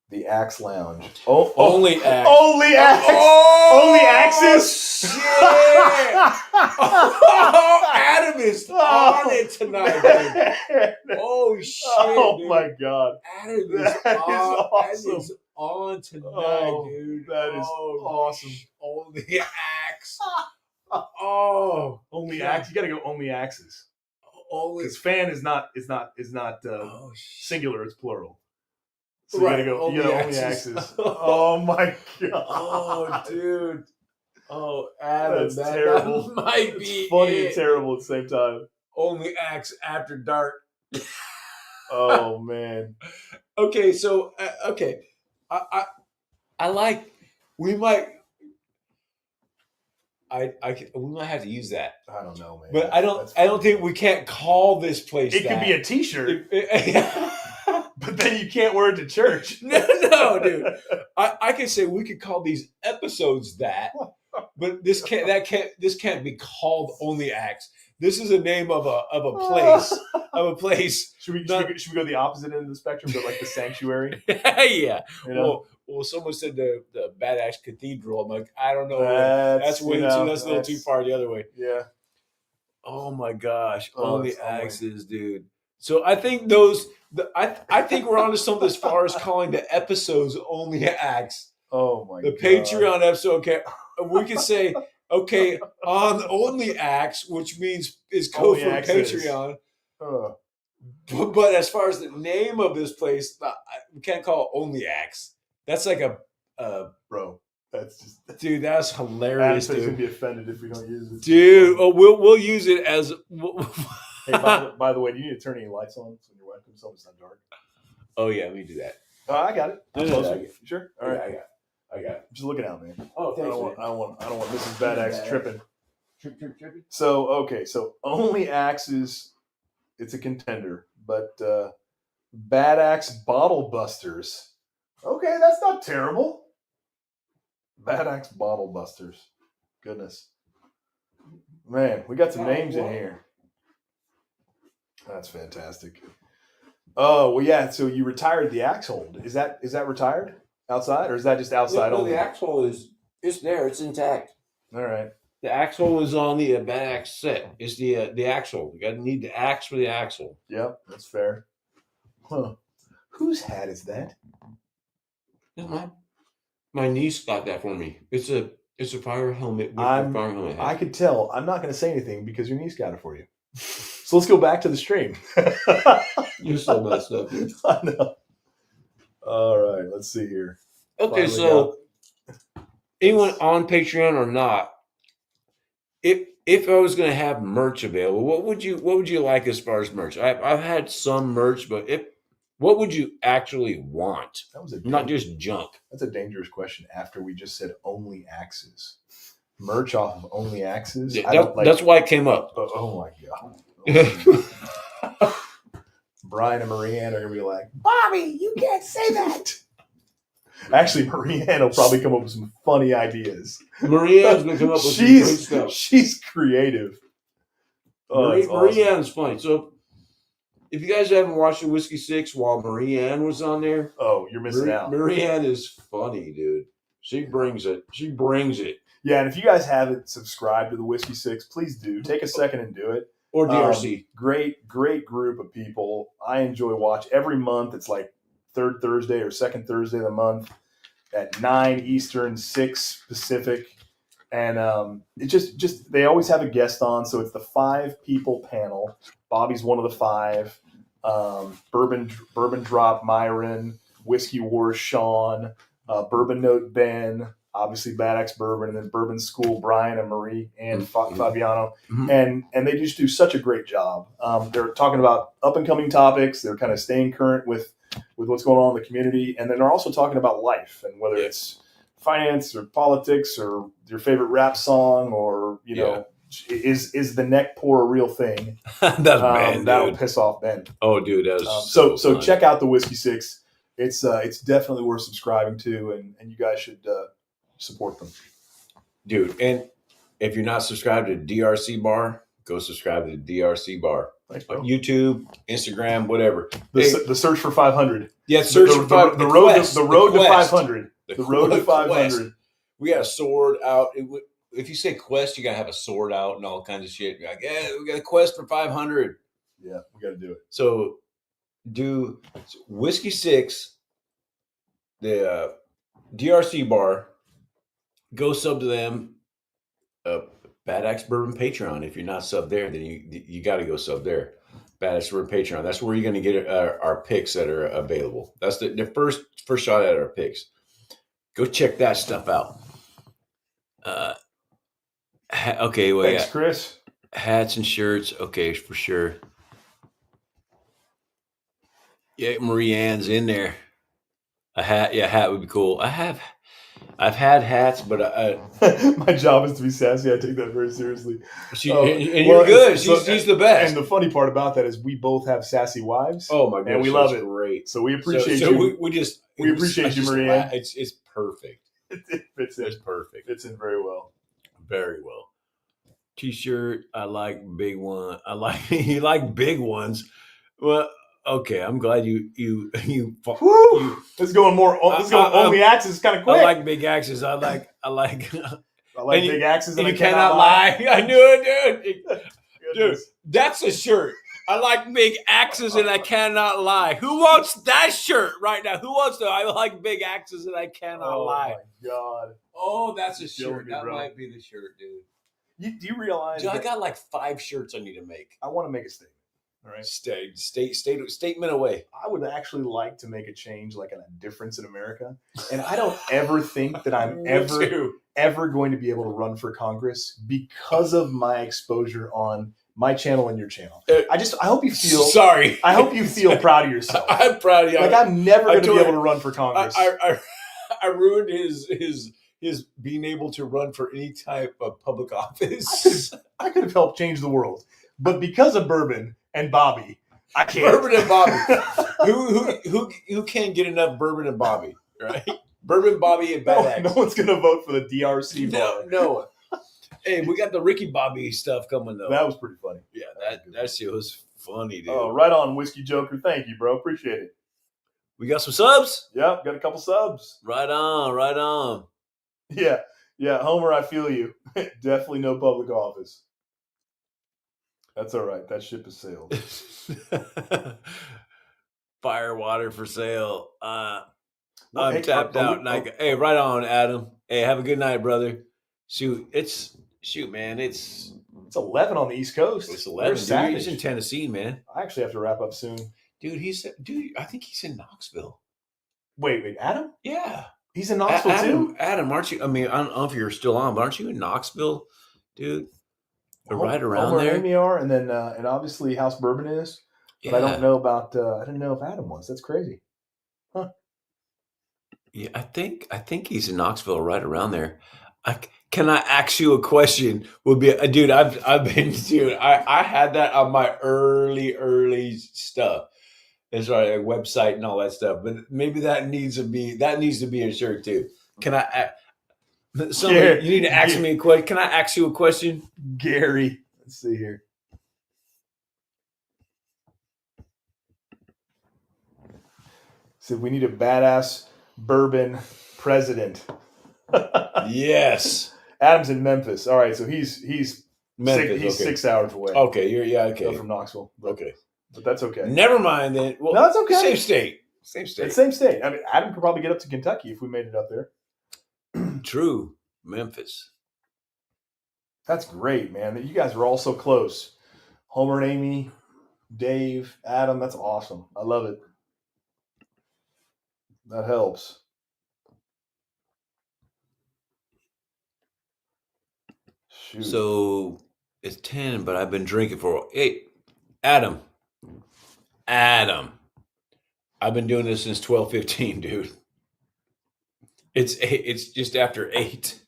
The Axe Lounge. Only Axe. Only Axe. Only Axes. Yeah. Adam is on it tonight, dude. shit! Oh dude. my god, That is on tonight, dude. That is awesome. Only axe. Oh, only God. axe. You got to go only axes. Only Because fan is not singular. It's plural. So you gotta go. Only axes. Oh my god. Oh, dude. Oh, Adam, that's terrible. That might it's be funny and terrible at the same time. Only axe after dark. Oh man. Okay, so I like. We might. We might have to use that. I don't know, man. But I don't think we can't call this place. It that. could be a T-shirt, but then you can't wear it to church. No, dude. I can say we could call these episodes that, but this can't be called Only Axe. This is a name of a place. Should we go the opposite end of the spectrum, but like the sanctuary? Yeah. You know? Well, someone said the Bad Axe Cathedral. I'm like, I don't know. That's way too. That's a little too far the other way. Yeah. Oh my gosh, Only Axes, dude. So I think those. I think we're onto something as far as calling the episodes Only Axe. Oh my god. The Patreon episode. Okay, we could say on Only Axe, which means is code for Patreon. But as far as the name of this place, we can't call it Only Axe. That's like a bro. That's just dude. That's hilarious. Adam's gonna be offended if we don't use it, dude. Oh, we'll use it as. Hey, by the way, do you need to turn any lights on so your wife comes home it's not dark? Oh yeah, let me do that. I got it. No, sure. All right, I got it. Just looking out, man. Oh, thanks. I don't want Mrs. Bad Axe tripping. Tripping. So Only Axes. It's a contender, but Bad Axe Bottle Busters. Okay, that's not terrible. Bad Axe Bottle Busters. Goodness. Man, we got some names in here. That's fantastic. Oh, well, yeah, so you retired the axe hold. Is that retired outside, or is that just outside no, only? The axe hold it's there. It's intact. All right. The axe hold is on the Bad Axe set. It's the axe hold. You need the axe for the axe hold. Yep, that's fair. Huh. Whose hat is that? My niece got that for me. It's a fire helmet. Fire helmet hat. I could tell. I'm not going to say anything because your niece got it for you. So let's go back to the stream. You're so messed up, dude. I know. All right, let's see here. Okay, so anyone on Patreon or not, if I was going to have merch available, what would you like as far as merch? I've had some merch, but what would you actually want? That was not just junk. That's a dangerous question. After we just said Only Axes, merch off of Only Axes. Yeah, that's why it came up. Oh my god. Brian and Marianne are gonna be like, Bobby, you can't say that. Actually, Marianne will probably come up with some funny ideas. Marianne's gonna come up with some great stuff. She's creative. Marianne's funny. So if you guys haven't watched the Whiskey Six while Marianne was on there, you're missing out. Marianne is funny, dude. She brings it. Yeah, and if you guys haven't subscribed to the Whiskey Six, please do. Take a second and do it. Or DRC. Great group of people. I enjoy watch every month. It's like third Thursday or second Thursday of the month at 9 Eastern, 6 Pacific. And it just they always have a guest on. So it's the 5 people panel. Bobby's one of the 5. Bourbon Drop Myron, Whiskey Wars Sean, Bourbon Note Ben, obviously Bad Axe Bourbon, and then Bourbon School Brian and Marie and Fabiano. Mm-hmm. And they just do such a great job. They're talking about up and coming topics. They're kind of staying current with what's going on in the community. And then they're also talking about life and whether it's finance or politics or your favorite rap song or, you know, is the neck pour a real thing? That's bad, that'll piss off Ben. Oh, dude, that was so check out the Whiskey Six. It's definitely worth subscribing to, and you guys should support them, dude. And if you're not subscribed to DRC Bar, go subscribe to DRC Bar. Thanks, bro. YouTube, Instagram, whatever. The search for 500. Yeah, search for the road to 500. The road to 500. We got a sword out. If you say quest, you gotta have a sword out and all kinds of shit. You're like, yeah, we got a quest for 500. Yeah, we got to do it. So do Whiskey 6, the DRC bar. Go sub to them. Bad Axe Bourbon Patreon. If you're not sub there, then you got to go sub there. Bad Axe Bourbon Patreon. That's where you're going to get our picks that are available. That's the first shot at our picks. Go check that stuff out. Okay, well, Thanks, Chris. Hats and shirts. Okay, for sure. Yeah, Marie Ann's in there. A hat. Yeah, a hat would be cool. I've had hats, but my job is to be sassy. I take that very seriously. And you're good. She's the best. And the funny part about that is we both have sassy wives. Oh my gosh, and we love it. Great. So we appreciate you. We appreciate you, Maria. It's perfect. It fits in. It's perfect. Fits in very well. Very well. T-shirt. I like big one. I like you like big ones. Well. Okay, I'm glad you. This going more. This going only axes kind of quick. I like big axes. I like big axes, and you cannot lie. I knew it, dude. That's a shirt. I like big axes and I cannot lie. Who wants that shirt right now? Who wants to? I like big axes and I cannot lie. Oh my god! Oh, that's a shirt. That might be the shirt, dude. Do you realize? Dude, I got like 5 shirts I need to make. I want to make a statement. All right. Statement away. I would actually like to make a change, like a difference in America. And I don't ever think that I'm ever going to be able to run for Congress because of my exposure on my channel and your channel. I hope you feel sorry. I hope you feel proud of yourself. I'm proud of you. Like I'm never going to be able to run for Congress. I ruined his being able to run for any type of public office. I could have helped change the world, but because of bourbon and Bobby, I can't. Bourbon and Bobby. Who can't get enough Bourbon and Bobby, right? Bourbon, Bobby, and Bad Axe. No one's gonna vote for the DRC bar. No. Hey, we got the Ricky Bobby stuff coming though. That was pretty funny. Yeah, that shit was funny, dude. Oh, right on, Whiskey Joker. Thank you, bro. Appreciate it. We got some subs. Yep, got a couple subs. Right on. Yeah, Homer, I feel you. Definitely no public office. That's all right. That ship has sailed. Fire water for sale. I'm tapped out. Hey, right on, Adam. Hey, have a good night, brother. Man. It's 11 on the East Coast. It's 11. He's in Tennessee, man. I actually have to wrap up soon. Dude, I think he's in Knoxville. Wait, Adam? Yeah. He's in Knoxville too? Adam, aren't you? I mean, I don't know if you're still on, but aren't you in Knoxville, dude? Right around there. Amy are, and then and obviously House Bourbon is. But yeah. I don't know about. I didn't know if Adam was. That's crazy, huh? Yeah, I think he's in Knoxville, right around there. Can I ask you a question? Would be, dude. I had that on my early stuff. It's right, a website and all that stuff. But maybe that needs to be a shirt too. Can I? You need to ask me a question. Can I ask you a question? Gary, let's see here. So we need a badass bourbon president. Yes. Adam's in Memphis. All right, so he's Memphis, he's 6 hours away. Okay, okay. From Knoxville. Okay. But that's okay. Never mind then. Well, no, that's okay. Same state. It's same state. I mean, Adam could probably get up to Kentucky if we made it up there. True. Memphis. That's great, man. You guys are all so close. Homer and Amy, Dave, Adam. That's awesome. I love it. That helps. Shoot. So it's 10, but I've been drinking for 8. Adam. I've been doing this since 12:15, dude. It's just after 8.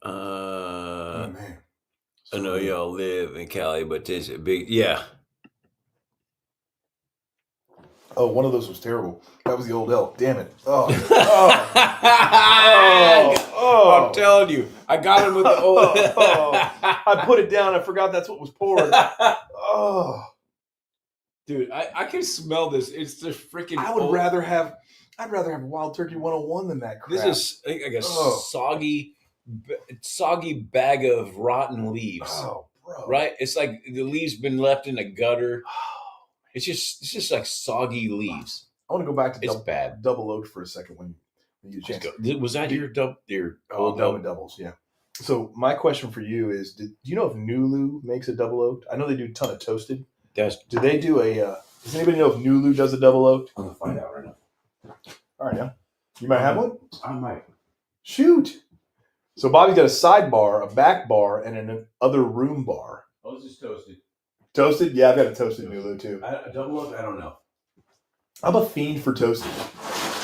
Oh, man. I know y'all live in Cali, but this is big. Yeah. Oh, one of those was terrible. That was the old elk. Damn it. I'm telling you. I got him with the old I put it down. I forgot that's what was poured. Oh. Dude, I can smell this. It's the freaking I'd rather have Wild Turkey 101 than that crap. This is like a soggy bag of rotten leaves. Oh, bro. Right? It's like the leaves been left in a gutter. It's just like soggy leaves. I want to go back to It's bad. double oaked for a second when you chance. Was that your old doubles? Yeah. So my question for you is: do you know if Nulu makes a double oaked? I know they do a ton of toasted. Do they do a? Does anybody know if Nulu does a double oaked? I'm gonna find out right now. All right, yeah. You might have one. I might. Shoot. So Bobby's got a sidebar, a back bar, and an other room bar. Oh, it's just toasted. Toasted? Yeah, I've got a toasted Nulu too. A double oak? I don't know. I'm a fiend for toasted.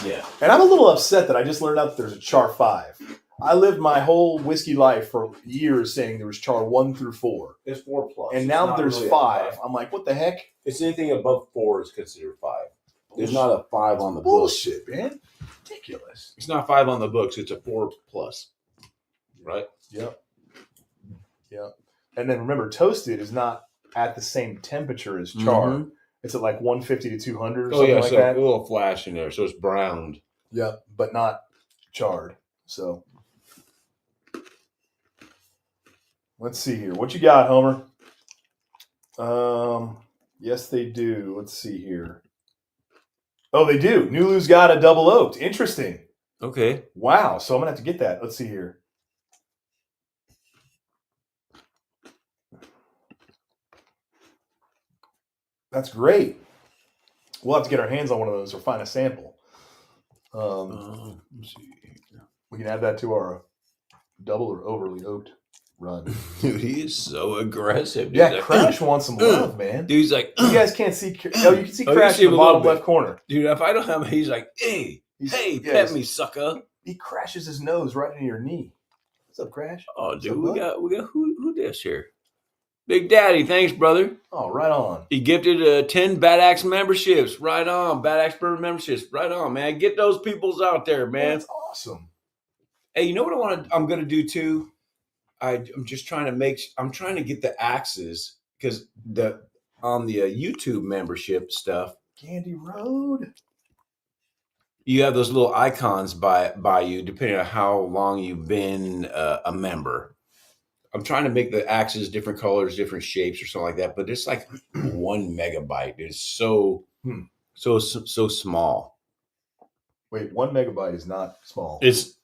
Yeah. And I'm a little upset that I just learned out that there's a char 5. I lived my whole whiskey life for years saying there was char 1 through 4. It's 4+. And now there's really 5. I'm like, what the heck? It's anything above 4 is considered 5. There's not a 5 on the bullshit, man. Ridiculous. It's not 5 on the books. It's a 4+. Right? Yep. And then remember, toasted is not at the same temperature as char. Mm-hmm. It's at like 150 to 200 or something like that. A little flash in there, so it's browned. Yep, but not charred. So let's see here. What you got, Homer? Yes, they do. Let's see here. Oh, they do. Nulu's got a double oaked. Interesting. Okay. Wow. So I'm gonna have to get that. Let's see here. That's great. We'll have to get our hands on one of those or find a sample. Let's see. We can add that to our double or overly oaked run. Dude, he is so aggressive. Dude. Yeah, Crash wants some love, man. Dude, he's like, you guys can't see. Oh, you can see Crash in the bottom left corner. Dude, if I don't have him, he's like, hey, pet me, sucker. He crashes his nose right into your knee. What's up, Crash? Oh, dude, we got who this here? Big Daddy, thanks, brother. Oh, right on. He gifted 10 Bad Axe memberships. Right on. Bad Axe Bourbon memberships. Right on, man. Get those peoples out there, man. That's awesome. Hey, you know what I'm going to do, too? I'm just trying to get the axes because on the YouTube membership stuff. Candy Road. You have those little icons by you, depending on how long you've been a member. I'm trying to make the axes different colors, different shapes, or something like that. But it's like 1 megabyte. It's so small. Wait, 1 megabyte is not small. It's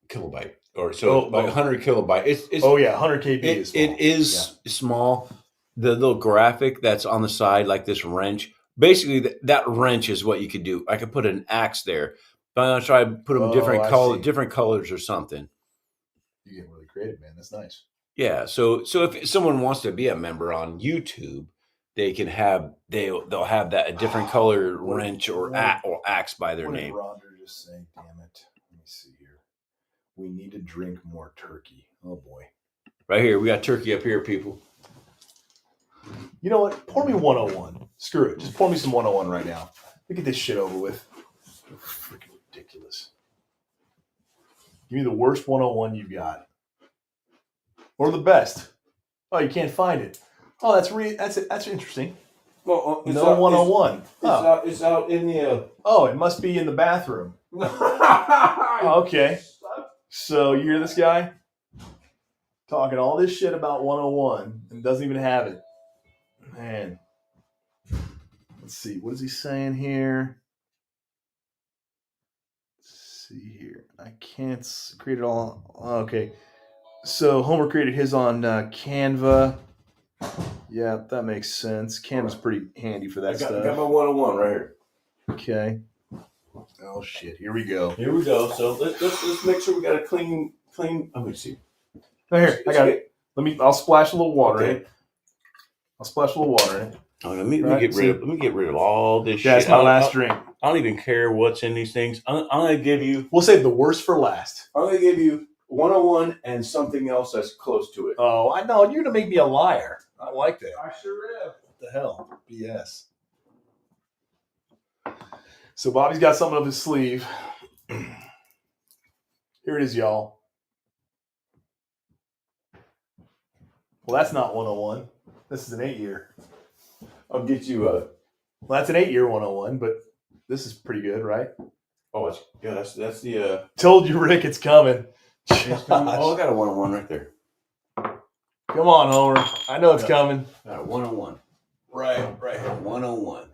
kilobyte, or so like 100 kilobyte. It's 100 KB is small. It is small. The little graphic that's on the side, like this wrench. Basically, that wrench is what you could do. I could put an axe there, but I'm gonna try to put them different colors or something. You get really creative, man. That's nice. Yeah. So if someone wants to be a member on YouTube, they can have they'll have that a different color wrench or axe by their name. What did Rhonda just say? Damn it. Let me see here. We need to drink more turkey. Oh boy. Right here, we got turkey up here, people. You know what? Pour me 101. Screw it. Just pour me some 101 right now. Look at this shit over with. Freaking ridiculous. Give me the worst 101 you've got. Or the best. Oh, you can't find it. Oh, that's interesting. Well, no 101. It's out in the... Oh, it must be in the bathroom. Okay. So you hear this guy? Talking all this shit about 101 and doesn't even have it. Man. Let's see. What is he saying here? Let's see here. I can't create it all. Okay. So Homer created his on Canva. Yeah, that makes sense. Canva's pretty handy for that stuff. I got my 101 right here. Okay. Oh shit! Here we go. So let's make sure we got a clean. Let me see. Oh, here, I got it. I'll splash a little water in it. I'll splash a little water in it. Oh, let me get rid of all this shit. That's my last drink. I don't even care what's in these things. I'm gonna give you. We'll save the worst for last. I'm gonna give you 101 and something else that's close to it. Oh, I know. You're gonna make me a liar. I like that. I sure am. What the hell? BS. So Bobby's got something up his sleeve. Here it is, y'all. Well, that's not 101. This is an 8-year. I'll get you Well, that's an 8-year 101, but this is pretty good, right? Oh, that's the. Told you, Rick, it's coming. Oh, I got a 101 right there. Come on, Homer. I know it's coming. All right, 101. Right here. 101.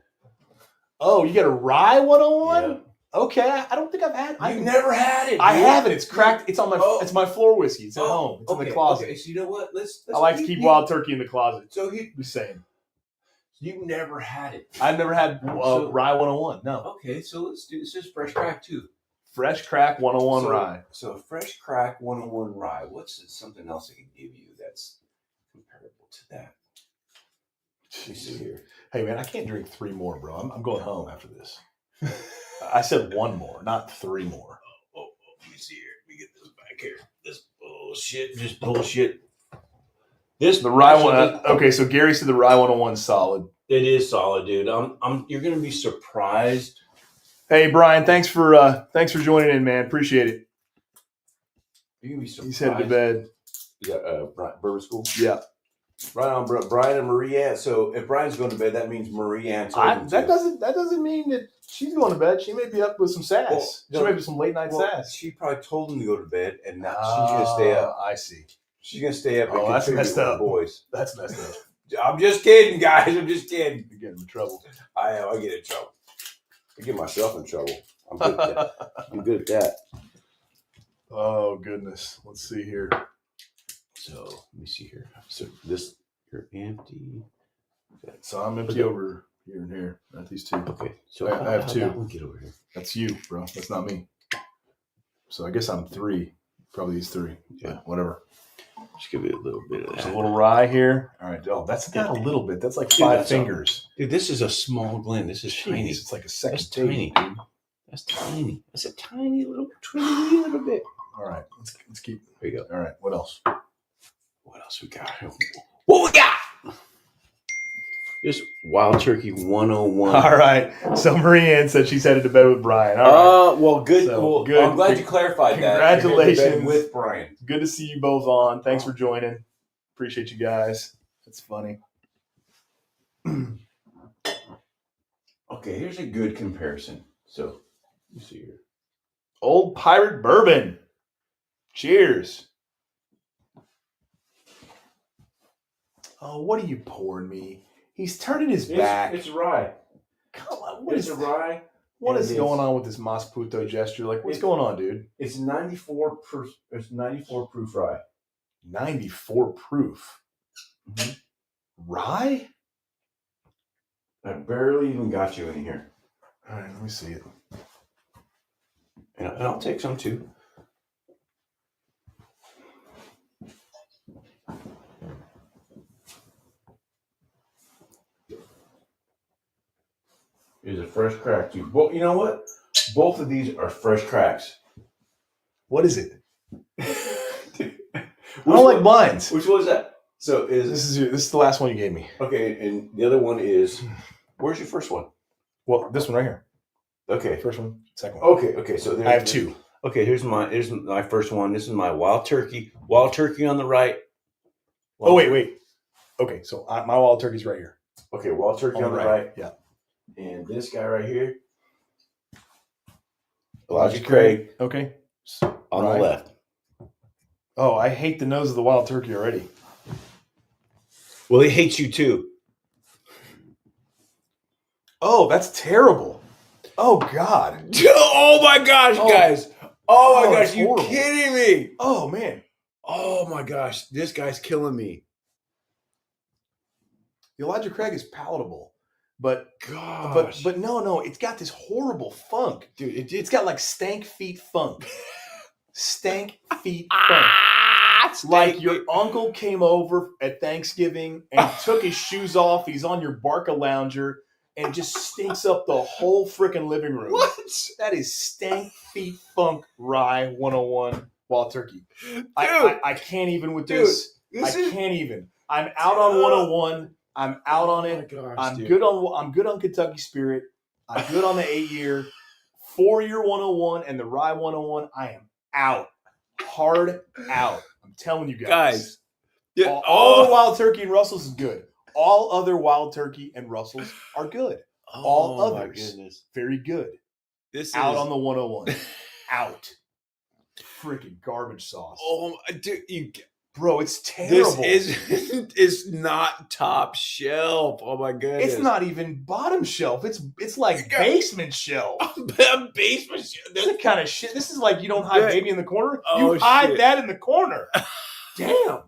Oh, you got a rye 101? Yeah. Okay, I don't think I've had. You've never had it. I haven't. It's cracked. It's on my. It's my floor whiskey. It's at home. It's in the closet. Okay, so you know what? Let's I like to keep wild turkey in the closet. So Just saying. You've never had it. I've never had rye 101. No. Okay, so let's do this. Is fresh crack too. Fresh crack 101 rye. So fresh crack 101 rye. What's something else I can give you that's comparable to that? Let me see here. Hey man, I can't drink 3 more, bro. I'm going home after this. I said 1 more, not 3 more. Oh, let me see here. Let me get this back here. This bullshit. This the rye one. Okay, so Gary said the rye 101 is solid. It is solid, dude. You're gonna be surprised. Hey Brian, thanks for joining in, man. Appreciate it. You're gonna be surprised. He's headed to bed. You got Bourbon School? Yeah. Right on, Brian and Marie Ann. So if Brian's going to bed, that means Marie Ann told him to. That doesn't mean that she's going to bed. She may be up with some sass. She may be some late night sass. She probably told him to go to bed, and now she's going to stay up. I see. She's going to stay up. Oh, that's messed up, boys. That's messed up. I'm just kidding, guys. I'm just kidding. You're getting in trouble. I am. I get in trouble. I get myself in trouble. I'm good at that. I'm good at that. Oh goodness. Let's see here. So let me see here. So this. You're empty. Okay. So I'm empty over here and here. Not these 2. Okay. So I have 2. That one get over here. That's you, bro. That's not me. So I guess I'm 3. Probably these 3. Yeah. Whatever. Just give it a little bit of that. There's a little rye here. All right. Oh, that's not a little bit. That's like 5 fingers. Dude, this is a small blend. This is tiny. It's like a second. That's tiny, dude. That's tiny. That's a tiny little bit. All right. Let's keep. There you go. All right. What else? What else we got? What we got? Just Wild Turkey 101. All right. So Marie Ann said she's headed to bed with Brian. All right. Well, good. So, good. I'm glad you clarified that. Congratulations. With Brian. Good to see you both on. Thanks for joining. Appreciate you guys. That's funny. Okay, here's a good comparison. So, you see here. Old Pirate Bourbon. Cheers. Oh, what are you pouring me? He's turning his back. It's rye. Come on. What is rye? What is going on with this Mas Puto gesture? Like, what's going on, dude? It's 94 proof. It's 94 proof rye. 94 proof. Mm-hmm. Rye? I barely even got you in here. All right, let me see it. And I'll take some too. Is a fresh crack too. Well, you know what? Both of these are fresh cracks. What is it? I don't like blinds. Which one is that? So this is the last one you gave me. Okay, and the other one is where's your first one? Well, this one right here. Okay, first one, second one. Okay. So I have 2. Okay, here's my first one. This is my wild turkey. Wild turkey on the right. Wait. Okay, so my wild turkey's right here. Okay, wild turkey on the right. Yeah. And this guy right here, Elijah Craig. Okay. On the left. Oh, I hate the nose of the wild turkey already. Well, he hates you too. Oh, that's terrible. Oh, God. Oh, my gosh, guys. Oh, my gosh. You kidding me? Oh, man. Oh, my gosh. This guy's killing me. The Elijah Craig is palatable. But no, it's got this horrible funk, dude. It's got like stank feet funk. Stank feet funk. Like your uncle came over at Thanksgiving and took his shoes off. He's on your Barca lounger and just stinks up the whole freaking living room. What? That is stank feet funk rye 101 wild turkey. I can't even with this. I can't even. I'm out on 101. I'm out on it. Oh gosh, I'm good on Kentucky Spirit. I'm good on the 8-year, 4-year 101, and the rye 101. I am out. Hard out. I'm telling you guys. All the wild turkey and Russells is good. All other wild turkey and Russells are good. All others, very good. This out on the 101. Out. Freaking garbage sauce. Oh, dude, Bro, it's terrible. This is not top shelf. Oh my goodness. It's not even bottom shelf. It's like basement shelf. Basement shelf. This is the kind of shit. This is like you don't hide baby in the corner. Oh, you hide shit. that in the corner. Damn.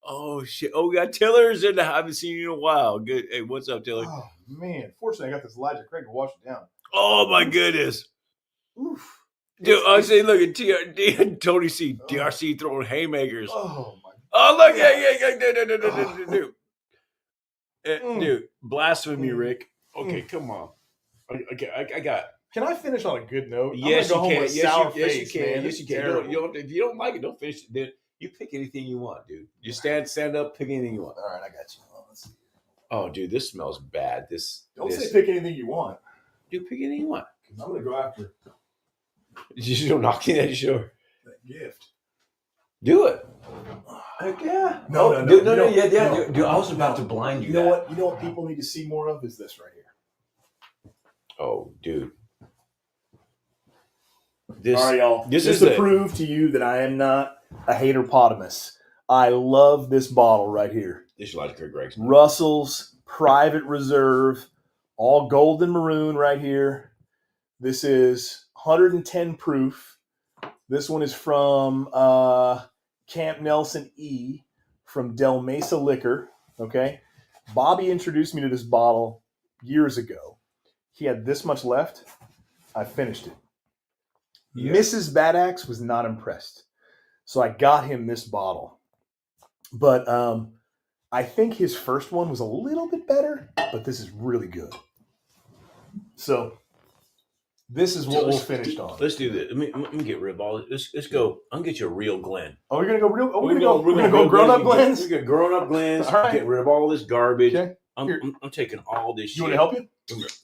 Oh shit. Oh, we got Tiller's in the I haven't seen you in a while. Good. Hey, what's up, Tiller? Oh man. Fortunately, I got this Elijah Craig to wash it down. Oh my goodness. Oof. Dude, I say, look at Tony C. DRC throwing haymakers. Oh my. Oh, look, yeah. Dude, blasphemy, Rick. Okay, come on. Okay, I got. Can I finish on a good note? Yes, I'm gonna go you home can. with Yes, sour you face, can. man. Yes, you can. If you don't like it, don't finish it. Then you pick anything you want, dude. You stand up, pick anything you want. All right, I got you. Let's see. Oh, dude, this smells bad. Don't say pick anything you want. Dude, pick anything you want. I'm gonna go after You just don't knock in that door. that gift. Do it. Heck yeah. No. Dude, dude, I was about to blind you. You know what? You know what people need to see more of is this right here. Oh, dude. All right, y'all. This is is to prove to you that I am not a haterpotamus. I love this bottle right here. This is Elijah Greg's. Russell's Private Reserve, all gold and maroon right here. This is 110 proof. This one is from Camp Nelson E from Del Mesa Liquor. Okay. Bobby introduced me to this bottle years ago. He had this much left. I finished it. Yeah. Mrs. Bad Axe was not impressed. So I got him this bottle. But I think his first one was a little bit better, but this is really good. So this is what we'll finish on. Let's do this. Let me get rid of all this. Let's go. I'm gonna get you a real Glen. Oh, we're gonna go real. Oh, we're gonna go grown up Glens. We're gonna grown up Glens. All right. Get rid of all this garbage. Okay. I'm taking all this shit. You want to help you?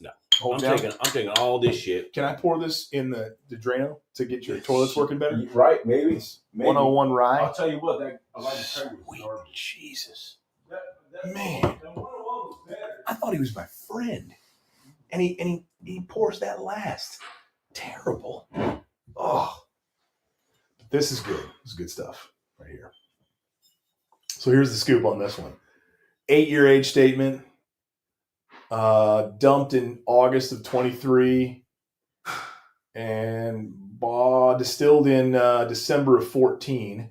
No. I'm taking all this shit. Can I pour this in the Drano to get your toilets working better? Right? Maybe. 101 rye. I'll tell you what. That Elijah Craig was garbage. Jesus. Man. I thought he was my friend. And he pours that last. Terrible. Oh. This is good. This is good stuff right here. So here's the scoop on this one. 8-year age statement. Dumped in August of 23 and distilled in December of 14.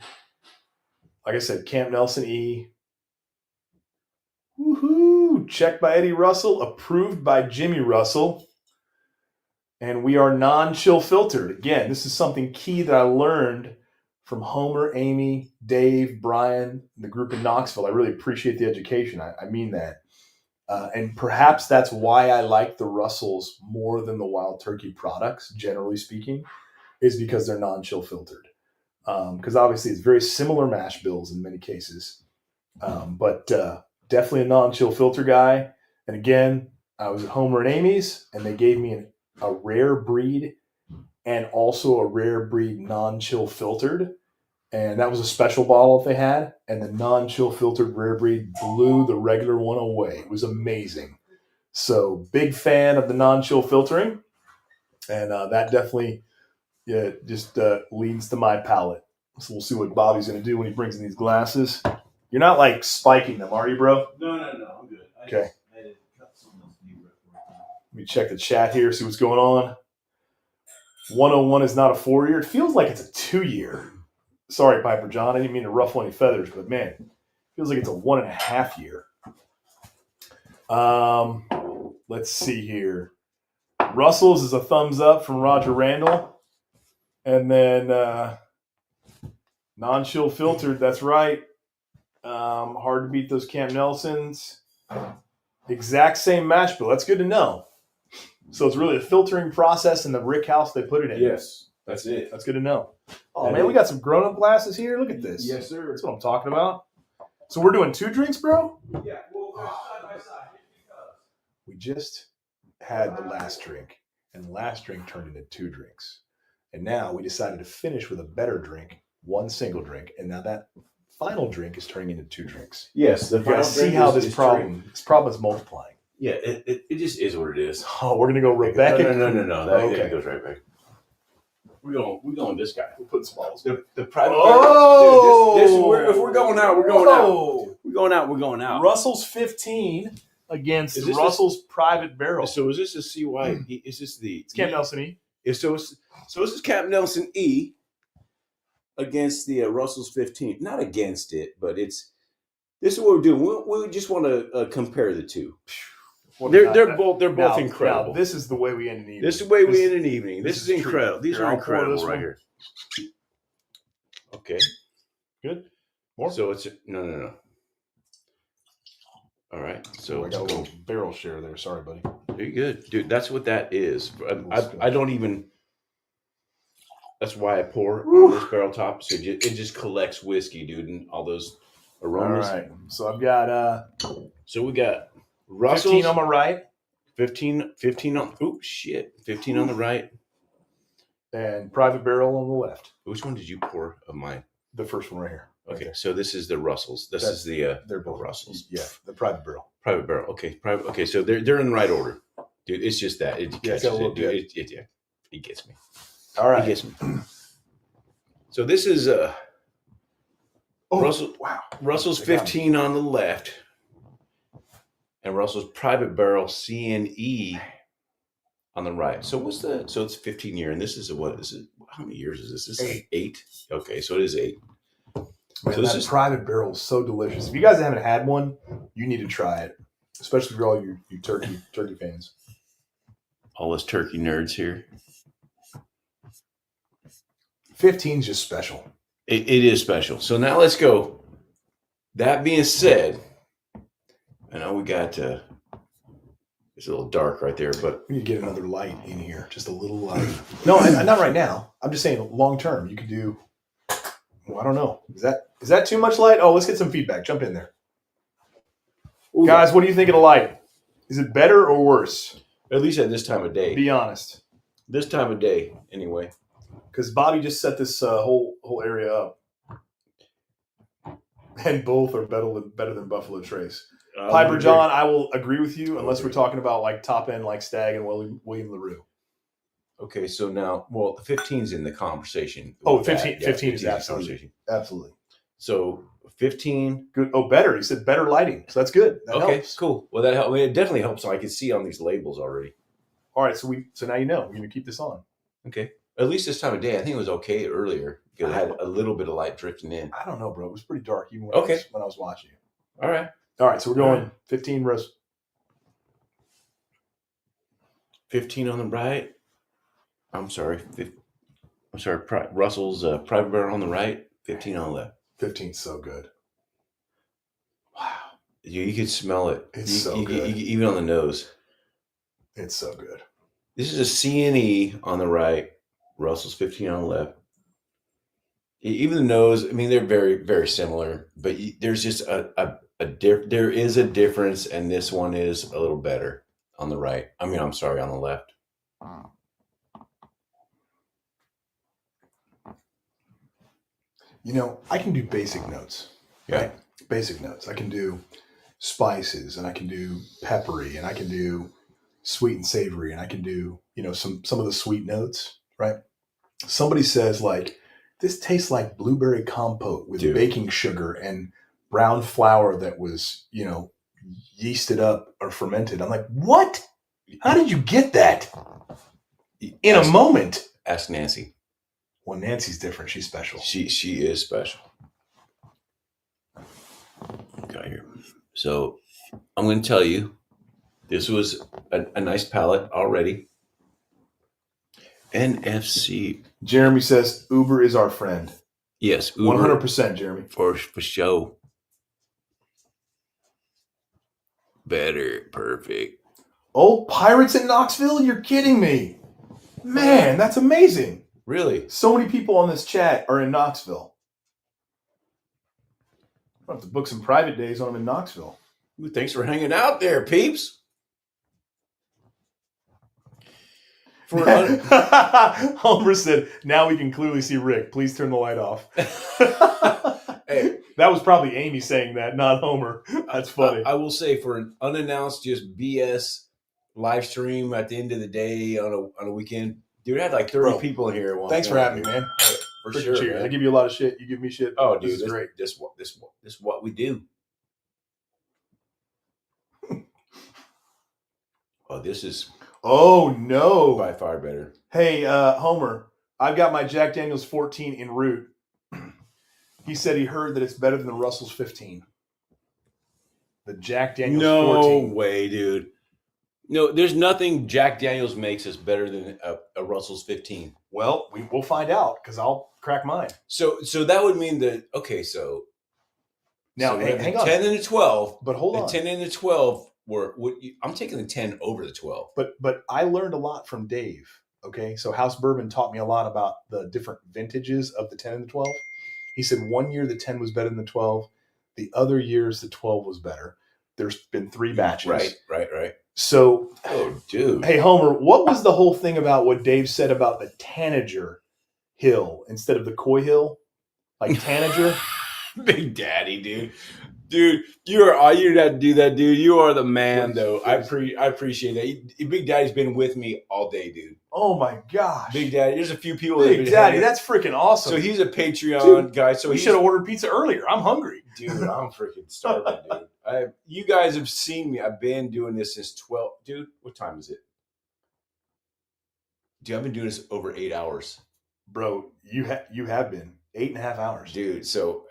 Like I said, Camp Nelson E. Woohoo! Checked by Eddie Russell, approved by Jimmy Russell. And we are non-chill filtered. Again, this is something key that I learned from Homer, Amy, Dave, Brian, the group in Knoxville. I really appreciate the education. I mean that. And perhaps that's why I like the Russells more than the Wild Turkey products, generally speaking, is because they're non-chill filtered. Because obviously it's very similar mash bills in many cases. But definitely a non-chill filter guy. And again, I was at Homer and Amy's, and they gave me a rare breed and also a rare breed non-chill filtered. And that was a special bottle that they had. And the non-chill filtered rare breed blew the regular one away. It was amazing. So big fan of the non-chill filtering. And that definitely just leads to my palate. So we'll see what Bobby's going to do when he brings in these glasses. You're not like spiking them, are you, bro? No. I'm good. Okay. Let me check the chat here, see what's going on. 101 is not a 4-year. It feels like it's a 2-year. Sorry, Piper John. I didn't mean to ruffle any feathers, but man, it feels like it's a 1.5 year. Let's see here. Russell's is a thumbs up from Roger Randall. And then non-chill filtered, that's right. Hard to beat those Camp Nelsons. Exact same mash bill. That's good to know. So it's really a filtering process in the brick house they put it in. Yes, that's it. That's good to know. Oh, man, we got some grown-up glasses here. Look at this. Yes, sir. That's what I'm talking about. So we're doing 2 drinks, bro? Yeah, well, side by side. We just had the last drink, and the last drink turned into 2 drinks. And now we decided to finish with a better drink, 1 single drink, and now that final drink is turning into 2 drinks. Yes, the final see how this problem is multiplying. Yeah, it just is what it is. Oh, we're gonna go Rebecca. No. That goes right back. We're going this guy. We'll put some bottles. The private. Oh, dude, this is where. going out. We're going out. We're going out. We're going out. Russell's 15 against Russell's Private Barrel. So is this a CY? Is this the? It's Camp Nelson E. So this is Camp Nelson E against the Russell's 15. Not against it, but this is what we're doing. We just want to compare the two. They're both incredible. Now, this is the way we end an evening. This is the way we end an evening. This is incredible. These are incredible right here. Okay. Good. More? So it's no. All right. So I got a little barrel share there. Sorry, buddy. You're good, dude. That's what that is. I don't even. That's why I pour on this barrel top. So it just collects whiskey, dude, and all those aromas. All right. So I've got. So we got Russell's 15 on my right. 15 on. Oh shit! 15 on the right. And Private Barrel on the left. Which one did you pour of mine? The first one right here. Okay, so this is the Russells. This is the they're both Russells. Yeah, the Private Barrel. Private Barrel. Okay, private. Okay, so they're in the right order, dude. It's just that it catches it, dude. It gets me. All right, it gets me. So this is Russell. Wow, Russell's 15 on the left, and Russell's Private Barrel CNE on the right. So so it's 15 year, and this is what is it? How many years is this? This is 8. Okay, so it is 8. Man, so this Private Barrel is so delicious. If you guys haven't had one, you need to try it, especially for all you turkey fans. All us turkey nerds here. 15 is just special. It is special. So now let's go. That being said, I know we got it's a little dark right there, but we need to get another light in here, just a little light. No, not right now. I'm just saying long term. You could do. Well, I don't know. Is that too much light? Oh, let's get some feedback. Jump in there. Ooh. Guys, what do you think of the light? Is it better or worse? At least at this time of day. Be honest. This time of day, anyway. Because Bobby just set this whole area up. And both are better than Buffalo Trace. Piper John, I will agree with you, unless we're talking about like top end like Stag and William LaRue. Okay, so now, well, the 15's in the conversation. Oh, 15 is absolutely. So 15. Good. Oh, better. He said better lighting. So that's good. That helps. Cool. Well, that helps. It definitely helps. So I can see on these labels already. All right. So now you know. We're going to keep this on. Okay. At least this time of day. I think it was okay earlier because I had a little bit of light drifting in. I don't know, bro. It was pretty dark even when I was watching you. All right. All right. So we're going 15 roast. 15 on the right. I'm sorry. Russell's Private Barrel on the right, 15 on the left. 15's so good. Wow. You could smell it. It's so good. Even on the nose. It's so good. This is a CNE on the right, Russell's 15 on the left. Even the nose, I mean, they're very, very similar, but there's just there is a difference, and this one is a little better on the right. I mean, I'm sorry, on the left. You know, I can do basic notes. Yeah. Right? Basic notes. I can do spices, and I can do peppery, and I can do sweet and savory, and I can do, some of the sweet notes, right? Somebody says, like, this tastes like blueberry compote with baking sugar and brown flour that was, yeasted up or fermented. I'm like, what? How did you get that? In a moment. Ask Nancy. Well, Nancy's different. She's special. She is special. Got here. So I'm going to tell you, this was a nice palette already. NFC. Jeremy says Uber is our friend. Yes, Uber. 100%, Jeremy. For show. Better. Perfect. Oh, Pirates in Knoxville? You're kidding me. Man, that's amazing. Really? So many people on this chat are in Knoxville. I'll have to book some private days when I'm in Knoxville. Ooh, thanks for hanging out there, peeps. Homer said, now we can clearly see Rick. Please turn the light off. Hey, that was probably Amy saying that, not Homer. That's funny. I will say, for an unannounced, just BS live stream at the end of the day on a weekend, dude, I had like 30 people in here. Thanks for having me, man. For Freaking sure. cheers. Man. I give you a lot of shit. You give me shit. Oh, dude, this is great. This what we do. Oh, this is no, by far better. Hey, Homer, I've got my Jack Daniel's 14 en route. He said he heard that it's better than the Russell's 15. The Jack Daniel's 14. No way, dude. No, there's nothing Jack Daniel's makes that's better than a Russell's 15. Well, we'll find out because I'll crack mine. So that would mean that so now hang on. 10 and the 12, but hold on. The 10 and the 12 I'm taking the 10 over the 12. But I learned a lot from Dave. Okay, so House Bourbon taught me a lot about the different vintages of the 10 and the 12. He said 1 year the 10 was better than the 12. The other years the 12 was better. There's been 3 batches. Right. So, dude. Hey, Homer, what was the whole thing about what Dave said about the Tanager Hill instead of the Coy Hill? Like Tanager? Big Daddy, dude. Dude, you didn't have to do that, dude. You are the man, though. I appreciate that. Big Daddy's been with me all day, dude. Oh my gosh, Big Daddy. There's a few people. Big Daddy, that's freaking awesome. So he's a Patreon guy. So we should have ordered pizza earlier. I'm hungry, dude. I'm freaking starving, dude. You guys have seen me. I've been doing this since 12. Dude, what time is it? Dude, I've been doing this over 8 hours, bro. You have been 8.5 hours, dude. So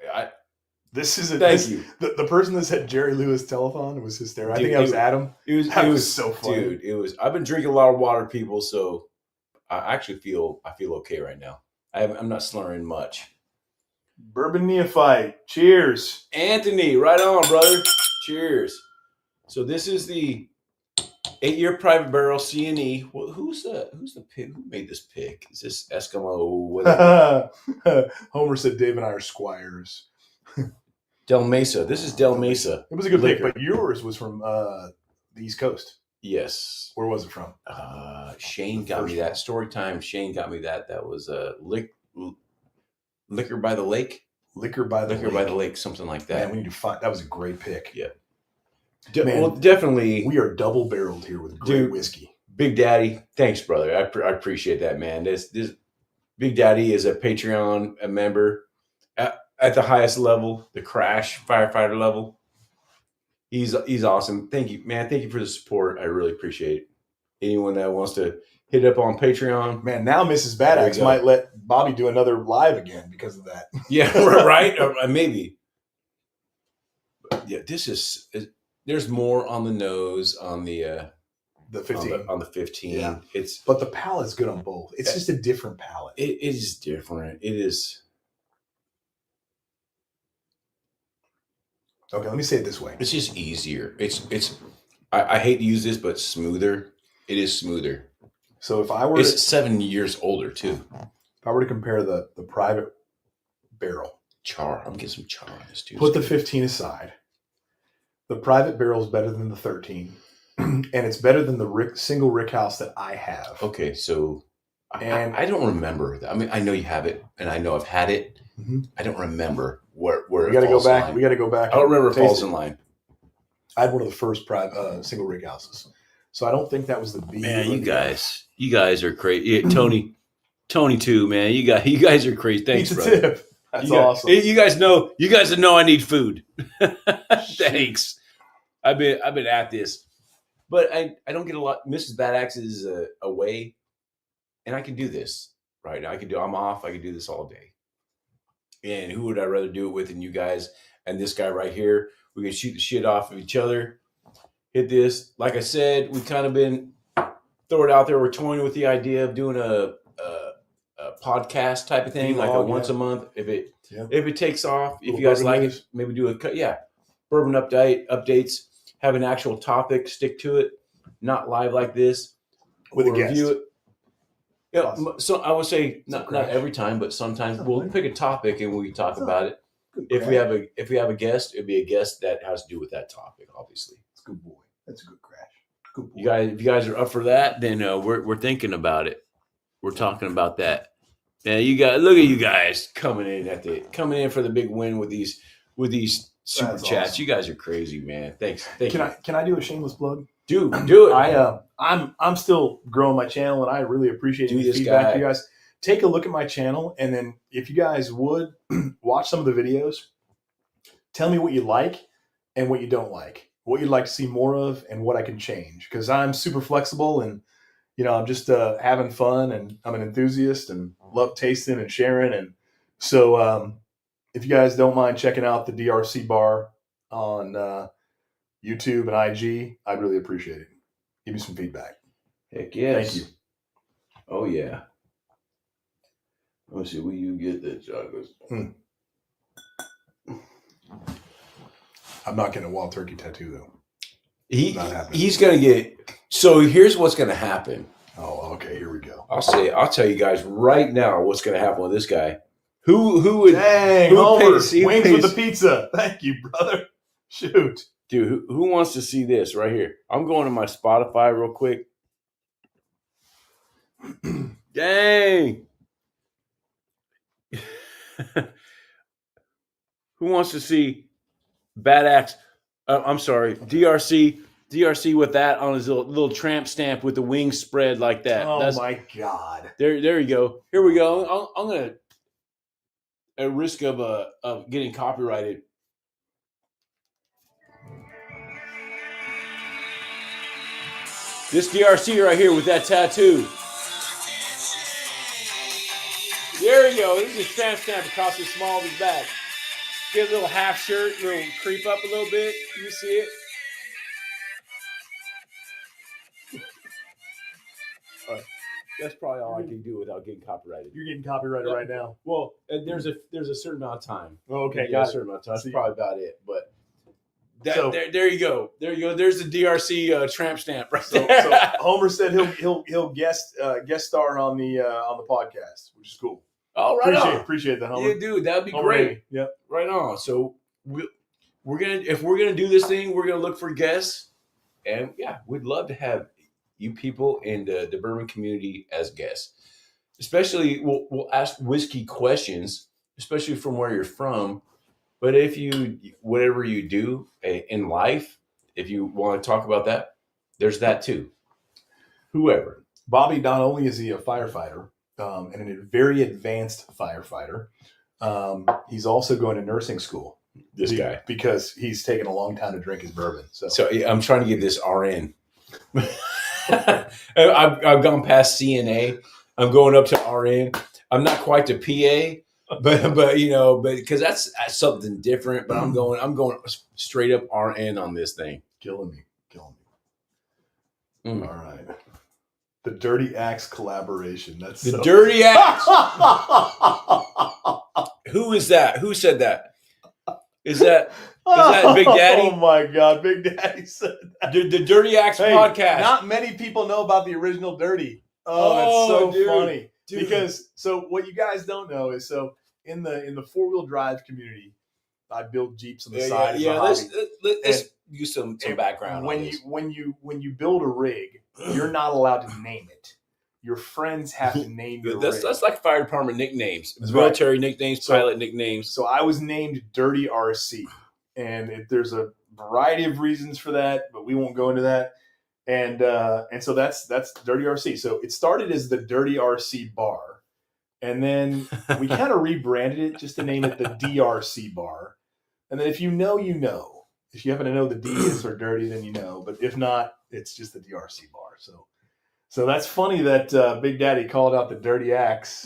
This is Thank you. The person that said Jerry Lewis telethon was hysterical. Dude, I think that was Adam. It was so funny. Dude, it was. I've been drinking a lot of water, people, so I actually feel okay right now. I'm not slurring much. Bourbon Neophyte. Cheers. Anthony, right on, brother. Cheers. So this is the 8-year private barrel C&E. Well, who's the pick? Who made this pick? Is this Eskimo? Homer said Dave and I are squires. Del Mesa. This is Del Mesa. It was a good pick, but yours was from the East Coast. Yes. Where was it from? Shane got me that. Story time. Shane got me that. That was Liquor by the Lake. Liquor by the Lake, something like that. Man, we need to find. That was a great pick. Yeah. Man, well, definitely. We are double barreled here with great whiskey. Big Daddy, thanks, brother. I appreciate that, man. This Big Daddy is a Patreon member at the highest level, the Crash firefighter level. He's awesome. Thank you, man. Thank you for the support. I really appreciate it. Anyone that wants to hit up on Patreon. Man, now Mrs. Bad Axe might let Bobby do another live again because of that. Yeah, right? Maybe. But yeah, there's more on the nose on the 15. On the 15. Yeah. But the palate's good on both. It's just a different palate. It is different. It is. Okay, let me say it this way. It's just easier. I hate to use this, but smoother. It is smoother. So if I were it's 7 years older too. If I were to compare the private barrel. Char. I'm getting some char on this, dude. Put the 15 aside. The private barrel is better than the 13. And it's better than the single rickhouse that I have. Okay, so I don't remember that. I mean, I know you have it, and I know I've had it. Mm-hmm. I don't remember where we got to go back. We got to go back. I don't remember if it falls in line. I had one of the first private single rig houses, so I don't think that was the B. Man, you guys are crazy. Yeah, Tony too, man. You guys are crazy. Thanks, brother. Tip. That's awesome. You guys know I need food. Thanks. I've been at this, but I don't get a lot. Mrs. Bad Axe is away, and I can do this right now. I'm off. I can do this all day. And who would I rather do it with than you guys and this guy right here? We can shoot the shit off of each other. Hit this. Like I said, we've kind of been throw it out there. We're toying with the idea of doing a podcast type of thing, like a once a month. If it takes off, if you guys like it, maybe do a cut. Yeah, bourbon updates. Have an actual topic. Stick to it. Not live like this. With a guest. It. Yeah, awesome. So I would say not every time, but sometimes we'll pick a topic and we talk about it. If we have a guest, it'd be a guest that has to do with that topic, obviously. It's a good boy. That's a good crash. Good boy. If you guys are up for that, then we're thinking about it. We're talking about that. Yeah, look at you guys coming in for the big win with these super chats. Awesome. You guys are crazy, man. Thanks. Can I do a shameless plug? Do it. I'm still growing my channel, and I really appreciate the feedback, you guys. take a look at my channel, and then if you guys would watch some of the videos, tell me what you like and what you don't like, what you'd like to see more of, and what I can change. Because I'm super flexible, and I'm just having fun, and I'm an enthusiast and love tasting and sharing. And so if you guys don't mind checking out the DRC bar on YouTube and IG, I'd really appreciate it. Give me some feedback. Heck yes. Thank you. Oh yeah. Let me see. Will you get that chocolate? I'm not getting a wild turkey tattoo though. He's gonna get. So here's what's gonna happen. Oh, okay. Here we go. I'll tell you guys right now what's gonna happen with this guy. Who would? Dang, who Homer, pays, wings with the pizza. Thank you, brother. Shoot, dude. Who wants to see this right here? I'm going to my Spotify real quick. Dang. Who wants to see Bad Axe? I'm sorry, DRC with that on his little tramp stamp with the wings spread like that. Oh my God! There you go. Here we go. I'm gonna, at risk of getting copyrighted. This DRC right here with that tattoo. There you go. This is tramp stamp across the small of his back. Get a little half shirt, little creep up a little bit. You see it? All right. That's probably all I can do without getting copyrighted. You're getting copyrighted right now. Well, there's a certain amount of time. Oh, okay, got a certain amount of time. That's probably about it. But there you go. There you go. There's the DRC tramp stamp right there. So Homer said he'll guest star on the podcast, which is cool. Oh, right appreciate that, Homer. Yeah, dude, that'd be Homer, great. Yep. Right on. So if we're gonna do this thing, we're gonna look for guests, and yeah, we'd love to have you people in the bourbon community as guests. Especially, we'll ask whiskey questions, especially from where you're from. But if whatever you do in life, if you want to talk about that, there's that too. Whoever. Bobby, not only is he a firefighter, and a very advanced firefighter, he's also going to nursing school. This guy. Because he's taken a long time to drink his bourbon. So I'm trying to get this RN. I've gone past CNA. I'm going up to RN. I'm not quite to PA, but because that's something different. But I'm going straight up RN on this thing. Killing me. All right. The Dirty Axe collaboration. That's the Dirty Axe. Who is that? Who said that? Is that Big Daddy? Oh my God, Big Daddy said that. The Dirty Axe podcast. Not many people know about the original Dirty. Oh, it's so funny. Dude. Because what you guys don't know is in the 4-wheel drive community, I build Jeeps on the side. Yeah, let's use some background. When you build a rig, you're not allowed to name it. Your friends have to name your rig. That's like fire department nicknames, military nicknames, pilot nicknames. So I was named Dirty RC, and there's a variety of reasons for that, but we won't go into that. And so that's Dirty RC. So it started as the Dirty RC bar, and then we kind of rebranded it just to name it the DRC bar. And then if you know, you know. If you happen to know the D is for dirty, then you know. But if not, it's just the DRC bar. So that's funny that Big Daddy called out the Dirty Axe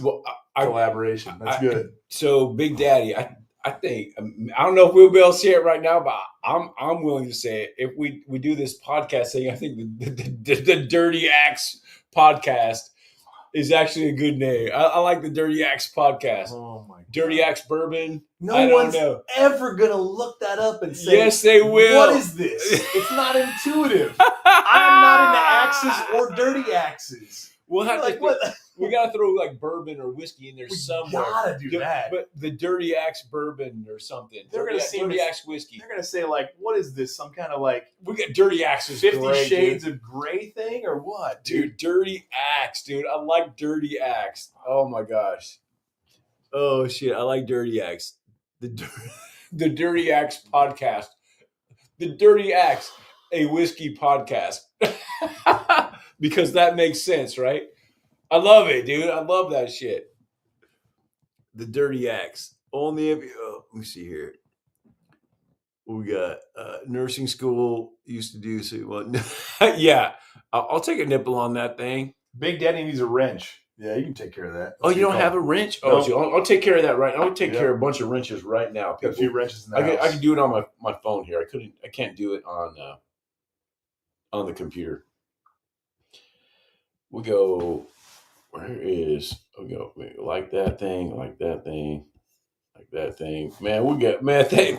collaboration. That's good. So Big Daddy, I think I don't know if we'll be able to say it right now, but I'm willing to say it. If we do this podcast thing, I think the Dirty Axe podcast is actually a good name. I like the Dirty Axe podcast. Oh my God. Dirty Axe bourbon. No one's ever gonna look that up and say, yes, they will. What is this? It's not intuitive. I'm not into axes or dirty axes. We'll have we gotta throw like bourbon or whiskey in there somewhere. We gotta do that. But the Dirty Axe bourbon or something. They're gonna say Dirty Axe whiskey. They're gonna say what is this? Some kind of we got Dirty Axes. 50 Shades of Grey thing or what? Dude, Dirty Axe, dude. I like Dirty Axe. Oh my gosh. Oh shit, I like Dirty Axe. The Dirty Axe podcast. The Dirty Axe, a whiskey podcast. Because that makes sense, right? I love it, dude. I love that shit. The dirty axe. Only if let me see here. We got nursing school used to do so. Well, yeah, I'll take a nipple on that thing. Big Daddy needs a wrench. Yeah, you can take care of that. Oh, you don't have a wrench? No. Oh, so I'll take care of that right. I'll take care of a bunch of wrenches right now. Got a few wrenches in the house. I can do it on my phone here. I can't do it on the computer. We go. Where is? We go like that thing, like that thing, like that thing. Man, we got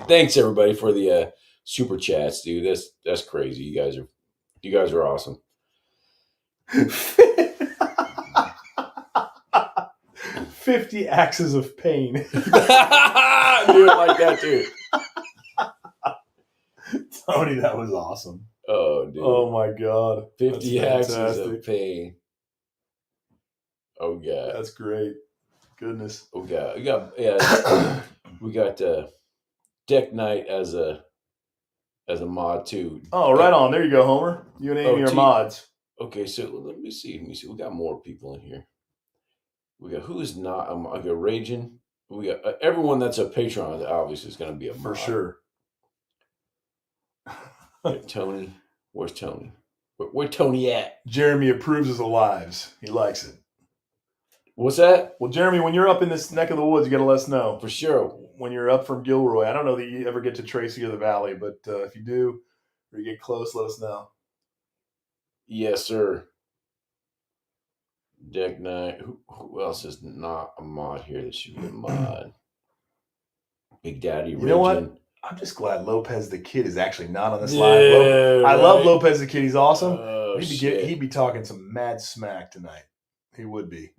thanks everybody for the super chats, dude. That's crazy. You guys are awesome. 50 axes of pain. Do it like that too. Tony, that was awesome. Oh, dude. Oh my God. 50 axes of pain. Oh God. That's great. Goodness. Oh God. We got Deck Knight as a mod too. Oh, right on. There you go, Homer. You and Amy are mods. Okay, so let me see. We got more people in here. We got who's not. I got Raging. We got everyone that's a patron. Obviously, is going to be a mod. For sure. Tony, where's Tony? Where Tony at? Jeremy approves of the lives. He likes it. What's that? Well, Jeremy, when you're up in this neck of the woods, you got to let us know. For sure. When you're up from Gilroy. I don't know that you ever get to Tracy or the Valley, but if you do, or you get close, let us know. Yes, sir. Deck Knight. Who else is not a mod here that should be a mod? Big Daddy. You know what? I'm just glad Lopez the Kid is actually not on this line. I love Lopez the Kid. He's awesome. Oh, he'd be talking some mad smack tonight. He would be.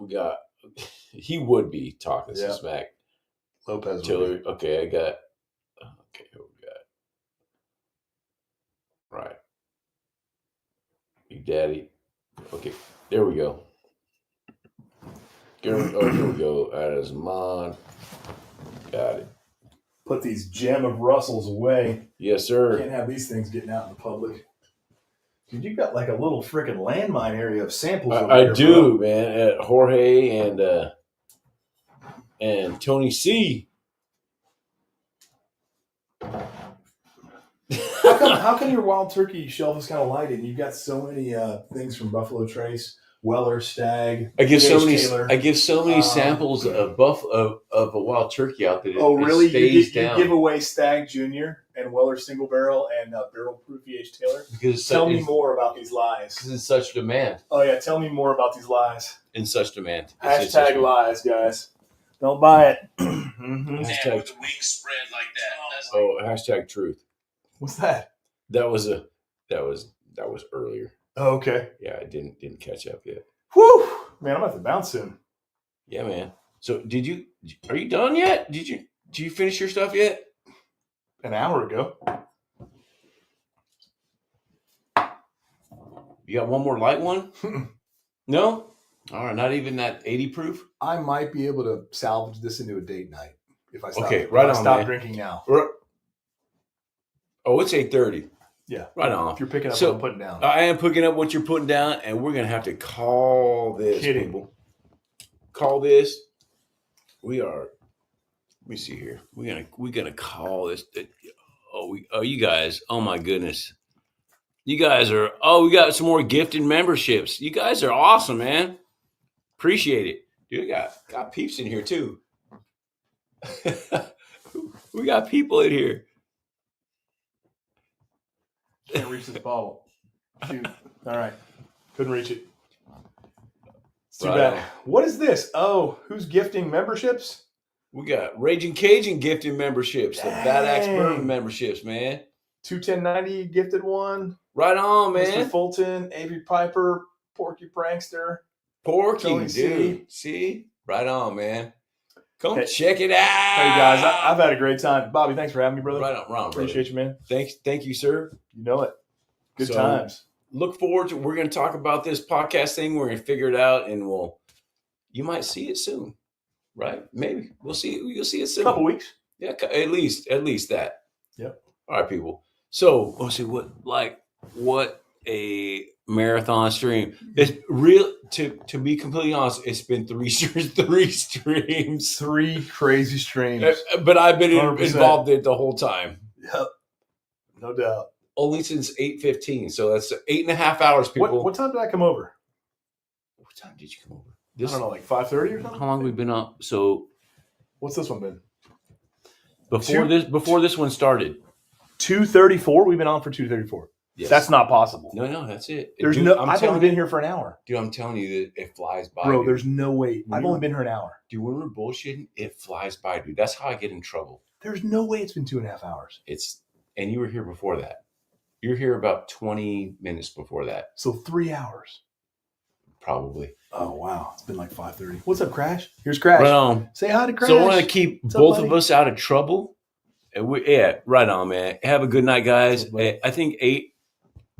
He would be talking some smack. Lopez. Tiller. Okay, who we got? Right. Big Daddy. Okay, there we go. Here we go. As mod. Got it. Put these gem of Russells away. Yes, sir. Can't have these things getting out in the public. Dude, you've got like a little freaking landmine area of samples over I there, do, bro. Man. Jorge and Tony C. How come your wild turkey shelf is kind of light and you've got so many things from Buffalo Trace, Weller, Stag? I give so many samples of a wild turkey out there. Really? You give away Stag Junior and Weller Single Barrel and Barrel Proof E.H. Taylor. Tell me more about these lies. Because it's such demand. Oh yeah, tell me more about these lies. In such demand. Hashtag lies, guys. Don't buy it. Hashtag with the wings spread like that. Hashtag truth. What's that? That was earlier. Oh, okay. Yeah, I didn't catch up yet. Whew, man, I'm about to bounce soon. Yeah, man. So are you done yet? Did you finish your stuff yet? An hour ago. You got one more light one? No? All right, not even that 80 proof? I might be able to salvage this into a date night if I stop drinking now. Oh, it's 8:30. Yeah. Right on. If you're picking up what I'm putting down. I am picking up what you're putting down, and we're going to have to call this. People. Call this. We are. Let me see here. We're gonna call this. You guys. Oh my goodness. You guys are. Oh, we got some more gifted memberships. You guys are awesome, man. Appreciate it, dude. Got peeps in here too. We got people in here. Can't reach this bottle. Shoot. All right. Couldn't reach it. It's too bad. What is this? Oh, who's gifting memberships? We got Raging Cajun gifting memberships. The Bad Axe Bourbon memberships, man. 21090 gifted one. Right on, man. Mr. Fulton, Avery Piper, Porky Prankster. Porky, dude. See? Right on, man. Come check it out. Hey, guys. I've had a great time. Bobby, thanks for having me, brother. Right on, Ron. Appreciate you, man. Thank you, sir. You know it. Good times. Look forward to. We're going to talk about this podcast thing. We're going to figure it out, and you might see it soon, right? Maybe we'll see. You'll see it soon. A couple weeks. Yeah, at least that. Yep. All right, people. So let's see what a marathon stream. It's real. To be completely honest, it's been three streams, 3 crazy streams. but I've been 100%. involved in it the whole time. Yep, no doubt. Only since 8:15, so that's 8.5 hours. People, What time did I come over? What time did you come over? I don't know, like 5:30 or something. How long have we been up? So what's this one been? Before this one started, 2:34. We've been on for 2:34. yes. That's not possible. No, that's it. I've only been here for an hour. Dude, I'm telling you that it flies by. Bro, dude. there's no way. I've only been here an hour. Dude, when we're bullshitting, it flies by, dude. That's how I get in trouble. There's no way it's been 2.5 hours. And you were here before that. You were here about 20 minutes before that. So 3 hours. Probably. Oh, wow. It's been like 5:30. What's up, Crash? Here's Crash. Right on. Say hi to Crash. So I want to keep What's both up, of us out of trouble. And right on, man. Have a good night, guys. I think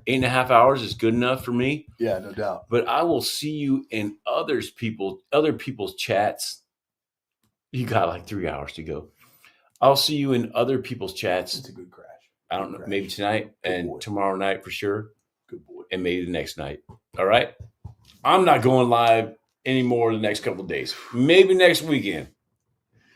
8.5 hours is good enough for me. Yeah, no doubt. But I will see you in other people's chats. You got like 3 hours to go. I'll see you in other people's chats. It's a good Crash. I don't know, maybe tonight and tomorrow night for sure. Good boy. And maybe the next night. All right. I'm not going live anymore the next couple of days. Maybe next weekend.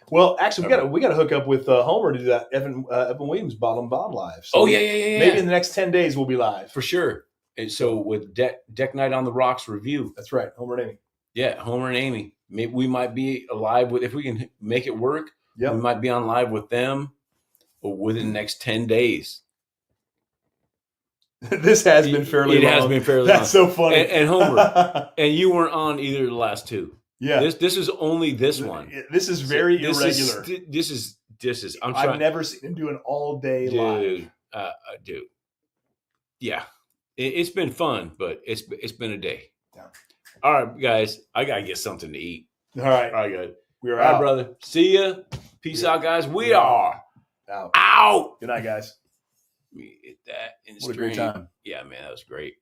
Well, actually, we got to hook up with Homer to do that Evan Williams bottom bond live. So yeah. Maybe in the next 10 days we'll be live for sure. And so with Deck Night on the Rocks review. That's right, Homer and Amy. Yeah, Homer and Amy. Maybe we might be live with, if we can make it work. Yep. We might be on live with them within the next 10 days. This has been fairly long. It has been fairly long. That's so funny. And Homer, and you weren't on either of the last two. Yeah. This is only this one. This is very irregular. This is. I've never seen him do an all day live. Dude. Yeah. It's been fun, but it's been a day. Yeah. All right, guys. I gotta get something to eat. All right, good. We're out, out, brother. See ya. Peace out, guys. We are out. Out. Good night, guys. Let me hit that in the What stream. a great time. Yeah, man, that was great.